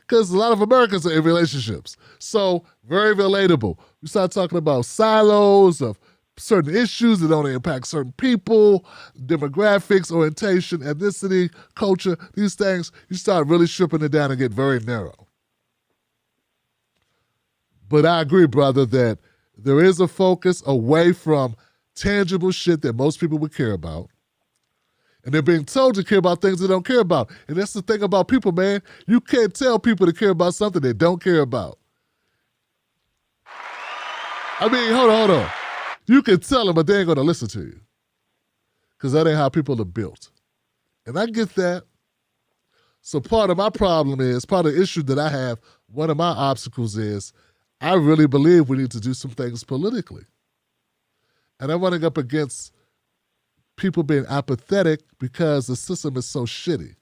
because a lot of Americans are in relationships. So very relatable. We start talking about silos of certain issues that only impact certain people, demographics, orientation, ethnicity, culture, these things, you start really stripping it down and get very narrow. But I agree, brother, that there is a focus away from tangible shit that most people would care about. And they're being told to care about things they don't care about. And that's the thing about people, man. You can't tell people to care about something they don't care about. I mean, hold on. You can tell them, but they ain't going to listen to you. Because that ain't how people are built. And I get that. So part of my problem is, part of the issue that I have, one of my obstacles is, I really believe we need to do some things politically. And I'm running up against people being apathetic because the system is so shitty.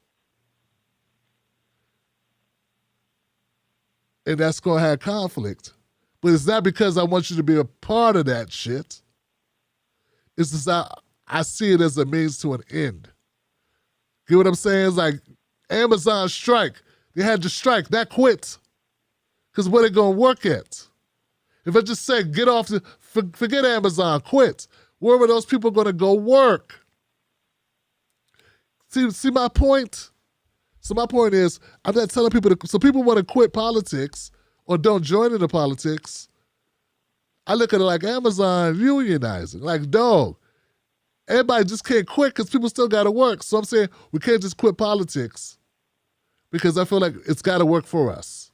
And that's going to have conflict. But it's not because I want you to be a part of that shit. It's just I see it as a means to an end. Get what I'm saying? It's like Amazon strike. They had to strike, not quit. Because where they going to work at? If I just say, get off, forget Amazon, quit. Where were those people going to go work? See my point? So my point is, I'm not telling people so people want to quit politics or don't join into politics. I look at it like Amazon unionizing. Like, dog, everybody just can't quit because people still got to work. So I'm saying we can't just quit politics because I feel like it's got to work for us.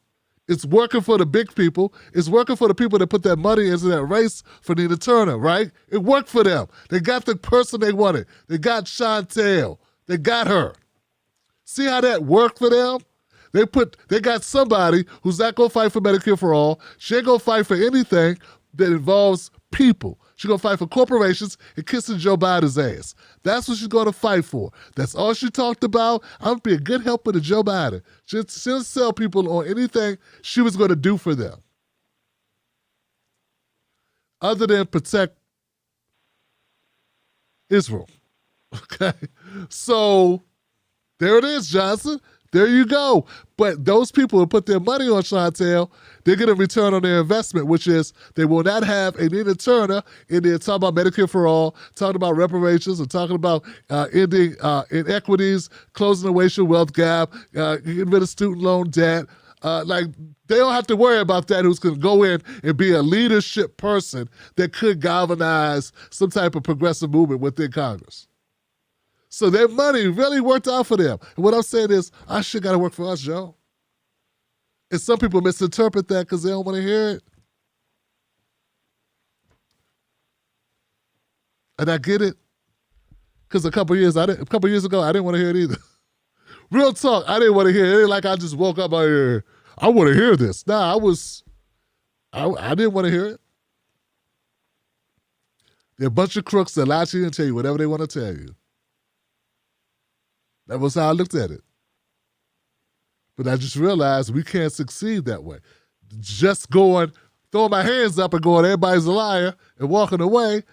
It's working for the big people. It's working for the people that put that money into that race for Nina Turner, right? It worked for them. They got the person they wanted. They got Chantel. They got her. See how that worked for them? They got somebody who's not going to fight for Medicare for all. She ain't going to fight for anything that involves people. She's going to fight for corporations and kissing Joe Biden's ass. That's what she's going to fight for. That's all she talked about. I'm going to be a good helper to Joe Biden. She didn't sell people on anything she was going to do for them, other than protect Israel. Okay? So there it is, Johnson. There you go. But those people who put their money on Chantel, they're going to return on their investment, which is they will not have a Nina Turner in there talking about Medicare for all, talking about reparations, and talking about ending inequities, closing the racial wealth gap, getting rid of student loan debt, Like, they don't have to worry about that, who's going to go in and be a leadership person that could galvanize some type of progressive movement within Congress. So their money really worked out for them. And what I'm saying is, our shit got to work for us, Joe. And some people misinterpret that because they don't want to hear it. And I get it. Because a couple years ago, I didn't want to hear it either. Real talk, I didn't want to hear it. It ain't like I just woke up out here, I want to hear this. Nah, I didn't want to hear it. They're a bunch of crooks that lie to you and tell you whatever they want to tell you. That was how I looked at it. But I just realized we can't succeed that way. Just throwing my hands up and going, everybody's a liar, and walking away,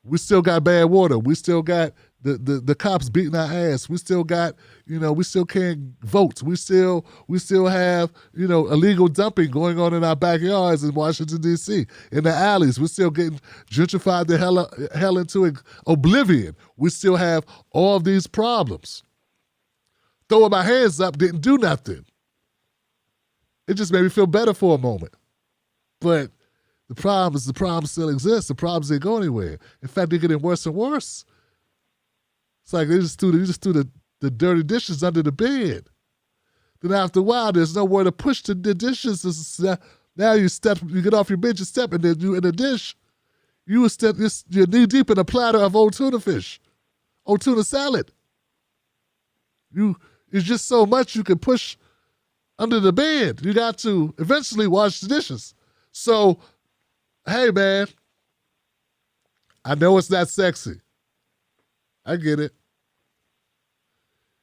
we still got bad water. We still got the cops beating our ass. We still got, we still can't vote. We still have, illegal dumping going on in our backyards in Washington, D.C., in the alleys. We're still getting gentrified the hell into oblivion. We still have all of these problems. Throwing my hands up didn't do nothing. It just made me feel better for a moment. But the problem still exists. The problems didn't go anywhere. In fact, they're getting worse and worse. It's like you just threw the dirty dishes under the bed. Then after a while, there's nowhere to push the dishes. Now you get off your bench and step, and then you in a dish. You're knee deep in a platter of old tuna fish, old tuna salad. It's just so much you can push under the bed. You got to eventually wash the dishes. So, hey, man, I know it's not sexy. I get it.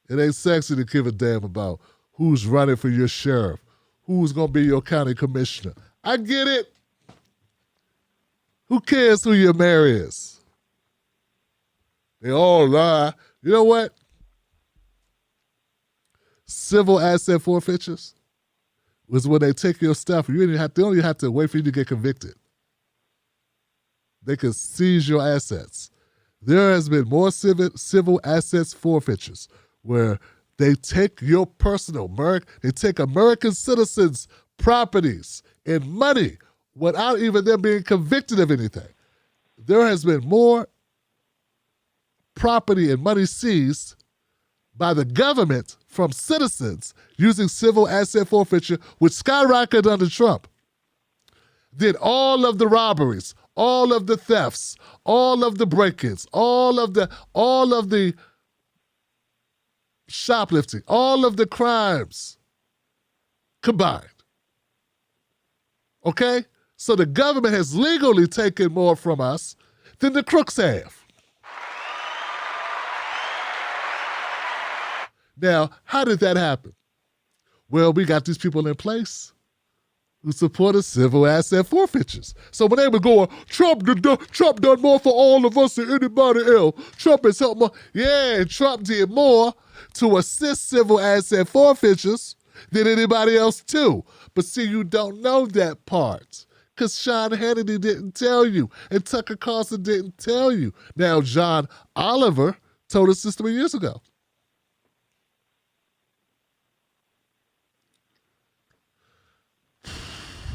It ain't sexy to give a damn about who's running for your sheriff, who's going to be your county commissioner. I get it. Who cares who your mayor is? They all lie. You know what? Civil asset forfeitures was when they take your stuff. They don't even have to wait for you to get convicted. They can seize your assets. There has been more civil assets forfeitures where they take your they take American citizens' properties and money without even them being convicted of anything. There has been more property and money seized by the government from citizens using civil asset forfeiture, which skyrocketed under Trump, than all of the robberies, all of the thefts, all of the break-ins, all of the shoplifting, all of the crimes combined. Okay? So the government has legally taken more from us than the crooks have. Now, how did that happen? Well, we got these people in place who supported civil asset forfeitures. So when they were going, Trump done more for all of us than anybody else. Trump has helped more. Yeah, Trump did more to assist civil asset forfeitures than anybody else too. But see, you don't know that part because Sean Hannity didn't tell you and Tucker Carlson didn't tell you. Now, John Oliver told us this 3 years ago.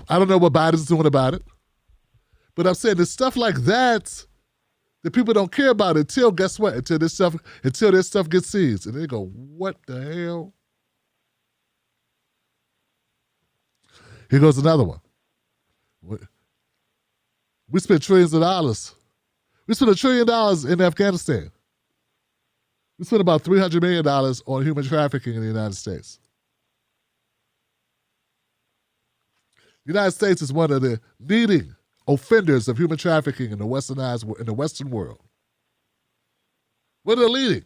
I don't know what Biden's doing about it. But I'm saying there's stuff like that people don't care about until, guess what? Until this stuff gets seized. And they go, what the hell? Here goes another one. We spent trillions of dollars. We spent $1 trillion in Afghanistan. We spent about $300 million on human trafficking in the United States. The United States is one of the leading offenders of human trafficking in the Western world. One of the leading.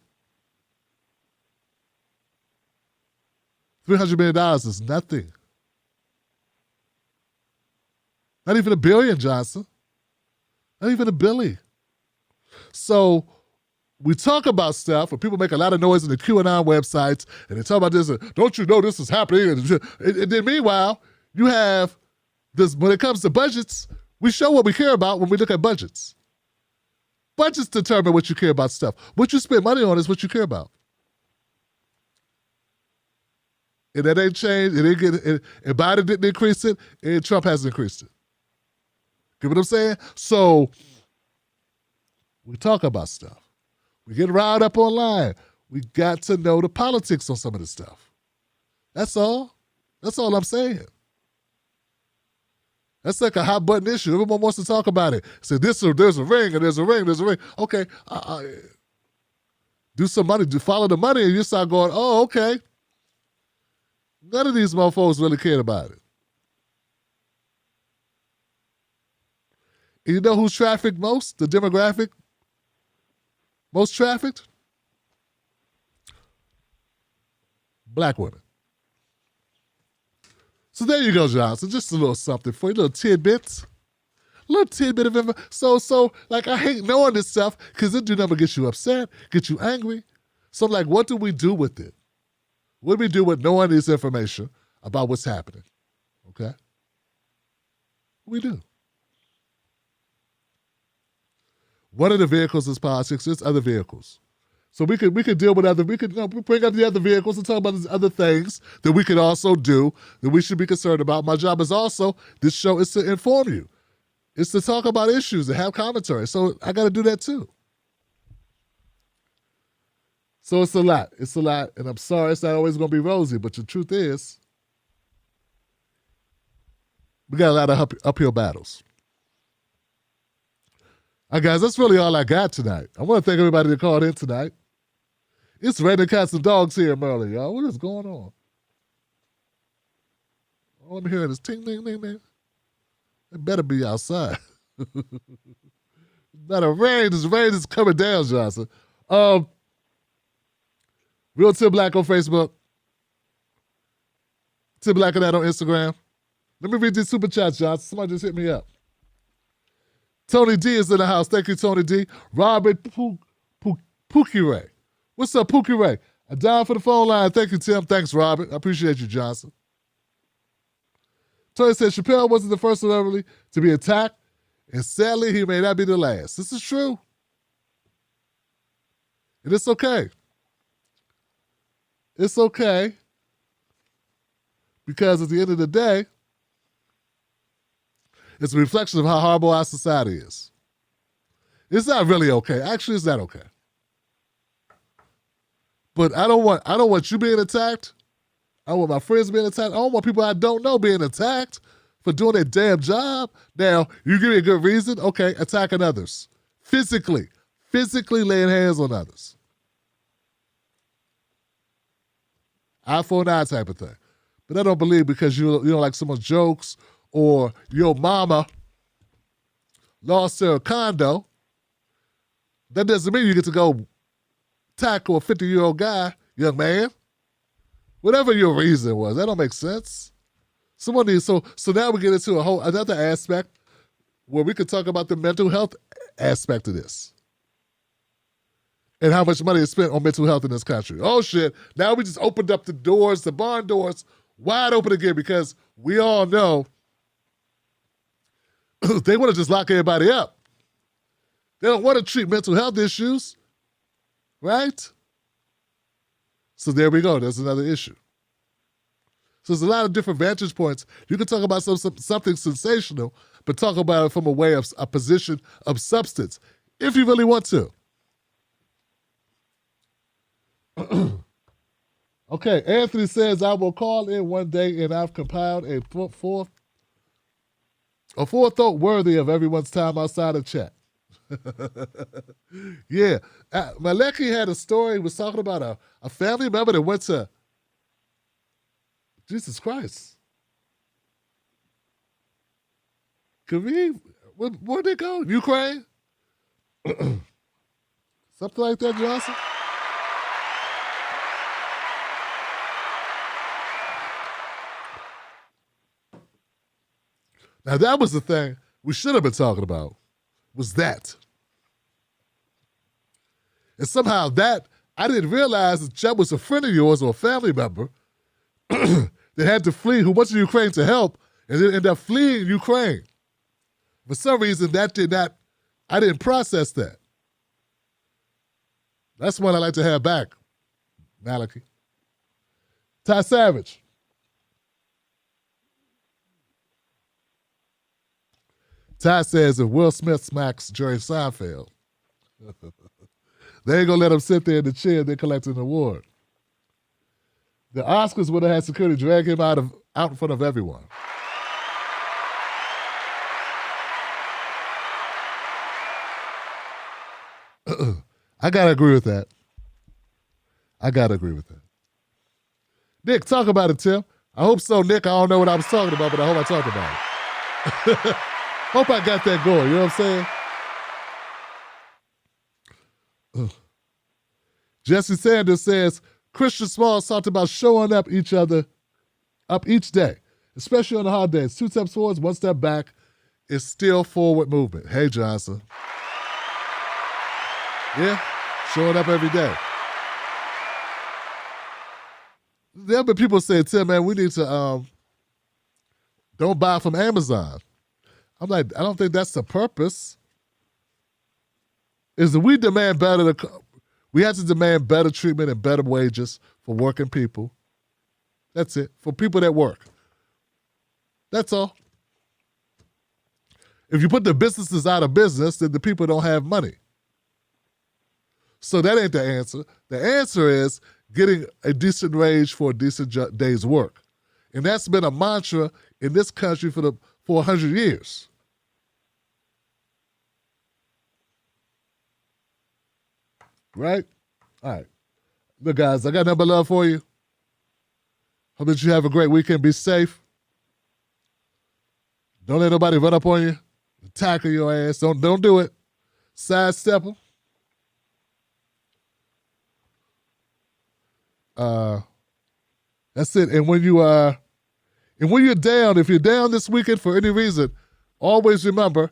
$300 million is nothing. Not even $1 billion, Johnson. Not even $1 billion. So we talk about stuff, and people make a lot of noise in the QAnon websites, and they talk about this, don't you know this is happening? And then meanwhile, you have this, when it comes to budgets, we show what we care about when we look at budgets. Budgets determine what you care about stuff. What you spend money on is what you care about. And that ain't changed. It didn't get, and Biden didn't increase it, and Trump hasn't increased it. Get what I'm saying? So we talk about stuff. We get riled up online. We got to know the politics on some of this stuff. That's all. That's all I'm saying. That's like a hot button issue. Everyone wants to talk about it. Say there's a ring and there's a ring, there's a ring. Okay, do some money, follow the money, and you start going, oh, okay. None of these motherfuckers really cared about it. And you know who's trafficked most? The demographic most trafficked? Black women. So there you go, Johnson. Just a little something for you, little tidbits. A little tidbit of information. So, like, I hate knowing this stuff because it do never get you upset, get you angry. So, like, what do we do with it? What do we do with knowing this information about what's happening? Okay? We do. One of the vehicles is politics. There's other vehicles. So we could deal with we could bring up the other vehicles and talk about these other things that we could also do that we should be concerned about. My job is also, this show is to inform you. It's to talk about issues and have commentary. So I got to do that too. So it's a lot. It's a lot. And I'm sorry it's not always going to be rosy, but the truth is, we got a lot of uphill battles. All right, guys, that's really all I got tonight. I want to thank everybody that called in tonight. It's raining cats and dogs here in Maryland, y'all. What is going on? All I'm hearing is ting, ting, ting, ting. It better be outside. Not a rain. This rain is coming down, Johnson. Real Tim Black on Facebook. Tim Black on that on Instagram. Let me read these super chats, Johnson. Somebody just hit me up. Tony D is in the house. Thank you, Tony D. Robert Pookie Ray. What's up, Pookie Ray? I dialed for the phone line. Thank you, Tim. Thanks, Robert. I appreciate you, Johnson. Tony said Chappelle wasn't the first celebrity to be attacked, and sadly, he may not be the last. This is true. And it's okay. It's okay. Because at the end of the day, it's a reflection of how horrible our society is. It's not really okay. Actually, it's not okay. But I don't want you being attacked. I don't want my friends being attacked. I don't want people I don't know being attacked for doing their damn job. Now, you give me a good reason, okay, attacking others. Physically laying hands on others. Eye for an eye type of thing. But I don't believe because you don't like someone's jokes or your mama lost her condo, that doesn't mean you get to go tackle a 50-year-old guy, young man. Whatever your reason was, that don't make sense. Someone needs, so now we get into another aspect where we could talk about the mental health aspect of this. And how much money is spent on mental health in this country. Oh shit, now we just opened up the doors, the barn doors, wide open again because we all know they want to just lock everybody up. They don't want to treat mental health issues, right? So there we go. There's another issue. So there's a lot of different vantage points. You can talk about something sensational, but talk about it from a position of substance, if you really want to. Okay, Anthony says, I will call in one day and I've compiled a forethought worthy of everyone's time outside of chat. Yeah. Maleki had a story, he was talking about a family member that went to, Jesus Christ. Where'd they go? Ukraine? Something like that, Johnson? Now that was the thing we should have been talking about, was that. And somehow that, I didn't realize that was a friend of yours or a family member that had to flee, who went to Ukraine to help, and then ended up fleeing Ukraine. For some reason, I didn't process that. That's one I like to have back, Maliki. Ty Savage. Ty says if Will Smith smacks Jerry Seinfeld, they ain't gonna let him sit there in the chair. They're collecting an award. The Oscars would have had security drag him out in front of everyone. I gotta agree with that. Nick, talk about it, Tim. I hope so, Nick. I don't know what I was talking about, but I hope I talked about it. Hope I got that going. You know what I'm saying? Jesse Sanders says, Christian Smalls talked about showing up each day, especially on the hard days. 2 steps forward, 1 step back is still forward movement. Hey, Johnson. Yeah, showing up every day. There have been people saying, Tim, man, we need to don't buy from Amazon. I'm like, I don't think that's the purpose. Is that we demand better, we have to demand better treatment and better wages for working people. That's it, for people that work. That's all. If you put the businesses out of business, then the people don't have money. So that ain't the answer. The answer is getting a decent wage for a decent day's work. And that's been a mantra in this country for 100 years. Right? All right. Look, guys, I got nothing but love for you. Hope that you have a great weekend. Be safe. Don't let nobody run up on you, tackle your ass. Don't do it. Sidestep them. That's it. And when you're down, if you're down this weekend for any reason, always remember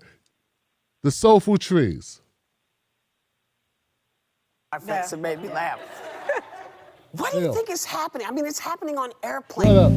the soul food trees. My face, it made me laugh. What do you think is happening? I mean, it's happening on airplanes. What up?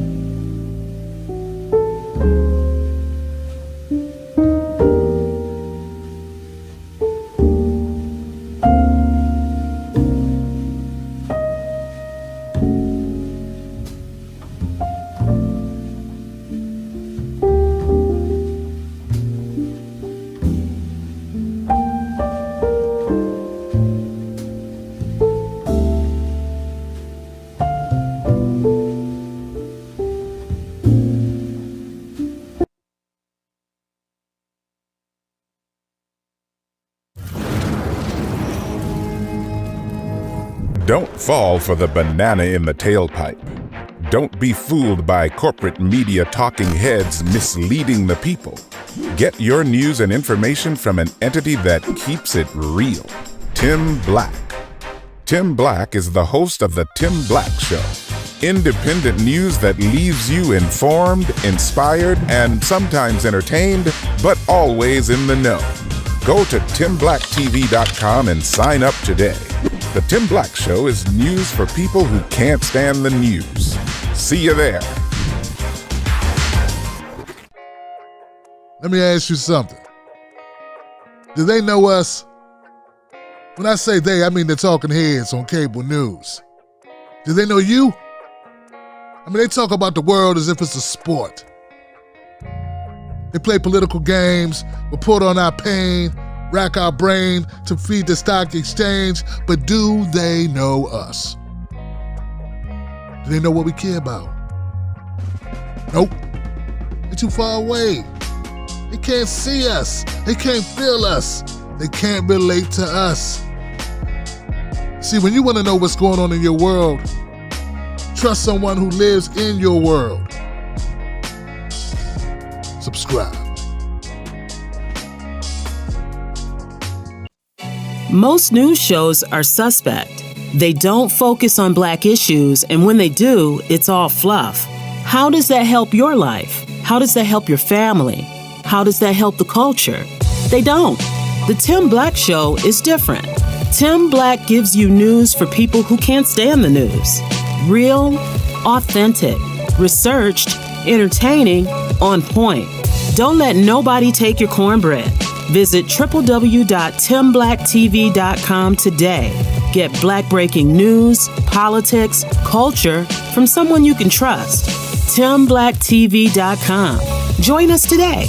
Don't fall for the banana in the tailpipe. Don't be fooled by corporate media talking heads misleading the people. Get your news and information from an entity that keeps it real. Tim Black. Tim Black is the host of The Tim Black Show. Independent news that leaves you informed, inspired, and sometimes entertained, but always in the know. Go to timblacktv.com and sign up today. The Tim Black Show is news for people who can't stand the news. See you there. Let me ask you something. Do they know us? When I say they, I mean the talking heads on cable news. Do they know you? I mean, they talk about the world as if it's a sport. They play political games, report on our pain, rack our brain to feed the stock exchange, but do they know us? Do they know what we care about? Nope. They're too far away. They can't see us. They can't feel us. They can't relate to us. See, when you want to know what's going on in your world, trust someone who lives in your world. Subscribe. Most news shows are suspect. They don't focus on Black issues, and when they do, it's all fluff. How does that help your life? How does that help your family? How does that help the culture? They don't. The Tim Black Show is different. Tim Black gives you news for people who can't stand the news. Real, authentic, researched, entertaining, on point. Don't let nobody take your cornbread. Visit www.timblacktv.com today Get Black breaking news, politics, culture from someone you can trust. TimBlackTV.com. Join us today.